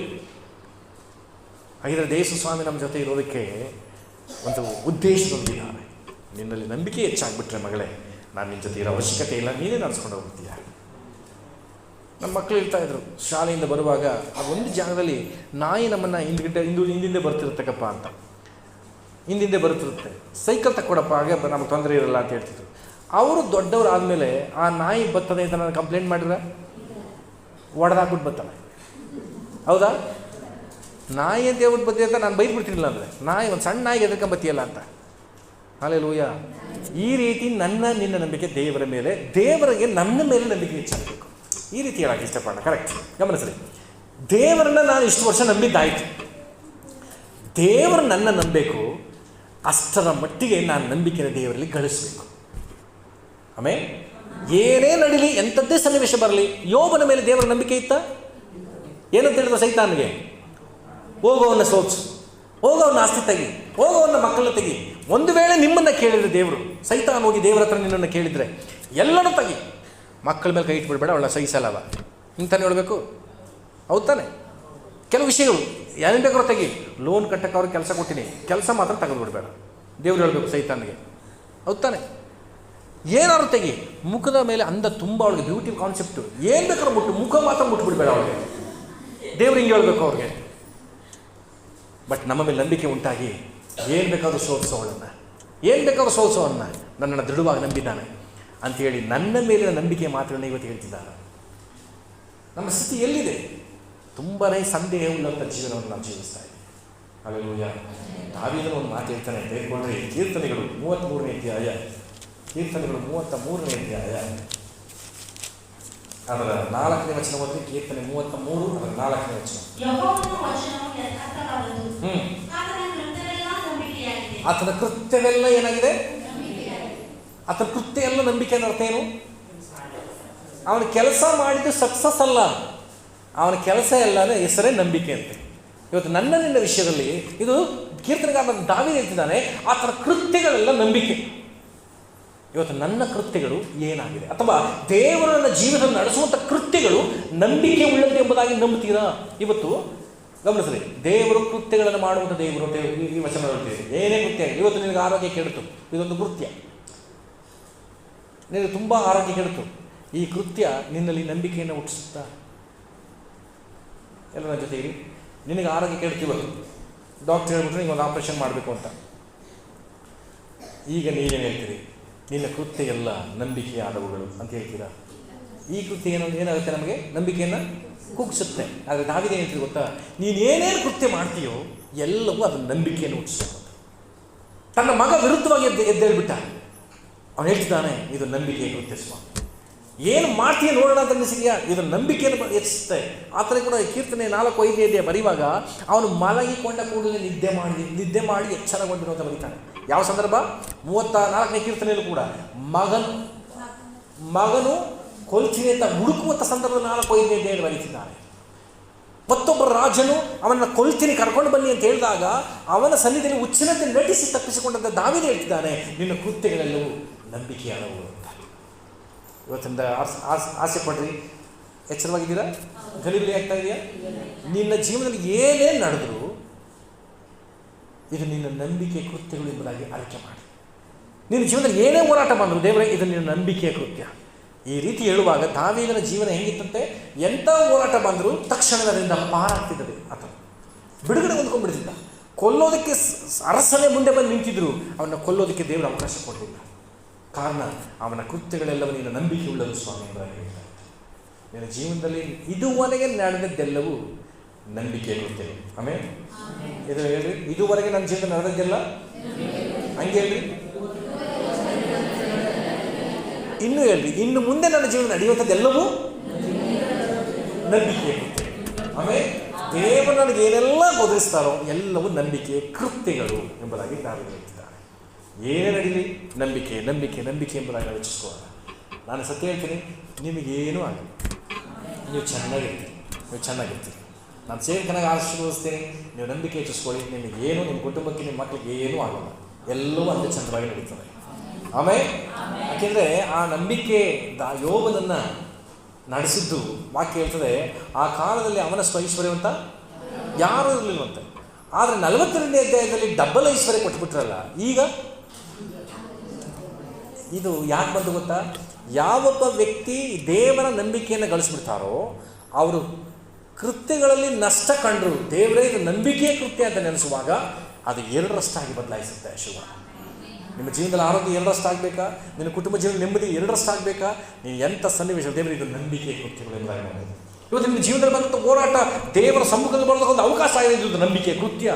ಹಾಗಿದ್ರೆ ಯೇಸು ಸ್ವಾಮಿ ನಮ್ಮ ಜೊತೆ ಇರೋದಕ್ಕೆ ಒಂದು ಉದ್ದೇಶದೊಂದಿದ್ದಾರೆ. ನಿನ್ನಲ್ಲಿ ನಂಬಿಕೆ ಹೆಚ್ಚಾಗ್ಬಿಟ್ರೆ ಮಗಳೇ, ನಾನು ನಿನ್ನ ಜೊತೆ ಇರೋ ಅವಶ್ಯಕತೆ ಇಲ್ಲ, ನೀನೇ ನಡೆಸ್ಕೊಂಡು ಹೋಗ್ತೀಯ. ನಮ್ಮ ಮಕ್ಕಳು ಇರ್ತಾಯಿದ್ರು, ಶಾಲೆಯಿಂದ ಬರುವಾಗ ಆ ಒಂದು ಜಾಗದಲ್ಲಿ ನಾಯಿ ನಮ್ಮನ್ನು ಹಿಂದಿಂದೆ ಬರ್ತಿರುತ್ತಕ್ಕಪ್ಪ ಅಂತ, ಹಿಂದಿಂದೆ ಬರ್ತಿರುತ್ತೆ. ಸೈಕಲ್ ತಕ್ಕೊಡಪ್ಪ, ಹಾಗೆ ನಮಗೆ ತೊಂದರೆ ಇರಲ್ಲ ಅಂತ ಹೇಳ್ತಿದ್ರು. ಅವರು ದೊಡ್ಡವರು ಆದಮೇಲೆ ಆ ನಾಯಿ ಬರ್ತದೆ ಅಂತ ನಾನು ಕಂಪ್ಲೇಂಟ್ ಮಾಡಿದ್ರೆ ಒಡೆದಾಕ್ಬಿಟ್ಟು ಬರ್ತಾನೆ. ಹೌದಾ? ನಾಯಿ ಅಂತ ಹೇಳ್ಬಿಟ್ಟು ಬತ್ತಿ ಅಂತ ನಾನು ಬೈದ್ಬಿಡ್ತೀನಿಲ್ಲ ಅಂದರೆ, ನಾಯಿ ಒಂದು ಸಣ್ಣ ನಾಯಿಗೆ ಎದ್ಕೊಂಬತ್ತಿಯಲ್ಲ ಅಂತ. ಹಲ್ಲೆಲೂಯಾ. ಈ ರೀತಿ ನಿನ್ನ ನಂಬಿಕೆ ದೇವರ ಮೇಲೆ, ದೇವರಿಗೆ ನನ್ನ ಮೇಲೆ ನಂಬಿಕೆ ಹೆಚ್ಚಾಗಬೇಕು. ಈ ರೀತಿ ಹೇಳಕ್ಕೆ ಇಷ್ಟಪಡೋಣ. ಕರೆಕ್ಟ್. ಗಮನಿಸ್ರಿ, ದೇವರನ್ನ ನಾನು ಇಷ್ಟು ವರ್ಷ ನಂಬಿದ್ದಾಯಿತು, ದೇವರು ನನ್ನ ನಂಬಬೇಕು. ಅಷ್ಟರ ಮಟ್ಟಿಗೆ ನಾನು ನಂಬಿಕೆನ ದೇವರಲ್ಲಿ ಗಳಿಸಬೇಕು. ಆಮೇಲೆ ಏನೇ ನಡೀಲಿ, ಎಂಥದ್ದೇ ಸನ್ನಿವೇಶ ಬರಲಿ, ಯೋಬನ ಮೇಲೆ ದೇವರ ನಂಬಿಕೆ ಇತ್ತ? ಏನಂತ ಹೇಳಿದ್ರು ಸೈತಾನಿಗೆ? ಹೋಗೋವನ್ನ ಸೋಚು, ಹೋಗೋವನ್ನ ಆಸ್ತಿ ತೆಗಿ, ಹೋಗೋವನ್ನ ಮಕ್ಕಳನ್ನ ತೆಗಿ. ಒಂದು ವೇಳೆ ನಿಮ್ಮನ್ನು ಕೇಳಿದರೆ ದೇವರು, ಸೈತಾನ್ ಹೋಗಿ ದೇವರ ಹತ್ರ ನಿನ್ನನ್ನು ಕೇಳಿದರೆ ಎಲ್ಲನೂ ತೆಗಿ, ಮಕ್ಕಳ ಮೇಲೆ ಕೈ ಇಟ್ಬಿಡ್ಬೇಡ, ಅವಳ ಸಹಿಸಲ್ಲವ ಇಂತಾನೆ ಹೇಳಬೇಕು. ಹೌದು ತಾನೆ? ಕೆಲವು ವಿಷಯಗಳು ಏನೇನು ಬೇಕಾದ್ರೂ ತೆಗಿ. ಲೋನ್ ಕಟ್ಟಕ್ಕೆ ಅವ್ರಿಗೆ ಕೆಲಸ ಕೊಟ್ಟಿನಿ, ಕೆಲಸ ಮಾತ್ರ ತೆಗೆದುಬಿಡ್ಬೇಡ, ದೇವ್ರು ಹೇಳಬೇಕು ಸೈತಾನಿಗೆ. ಹೌದು ತಾನೆ? ಏನಾದ್ರು ತೆಗಿ. ಮುಖದ ಮೇಲೆ ಅಂದ ತುಂಬ ಅವಳಿಗೆ ಬ್ಯೂಟಿ ಕಾನ್ಸೆಪ್ಟು, ಏನು ಬೇಕಾದ್ರೂ ಮುಟ್ಟು, ಮುಖ ಮಾತ್ರ ಮುಟ್ಬಿಡ್ಬೇಡ ಅವಳಿಗೆ, ದೇವ್ರು ಹಿಂಗೆ ಹೇಳ್ಬೇಕು ಅವ್ರಿಗೆ. ಬಟ್ ನಮ್ಮ ಮೇಲೆ ನಂಬಿಕೆ ಉಂಟಾಗಿ ಏನು ಬೇಕಾದರೂ ಸೋಲಿಸೋವಳನ್ನು, ಏನು ಬೇಕಾದ್ರೂ ಸೋಲಿಸೋವನ್ನ ನನ್ನನ್ನು ದೃಢವಾಗಿ ನಂಬಿದ್ದಾನೆ ಅಂಥೇಳಿ ನನ್ನ ಮೇಲಿನ ನಂಬಿಕೆ ಮಾತ್ರನೇ ಇವತ್ತು ಹೇಳ್ತಿದ್ದಾರೆ. ನಮ್ಮ ಸ್ಥಿತಿ ಎಲ್ಲಿದೆ? ತುಂಬಾ ಸಂದೇಹ ಉಳ್ಳಂಥ ಜೀವನವನ್ನು ನಾವು ಜೀವಿಸ್ತಾ ಇದ್ದೀವಿ. ಹಲ್ಲೆಲೂಯಾ. ದಾವೀದನು ಒಂದು ಮಾತು ಹೇಳ್ತಾನೆ, ತೆಗೆದುಕೊಂಡ್ರೆ ಕೀರ್ತನೆಗಳು 33ನೇ ಅಧ್ಯಾಯ, ಕೀರ್ತನೆಗಳು 33ನೇ ಅಧ್ಯಾಯ ಅದರ 4ನೇ ವಚನ ಓದಿ. ಕೀರ್ತನೆ 33 ಅದರ 4ನೇ ವಚನ. ಆತನ ಕೃತ್ಯವೆಲ್ಲ ಏನಾಗಿದೆ? ಆತನ ಕೃತ್ಯ ಎಲ್ಲ ನಂಬಿಕೆ ಅನ್ನೋ ಅರ್ಥ ಏನು? ಅವನ ಕೆಲಸ ಮಾಡಿದ್ದು ಸಕ್ಸಸ್ ಅಲ್ಲ, ಅವನ ಕೆಲಸ ಎಲ್ಲನೇ ಹೆಸರೇ ನಂಬಿಕೆ ಅಂತೆ. ಇವತ್ತು ನನ್ನ ನಿನ್ನ ವಿಷಯದಲ್ಲಿ ಇದು ಕೀರ್ತನೆಗಾರ ದಾವೀದ ಹೇಳ್ತಿದ್ದಾನೆ, ಆತನ ಕೃತ್ಯಗಳೆಲ್ಲ ನಂಬಿಕೆ. ಇವತ್ತು ನನ್ನ ಕೃತ್ಯಗಳು ಏನಾಗಿದೆ, ಅಥವಾ ದೇವರು ನನ್ನ ಜೀವನದಲ್ಲಿ ನಡೆಸುವಂಥ ಕೃತ್ಯಗಳು ನಂಬಿಕೆ ಉಳ್ಳಂತೆ ಎಂಬುದಾಗಿ ನಂಬುತ್ತೀರಾ? ಇವತ್ತು ಗಮನಿಸ್ರಿ, ದೇವರು ಕೃತ್ಯಗಳನ್ನು ಮಾಡುವಂಥ ದೇವರು ಅಂತ ಈ ವಚನ ಹೇಳ್ತೀವಿ. ಏನೇ ಕೃತ್ಯ ಆಗಲಿ, ಇವತ್ತು ನಿನಗೆ ಆರೋಗ್ಯ ಕೆಡುತ್ತು, ಇದೊಂದು ಕೃತ್ಯ. ನಿನಗೆ ತುಂಬ ಆರೋಗ್ಯ ಕೆಡುತ್ತು, ಈ ಕೃತ್ಯ ನಿನ್ನಲ್ಲಿ ನಂಬಿಕೆಯನ್ನು ಹುಟ್ಟಿಸುತ್ತಾ? ಎಲ್ಲರ ಜೊತೆಗೆ ನಿನಗೆ ಆರೋಗ್ಯ ಕೆಡ್ತೀವತ್ತು, ಡಾಕ್ಟರ್ ಹೇಳ್ಬಿಟ್ರೆ ನಿಮಗೆ ಒಂದು ಆಪರೇಷನ್ ಮಾಡಬೇಕು ಅಂತ. ಈಗ ನೀವೇನು ಹೇಳ್ತೀರಿ? ನಿನ್ನ ಕೃತ್ಯ ಎಲ್ಲ ನಂಬಿಕೆಯ ಆದವುಗಳು ಅಂತ ಹೇಳ್ತೀರಾ? ಈ ಕೃತ್ಯ ಏನಾಗುತ್ತೆ? ನಮಗೆ ನಂಬಿಕೆಯನ್ನು ಕುಗ್ಸುತ್ತೆ. ಆದರೆ ದಾವೀದ ಏನು ಹೇಳ್ತೀರಿ ಗೊತ್ತಾ? ನೀನೇನೇನು ಕೃತ್ಯ ಮಾಡ್ತೀಯೋ ಎಲ್ಲವೂ ಅದನ್ನು ನಂಬಿಕೆಯನ್ನು ಹುಟ್ಟಿಸುತ್ತೆ. ತನ್ನ ಮಗ ವಿರುದ್ಧವಾಗಿ ಎದ್ದೇಳ್ಬಿಟ್ಟ. ಅವನು ಹೇಳ್ತಿದ್ದಾನೆ, ಇದು ನಂಬಿಕೆಯ ಕೃತ್ಯ ಸ್ವಾಮಿ. ಏನು ಮಾಡ್ತೀಯ ನೋಡೋಣ ಅಂತ ಅನಿಸಿದೆಯಾ? ಇದು ನಂಬಿಕೆಯನ್ನು ಹೆಚ್ಚಿಸುತ್ತೆ. ಆ ಥರ ಕೂಡ ಕೀರ್ತನೆ 4:5 ಬರೆಯುವಾಗ ಅವನು ಮಲಗಿಕೊಂಡ ಕೂಡಲೇ ನಿದ್ದೆ ಮಾಡಿ ಎಚ್ಚರಗೊಂಡಿರೋ ಅಂತ ಬರೀತಾನೆ. ಯಾವ ಸಂದರ್ಭ? 34ನೇ ಕೀರ್ತನೆಯಲ್ಲೂ ಕೂಡ ಮಗನು ಕೊಲ್ತೀನಿ ಅಂತ ಹುಡುಕುವಂಥ ಸಂದರ್ಭದಲ್ಲಿ 4:5 ಬರೀತಿದ್ದಾನೆ. ಮತ್ತೊಬ್ಬ ರಾಜನು ಅವನನ್ನು ಕೊಲ್ತೀನಿ ಕರ್ಕೊಂಡು ಬನ್ನಿ ಅಂತ ಹೇಳಿದಾಗ ಅವನ ಸನ್ನಿಧಿಯಲ್ಲಿ ಹುಚ್ಚಿನಂತೆ ನಟಿಸಿ ತಪ್ಪಿಸಿಕೊಂಡಂಥ ದಾವೀದ ಹೇಳ್ತಿದ್ದಾನೆ, ನಿನ್ನ ಕೃತ್ಯಗಳೆಲ್ಲವೂ ನಂಬಿಕೆಯಾದವು ಅಂತ. ಇವತ್ತಿಂದ ಆಸೆ ಪಡ್ರಿ, ಎಚ್ಚರವಾಗಿದ್ದೀರಾ? ಗಲಿಬಿಲಿ ಆಗ್ತಾ ಇದೆಯಾ? ನಿನ್ನ ಜೀವನದಲ್ಲಿ ಏನೇ ನಡೆದರೂ ಇದು ನಿನ್ನ ನಂಬಿಕೆ ಕೃತ್ಯಗಳು ಎಂಬುದಾಗಿ ಆಯ್ಕೆ ಮಾಡಿ. ನಿನ್ನ ಜೀವನದಲ್ಲಿ ಏನೇ ಹೋರಾಟ ಬಂದರು, ದೇವರೇ ಇದು ನಿನ್ನ ನಂಬಿಕೆಯ ಕೃತ್ಯ. ಈ ರೀತಿ ಹೇಳುವಾಗ ದಾವೀದನ ಜೀವನ ಹೆಂಗಿತ್ತಂತೆ? ಎಂಥ ಹೋರಾಟ ಬಂದರೂ ತಕ್ಷಣದಿಂದ ಪಾರಾಗ್ತಿದ್ದದೆ. ಆತ ಬಿಡುಗಡೆ ಹೊಂದ್ಕೊಂಡ್ಬಿಡ್ತಿದ್ದ. ಕೊಲ್ಲೋದಕ್ಕೆ ಅರಸನೇ ಮುಂದೆ ಬಂದು ನಿಂತಿದ್ರು, ಅವನ್ನ ಕೊಲ್ಲೋದಕ್ಕೆ ದೇವರು ಅವಕಾಶ ಕೊಡಲಿಲ್ಲ. ಕಾರಣ ಅವನ ಕೃತ್ಯಗಳೆಲ್ಲವೂ ನಿನ್ನ ನಂಬಿಕೆ ಉಳ್ಳದು ಸ್ವಾಮಿ ಎಂಬುದಾಗಿ ಹೇಳ್ತಾರೆ. ನಿನ್ನ ಜೀವನದಲ್ಲಿ ಇದುವರೆಗೆ ನಡೆದದ್ದೆಲ್ಲವೂ ನಂಬಿಕೆ ಕೃತ್ಯಗಳು. ಆಮೇಲೆ ಇದು ಹೇಳ್ರಿ, ಇದುವರೆಗೆ ನನ್ನ ಜೀವನ ನಡೆದದ್ದೆಲ್ಲ ಹಂಗೆ ಹೇಳ್ರಿ. ಇನ್ನು ಹೇಳ್ರಿ, ಇನ್ನು ಮುಂದೆ ನನ್ನ ಜೀವನ ನಡೆಯುವಂಥದ್ದೆಲ್ಲವೂ ನಂಬಿಕೆಯ ಕೃತ್ಯ. ಆಮೇಲೆ ದೇವರು ನನಗೆ ಏನೆಲ್ಲ ಬೋಧಿಸ್ತಾರೋ ಎಲ್ಲವೂ ನಂಬಿಕೆಯ ಕೃತ್ಯಗಳು ಎಂಬುದಾಗಿ ದಾವೀದ ಹೇಳ್ತಿದ್ದಾರೆ. ಏನೇ ನಡೀಲಿ ನಂಬಿಕೆ ನಂಬಿಕೆ ನಂಬಿಕೆ ಎಂಬುದಾಗಿ ಯೋಚಿಸ್ಕೋಲ್ಲ. ನಾನು ಸತ್ಯ ಹೇಳ್ತೀನಿ, ನಿಮಗೇನೂ ಆಗಲಿ, ನೀವು ಚೆನ್ನಾಗಿರ್ತೀರಿ. ನಾನು ಸೇವಕನಾಗಿ ಆಶೀರ್ವದಿಸ್ತೀನಿ. ನೀವು ನಂಬಿಕೆ ಹೆಚ್ಚಿಸ್ಕೊಳ್ಳಿ, ನಿಮಗೇನು, ನಿಮ್ಮ ಕುಟುಂಬಕ್ಕೆ, ನಿಮ್ಮ ಮಕ್ಕಳಿಗೆ ಏನೂ ಆಗಲ್ಲ. ಎಲ್ಲವೂ ಅಂತೆ ಚಂದವಾಗಿ ನಡೀತದೆ. ಆಮೇಲೆ ಯಾಕೆಂದರೆ ಆ ನಂಬಿಕೆ ಯೋಬನನ್ನು ನಡೆಸಿದ್ದು ವಾಕ್ಯ ಹೇಳ್ತದೆ, ಆ ಕಾಲದಲ್ಲಿ ಅವನಷ್ಟು ಐಶ್ವರ್ಯವಂತ ಯಾರೂ ಇರಲಿಲ್ಲವಂತೆ. ಆದರೆ 42ನೇ ಅಧ್ಯಾಯದಲ್ಲಿ ಡಬಲ್ ಐಶ್ವರ್ಯ ಕೊಟ್ಬಿಟ್ರಲ್ಲ. ಈಗ ಇದು ಯಾಕೆ ಬಂದು ಗೊತ್ತಾ? ಯಾವೊಬ್ಬ ವ್ಯಕ್ತಿ ದೇವರ ನಂಬಿಕೆಯನ್ನು ಗಳಿಸ್ಬಿಡ್ತಾರೋ ಅವರು ಕೃತ್ಯಗಳಲ್ಲಿ ನಷ್ಟ ಕಂಡರು, ದೇವರೇ ಇದು ನಂಬಿಕೆಯ ಕೃತ್ಯ ಅಂತ ನೆನೆಸುವಾಗ ಅದು 2ರಷ್ಟಾಗಿ ಬದಲಾಯಿಸುತ್ತೆ. ಶಿವ, ನಿಮ್ಮ ಜೀವನದಲ್ಲಿ ಆರೋಗ್ಯ 2ರಷ್ಟಾಗಬೇಕಾ? ನಿನ್ನ ಕುಟುಂಬ ಜೀವನ ನೆಮ್ಮದಿ 2ರಷ್ಟಾಗಬೇಕಾ? ನೀವು ಎಂಥ ಸನ್ನಿವೇಶ, ದೇವರು ಇದು ನಂಬಿಕೆಯ ಕೃತ್ಯಗಳು ಎಂಬುದಾಗಿ ಮಾಡೋದು. ಇವತ್ತು ನಿಮ್ಮ ಜೀವನದಲ್ಲಿ ಬಂದಂಥ ಹೋರಾಟ ದೇವರ ಸಮ್ಮುಖದಲ್ಲಿ ಬರೋದಕ್ಕೆ ಒಂದು ಅವಕಾಶ ಆಗಿದೆ. ಇದು ನಂಬಿಕೆಯ ಕೃತ್ಯ.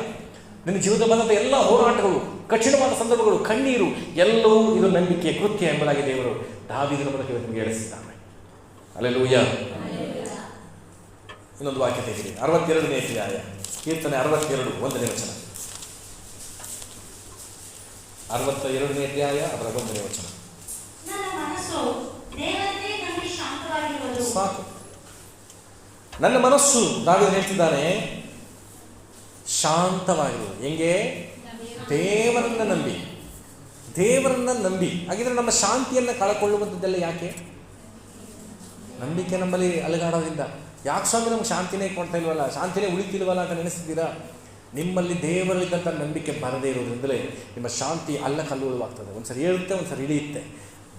ನಿನ್ನ ಜೀವನದಲ್ಲಿ ಬಂದಂಥ ಎಲ್ಲ ಹೋರಾಟಗಳು, ಕಠಿಣವಾದ ಸಂದರ್ಭಗಳು, ಕಣ್ಣೀರು ಎಲ್ಲವೂ ಇದು ನಂಬಿಕೆಯ ಕೃತ್ಯ ಎಂಬುದಾಗಿ ದೇವರು ದಾವೀದನ ಮೂಲಕ ನಿಮಗೆ ಹೇಳಿಸಿದ್ದಾನೆ. ಹಲ್ಲೆಲೂಯಾ. ಇನ್ನೊಂದು ವಾಕ್ಯ ತೆಗೆಯಿರಿ, 62ನೇ ಅಧ್ಯಾಯ, ಕೀರ್ತನೆ 62 1ನೇ ವಚನ. 62ನೇ ಅಧ್ಯಾಯ ಅದರ 1ನೇ ವಚನ. ಸಾಕು. ನನ್ನ ಮನಸ್ಸು, ದಾವೀದ ಹೇಳ್ತಿದ್ದಾನೆ, ಶಾಂತವಾಗಿರುವುದು. ಹೆಂಗೆ? ದೇವರನ್ನ ನಂಬಿ. ಹಾಗಿದ್ರೆ ನಮ್ಮ ಶಾಂತಿಯನ್ನು ಕಳಕೊಳ್ಳುವಂಥದ್ದೆಲ್ಲ ಯಾಕೆ? ನಂಬಿಕೆ ನಮ್ಮಲ್ಲಿ ಅಲುಗಾಡೋದ್ರಿಂದ. ಯಾಕೆ ಸ್ವಾಮಿ ನಮ್ಗೆ ಶಾಂತಿನೇ ಕೊಡ್ತಾ ಇಲ್ವಲ್ಲ, ಶಾಂತಿನೇ ಉಳಿತಿಲ್ವಲ್ಲ ಅಂತ ನೆನೆಸ್ತಿದ್ದೀರಾ? ನಿಮ್ಮಲ್ಲಿ ದೇವರಲ್ಲಿದ್ದಂಥ ನಂಬಿಕೆ ಬರದೇ ಇರೋದ್ರಿಂದಲೇ ನಿಮ್ಮ ಶಾಂತಿ ಅಲ್ಲಕಲ್ಲೋಲವಾಗ್ತದೆ. ಒಂದ್ಸರಿ ಏಳುತ್ತೆ, ಒಂದ್ಸರಿ ಇಳಿಯುತ್ತೆ.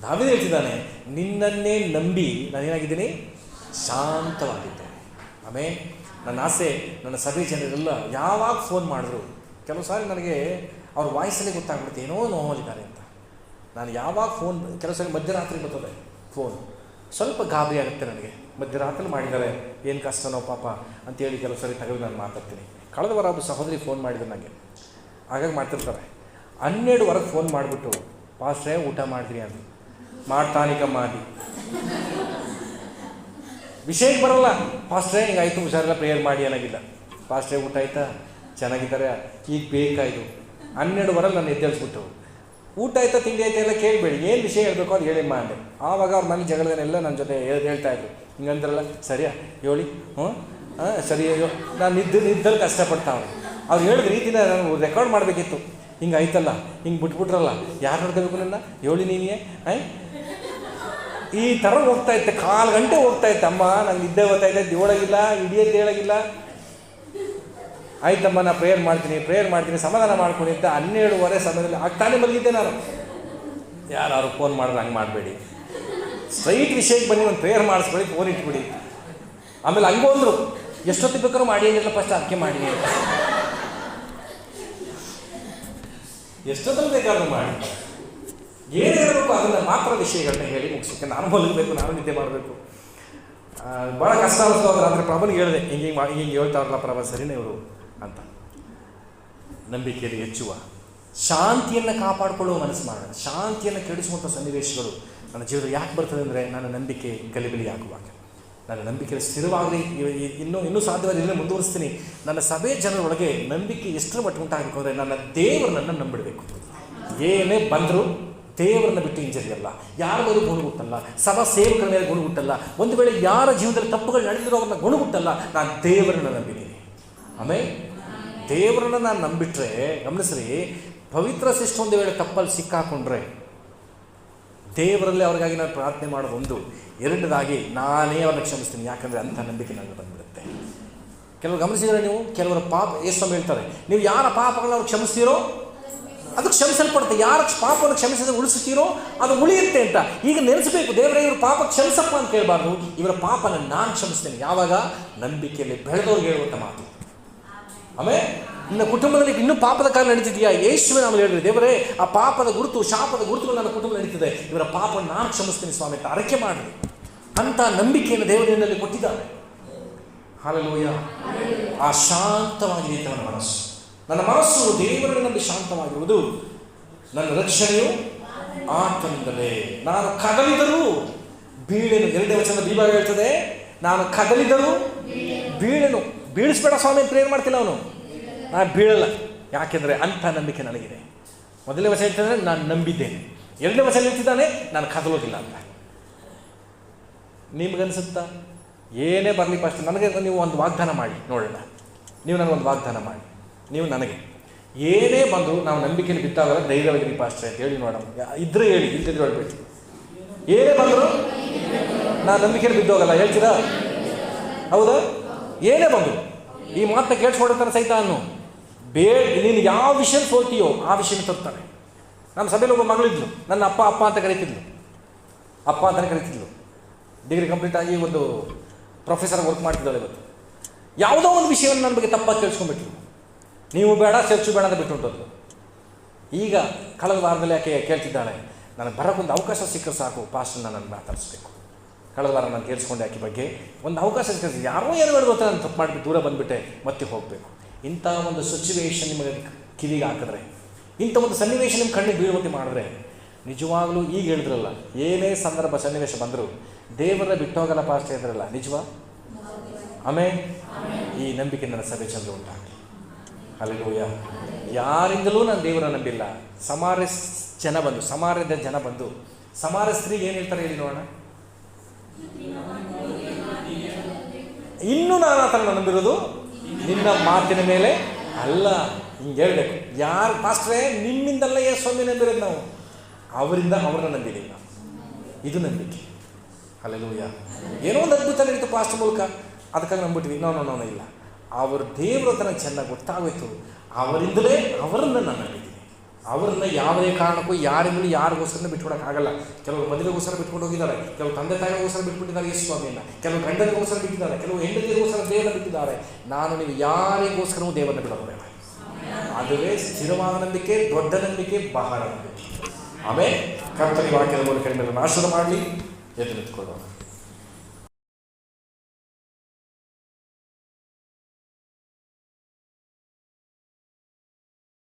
ದಾವೀದ ಹೇಳ್ತಿದ್ದಾನೆ, ನಿನ್ನನ್ನೇ ನಂಬಿ ನಾನೇನಾಗಿದ್ದೀನಿ? ಶಾಂತವಾಗಿದ್ದೇನೆ. ಆಮೇಲೆ ನನ್ನ ಆಸೆ ನನ್ನ ಸಭೆ ಜನರೆಲ್ಲ ಯಾವಾಗ ಫೋನ್ ಮಾಡಿದ್ರು, ಕೆಲವು ಸಾರಿ ನನಗೆ ಅವ್ರ ವಾಯ್ಸಲ್ಲೇ ಗೊತ್ತಾಗ್ಬಿಡುತ್ತೆ ಏನೋ ನೋವಲ್ಲಿದ್ದಾರೆ ಅಂತ. ನಾನು ಯಾವಾಗ ಫೋನ್, ಕೆಲವು ಸಾರಿ ಮಧ್ಯರಾತ್ರಿ ಬರ್ತದೆ ಫೋನ್, ಸ್ವಲ್ಪ ಗಾಬರಿ ಆಗುತ್ತೆ ನನಗೆ. ಮಧ್ಯರಾತ್ರಿ ಮಾಡಿದ್ದಾರೆ, ಏನು ಕಷ್ಟನೋ ಪಾಪ ಅಂತೇಳಿ ಕೆಲವು ಸಾರಿ ತೆಗೆದು ನಾನು ಮಾತಾಡ್ತೀನಿ. ಕಳೆದ ವಾರ ಒಬ್ಬ ಸಹೋದರಿ ಫೋನ್ ಮಾಡಿದ್ರು ನನಗೆ, ಹಾಗಾಗಿ ಮಾಡ್ತಿರ್ತಾರೆ. 12 ಫೋನ್ ಮಾಡಿಬಿಟ್ಟು, ಪಾಸ್ಟ್ರೇ ಊಟ ಮಾಡಿದ್ರಿ ಅದು ಮಾಡ್ತಾನಿಕ ಮಾಡಿ ವಿಷಯಕ್ಕೆ ಬರೋಲ್ಲ. ಪಾಸ್ಟ್ರೇ ಹಿಂಗಾಯ್ತು, ಹುಷಾರೆಲ್ಲ ಪ್ರೇಯರ್ ಮಾಡಿ ಏನಾಗಿಲ್ಲ. ಪಾಸ್ಟ್ರೇ ಊಟ ಆಯ್ತಾ, ಚೆನ್ನಾಗಿದ್ದಾರೆ, ಈಗ ಬೇಕಾಯಿತು. 12 ನಾನು ಎದ್ದೇಳಿಸ್ಬಿಟ್ಟು, ಊಟ ಆಯ್ತಾ ತಿಂಡಿ ಆಯ್ತಾ ಎಲ್ಲ ಕೇಳಬೇಡಿ, ಏನು ವಿಷಯ ಹೇಳಬೇಕು ಅದು ಹೇಳಿಮ್ಮ ಅಂದೆ. ಆವಾಗ ಅವ್ರ ಮನೆ ಜಗಳದನ್ನೆಲ್ಲ ನನ್ನ ಜೊತೆ ಹೇಳ್ತಾಯಿದ್ರು. ಹಿಂಗಂದ್ರಲ್ಲ, ಸರಿಯಾ ಹೇಳಿ, ಸರಿ, ನಾನು ನಿದ್ದಲ್ಲಿ ಕಷ್ಟಪಡ್ತಾವ್ರೆ. ಅವ್ರು ಹೇಳಿದ ರೀತಿನ ನಾನು ರೆಕಾರ್ಡ್ ಮಾಡಬೇಕಿತ್ತು. ಹಿಂಗೆ ಆಯ್ತಲ್ಲ, ಹಿಂಗೆ ಬಿಟ್ಬಿಟ್ರಲ್ಲ, ಯಾರು ನೋಡ್ಕೋಬೇಕು ನನ್ನ, ಹೇಳಿ ನೀನೇ ಈ ಥರ ಹೋಗ್ತಾ ಇತ್ತೆ. 1/4 ಗಂಟೆ ಹೋಗ್ತಾ ಇತ್ತು. ಅಮ್ಮ ನಂಗೆ ನಿದ್ದೆ ಗೊತ್ತಾಯ್ತು, ಹೇಳೋಗಿಲ್ಲ, ಹಿಡಿಯೋದು ಹೇಳೋಗಿಲ್ಲ. ಆಯ್ತಮ್ಮ ನಾನು ಪ್ರೇಯರ್ ಮಾಡ್ತೀನಿ ಸಮಾಧಾನ ಮಾಡ್ಕೊಂಡು ಅಂತ 12 ಸಮಯದಲ್ಲಿ ಆಗ್ತಾನೆ ಮಲಗಿದ್ದೆ ನಾನು. ಯಾರು ಫೋನ್ ಮಾಡಿದ್ರೆ ಹಂಗೆ ಮಾಡಬೇಡಿ, ಸ್ಟ್ರೈಟ್ ವಿಷಯಕ್ಕೆ ಬನ್ನಿ, ಒಂದು ಪ್ರೇಯರ್ ಮಾಡಿಸ್ಕೊಳ್ಳಿ, ಫೋನ್ ಇಟ್ಬಿಡಿ. ಆಮೇಲೆ ಹಂಗೂ ಅಂದರು, ಎಷ್ಟೊತ್ತಿಗೆ ಬೇಕಾದ್ರೂ ಮಾಡಿ ಏನಿಲ್ಲ, ಫಸ್ಟ್ ಅದಕ್ಕೆ ಮಾಡಿ ಅಂತ. ಎಷ್ಟೊತ್ತಲ್ಲಿ ಬೇಕಾದ್ರೂ ಮಾಡಿ, ಏನು ಹೇಳಬೇಕು ಅದನ್ನು ಮಾತ್ರ ವಿಷಯಗಳನ್ನ ಹೇಳಿ ಮುಗಿಸೋಕ್ಕೆ. ನಾನು ಮಲಗಬೇಕು, ನಾನು ನಿದ್ದೆ ಮಾಡಬೇಕು. ಭಾಳ ಕಷ್ಟ ಅನಿಸ್ತು. ಅದ್ರ ಅಂದರೆ ಪ್ರಭನಿಗೆ ಹೇಳಿದೆ, ಹಿಂಗೆ ಹೇಳ್ತಾರಲ್ಲ ಪ್ರಭ ಸರಿನೇ ಇವರು ಅಂತ. ನಂಬಿಕೆಯಲ್ಲಿ ಹೆಚ್ಚುವ, ಶಾಂತಿಯನ್ನು ಕಾಪಾಡಿಕೊಳ್ಳುವ ಮನಸ್ಸು ಮಾಡೋಣ. ಶಾಂತಿಯನ್ನು ಕೆಡಿಸುವಂಥ ಸನ್ನಿವೇಶಗಳು ನನ್ನ ಜೀವನ ಯಾಕೆ ಬರ್ತದೆ ಅಂದರೆ, ನನ್ನ ನಂಬಿಕೆ ಗಲಿಬಿಲಿ ಆಗುವಾಗ, ನನ್ನ ನಂಬಿಕೆಯಲ್ಲಿ ಸ್ಥಿರವಾಗಲಿ. ಇನ್ನೂ ಸಾಧ್ಯವಾದ ಇದನ್ನು ಮುಂದುವರಿಸ್ತೀನಿ. ನನ್ನ ಸಭೆ ಜನರೊಳಗೆ ನಂಬಿಕೆ ಎಷ್ಟರ ಮಟ್ಟ ಉಂಟಾಗಬೇಕು ಅಂದರೆ, ನನ್ನ ದೇವರನ್ನ ನಂಬಿಡಬೇಕು. ಏನೇ ಬಂದರೂ ದೇವರನ್ನ ಬಿಟ್ಟು ಹಿಂಜರಿಯಲ್ಲ, ಯಾರ ಮೇಲೆ ಗುಣಗುಟ್ಟಲ್ಲ, ಸಭಾ ಸೇವಕರ ಮೇಲೆ ಗುಣಗುಟ್ಟಲ್ಲ, ಒಂದು ವೇಳೆ ಯಾರ ಜೀವನದಲ್ಲಿ ತಪ್ಪುಗಳು ನಡೆದಿರೋ ಅವ್ರನ್ನ ಗುಣಗುಟ್ಟಲ್ಲ. ನಾನು ದೇವರನ್ನ ನಂಬಿದ್ದೀನಿ. ಆಮೇಲೆ ದೇವರನ್ನ ನಾನು ನಂಬಿಟ್ರೆ, ಗಮನಿಸ್ರಿ, ಪವಿತ್ರ ಶಿಷ್ಟ ಒಂದು ವೇಳೆ ತಪ್ಪಲ್ಲಿ ಸಿಕ್ಕಾಕೊಂಡ್ರೆ ದೇವರಲ್ಲಿ ಅವ್ರಿಗಾಗಿ ನಾನು ಪ್ರಾರ್ಥನೆ ಮಾಡೋದು ಒಂದು. ಎರಡನೇದಾಗಿ ನಾನೇ ಅವ್ರನ್ನ ಕ್ಷಮಿಸ್ತೀನಿ, ಯಾಕಂದರೆ ಅಂಥ ನಂಬಿಕೆ ನನಗೆ ಬಂದುಬಿಡುತ್ತೆ. ಕೆಲವರು ಗಮನಿಸಿದರೆ ನೀವು, ಕೆಲವರ ಪಾಪ ಯೇಸು ಹೇಳ್ತಾರೆ, ನೀವು ಯಾರ ಪಾಪಗಳನ್ನ ಅವ್ರು ಕ್ಷಮಿಸ್ತೀರೋ ಅದು ಕ್ಷಮಿಸಲ್ಪಡುತ್ತೆ, ಯಾರ ಪಾಪವನ್ನು ಕ್ಷಮಿಸಿದ್ರೆ ಉಳಿಸುತ್ತೀರೋ ಅದು ಉಳಿಯುತ್ತೆ ಅಂತ. ಈಗ ನೆನೆಸಬೇಕು, ದೇವರೇ ಇವ್ರ ಪಾಪ ಕ್ಷಮಿಸಪ್ಪ ಅಂತ ಕೇಳಬಾರ್ದು, ಇವರ ಪಾಪನ ನಾನು ಕ್ಷಮಿಸ್ತೇನೆ. ಯಾವಾಗ? ನಂಬಿಕೆಯಲ್ಲಿ ಬೆಳೆದವ್ರಿಗೆ ಹೇಳುವಂಥ ಮಾತು. ಆಮೇಲೆ ನಿನ್ನ ಕುಟುಂಬದಲ್ಲಿ ಇನ್ನೂ ಪಾಪದ ಕಾಲ ನಡೀತಿದೆಯಾ, ಯೇಸುವೆ ನಾವು ಹೇಳಿದ್ವಿ, ದೇವರೇ ಆ ಪಾಪದ ಗುರುತು, ಶಾಪದ ಗುರುತುಗಳು ನನ್ನ ಕುಟುಂಬ ನಡೀತಿದೆ, ಇವರ ಪಾಪವನ್ನು ನಾನು ಕ್ಷಮಿಸ್ತೀನಿ ಸ್ವಾಮಿ ಅಂತ ಅರಕೆ ಮಾಡಿ ಅಂಥ ನಂಬಿಕೆಯನ್ನು ದೇವರಿನಲ್ಲಿ ಕೊಟ್ಟಿದ್ದಾರೆ. ಹಲ್ಲೆಲೂಯಾ. ಆ ಶಾಂತವಾಗಿದೆ ನನ್ನ ಮನಸ್ಸು. ನನ್ನ ಮನಸ್ಸು ದೇವರಿನಲ್ಲಿ ಶಾಂತವಾಗಿರುವುದು. ನನ್ನ ರಕ್ಷಣೆಯು ಆತನಿಂದಲೇ. ನಾನು ಕದಲಿದರೂ ಬೀಳೆನು. 2ನೇ ವಚನ ವಿಭಾಗ ಹೇಳ್ತದೆ, ನಾನು ಕದಲಿದರೂ ಬೀಳೆನು. ಬೀಳಿಸ್ಬೇಡ ಸ್ವಾಮಿ ಪ್ರೇಯರ್ ಮಾಡ್ತಿಲ್ಲ ಅವನು, ನಾನು ಬೀಳಲ್ಲ. ಯಾಕೆಂದರೆ ಅಂಥ ನಂಬಿಕೆ ನನಗಿದೆ. 1ನೇ ವಚನ ಹೇಳ್ತಿದ್ದಾನೆ, ನಾನು ನಂಬಿದ್ದೇನೆ. 2ನೇ ವಚನ ಹೇಳ್ತಿದ್ದಾನೆ, ನಾನು ಕದಲೋದಿಲ್ಲ ಅಂತ. ನಿಮ್ಗನ್ಸುತ್ತಾ? ಏನೇ ಬರಲಿ ಫಸ್ಟ್ ನನಗೆ ನೀವು ಒಂದು ವಾಗ್ದಾನ ಮಾಡಿ ನೋಡೋಣ. ನೀವು ನನಗೊಂದು ವಾಗ್ದಾನ ಮಾಡಿ, ನೀವು ನನಗೆ ಏನೇ ಬಂದರೂ ನಾವು ನಂಬಿಕೆಯಲ್ಲಿ ಬಿತ್ತಾಗಲ್ಲ, ಧೈರ್ಯವಾಗಿ ಪಾಸ್ಟ್ರೆ ಅಂತ ಹೇಳಿ ನೋಡೋಣ. ಇದ್ರೆ ಹೇಳಿ, ಇಲ್ಲದಿದ್ರೆ ಹೇಳ್ಬೇಡಿ. ಏನೇ ಬಂದರೂ ನಾನು ನಂಬಿಕೆಯಲ್ಲಿ ಬಿದ್ದೋಗಲ್ಲ, ಹೇಳ್ತೀರಾ? ಹೌದಾ? ಏನೇ ಬಂದರು ಈ ಮಾತನ್ನ ಕೇಳಿಸ್ಕೊಡ್ತಾನೆ ಸೈತಾನು. ನೀನು ಯಾವ ವಿಷಯ ಸೋಲ್ತೀಯೋ ಆ ವಿಷಯನ ತರ್ತಾನೆ. ನಮ್ಮ ಸಭೆಯಲ್ಲಿ ಒಬ್ಬ ಮಗಳಿದ್ಲು, ನನ್ನ ಅಪ್ಪ ಅಂತ ಕರೀತಿದ್ಲು, ಅಪ್ಪ ಅಂತಲೇ ಕರೀತಿದ್ಲು. ಡಿಗ್ರಿ ಕಂಪ್ಲೀಟ್ ಆಗಿ ಒಂದು ಪ್ರೊಫೆಸರ್ ವರ್ಕ್ ಮಾಡ್ತಿದ್ದಾಳೆ. ಇವತ್ತು ಯಾವುದೋ ಒಂದು ವಿಷಯವನ್ನು ನನ್ನ ಬಗ್ಗೆ ತಪ್ಪಾಗಿ ಕೇಳಿಸ್ಕೊಂಡ್ಬಿಟ್ಲು. ನೀವು ಬೇಡ, ಚರ್ಚು ಬೇಡ ಅಂತ ಬಿಟ್ಟುಂಟದ್ದು. ಈಗ ಕಳೆದ ವಾರದಲ್ಲಿ ಯಾಕೆ ಕೇಳ್ತಿದ್ದಾಳೆ, ನನಗೆ ಬರೋಕ್ಕೊಂದು ಅವಕಾಶ ಸಿಕ್ಕರೆ ಸಾಕು, ಪಾಸ್ಟರ್ನ ನಾನು ಮಾತಾಡಿಸ್ಬೇಕು. ಕಳೆದ ವಾರ ನಾನು ಕೇಳಿಸ್ಕೊಂಡೆ ಆಕೆ ಬಗ್ಗೆ ಒಂದು ಅವಕಾಶ ಸಿಕ್ಕಿದ್ರೆ, ಯಾರೋ ಏನು ಹೇಳ್ಬೋದು ನಾನು ತಪ್ಪು ಮಾಡಿಬಿಟ್ಟು ದೂರ ಬಂದುಬಿಟ್ಟೆ, ಮತ್ತೆ ಹೋಗಬೇಕು. ಇಂಥ ಒಂದು ಸಿಚುವೇಶನ್ ನಿಮಗೆ ಕಿವಿಗೆ ಹಾಕಿದ್ರೆ, ಇಂಥ ಒಂದು ಸನ್ನಿವೇಶ ನಿಮ್ಮ ಕಣ್ಣಿಗೆ ಬೀಳುವಂತೆ ಮಾಡಿದ್ರೆ, ನಿಜವಾಗಲೂ ಈಗ ಹೇಳಿದ್ರಲ್ಲ, ಏನೇ ಸಂದರ್ಭ ಸನ್ನಿವೇಶ ಬಂದರೂ ದೇವರ ಬಿಟ್ಟೋಗಲ್ಲ ಪಾಸ್ಟರ್ ಇದ್ರಲ್ಲ, ನಿಜವಾ? ಆಮೇಲೆ ಈ ನಂಬಿಕೆ ನನ್ನ ಸಭೆ ಚಂದ್ರ ಉಂಟಾಗಲಿ. ಹಲ್ಲೆಲೂಯಾ. ಯಾರಿಂದಲೂ ನಾನು ದೇವರ ನಂಬಿಲ್ಲ. ಸಮಾರ್ಯದ ಜನ ಬಂದು ಸಮಾರ್ಯ ಸ್ತ್ರೀಗೆ ಏನು ಹೇಳ್ತಾರೆ ಹೇಳಿ ನೋಡೋಣ. ಇನ್ನೂ ನಾನು ಆ ಥರ ನಂಬಿರೋದು ನಿನ್ನ ಮಾತಿನ ಮೇಲೆ ಅಲ್ಲ, ಹಿಂಗೆ ಹೇಳಬೇಕು. ಯಾರು ಪಾಸ್ಟ್ರೇ ನಿಮ್ಮಿಂದಲ್ಲ ಸ್ವಾಮಿ ನಂಬಿರೋದು, ನಾವು ಅವರಿಂದ ಅವ್ರನ್ನ ನಂಬಿದ್ದೀವಿ ನಾವು. ಇದು ನಂಬಿಕೆ. ಹಲ್ಲೆಲೂಯಾ. ಏನೋ ಒಂದು ಅದ್ಭುತ ನಡೀತು ಪಾಸ್ಟರ್ ಮೂಲಕ, ಅದಕ್ಕಾಗಿ ನಂಬಿಟ್ವಿ. ನೋ ಇಲ್ಲ, ಅವ್ರ ದೇವರ ತನಕ ಚೆನ್ನಾಗಿ ಗೊತ್ತಾಗೋಯ್ತು, ಅವರಿಂದಲೇ ಅವರನ್ನು ನಾನು ನಂಬಿದ್ದೀನಿ. ಅವ್ರನ್ನ ಯಾವುದೇ ಕಾರಣಕ್ಕೂ ಯಾರಿಂದಲೂ ಯಾರಿಗೋಸ್ಕರ ಬಿಟ್ಕೊಡೋಕ್ಕಾಗಲ್ಲ. ಕೆಲವರು ಮದುವೆಗೋಸ್ಕರ ಬಿಟ್ಕೊಂಡು ಹೋಗಿದ್ದಾರೆ, ಕೆಲವು ತಂದೆ ತಾಯಿಗೋಸ್ಕರ ಬಿಟ್ಬಿಟ್ಟಿದ್ದಾರೆ ಯೇಸು ಸ್ವಾಮಿಯನ್ನು, ಕೆಲವು ಗಂಡನಿಗೋಸ್ಕರ ಬಿಟ್ಟಿದ್ದಾರೆ, ಕೆಲವು ಹೆಂಡತಿಗೋಸ್ಕರ ದೇವರನ್ನ ಬಿಟ್ಟಿದ್ದಾರೆ. ನೀವು ಯಾರಿಗೋಸ್ಕರವೂ ದೇವರನ್ನ ಬಿಡೋದು ಬೇಡ. ಅದುವೇ ಸ್ಥಿರವಾದ ನಂಬಿಕೆ, ದೊಡ್ಡ ನಂಬಿಕೆ, ಬಹಳ ನಂಬಿಕೆ. ಆಮೇಲೆ ಕರ್ತನ ವಾಕ್ಯದ ಮೂಲಕ ನಿಮ್ಮನ್ನು ಆಶೀರ್ವಾದ ಮಾಡಲಿ. ಎದ್ದು ನಿಂತ್ಕೊಳ್ಳೋಣ.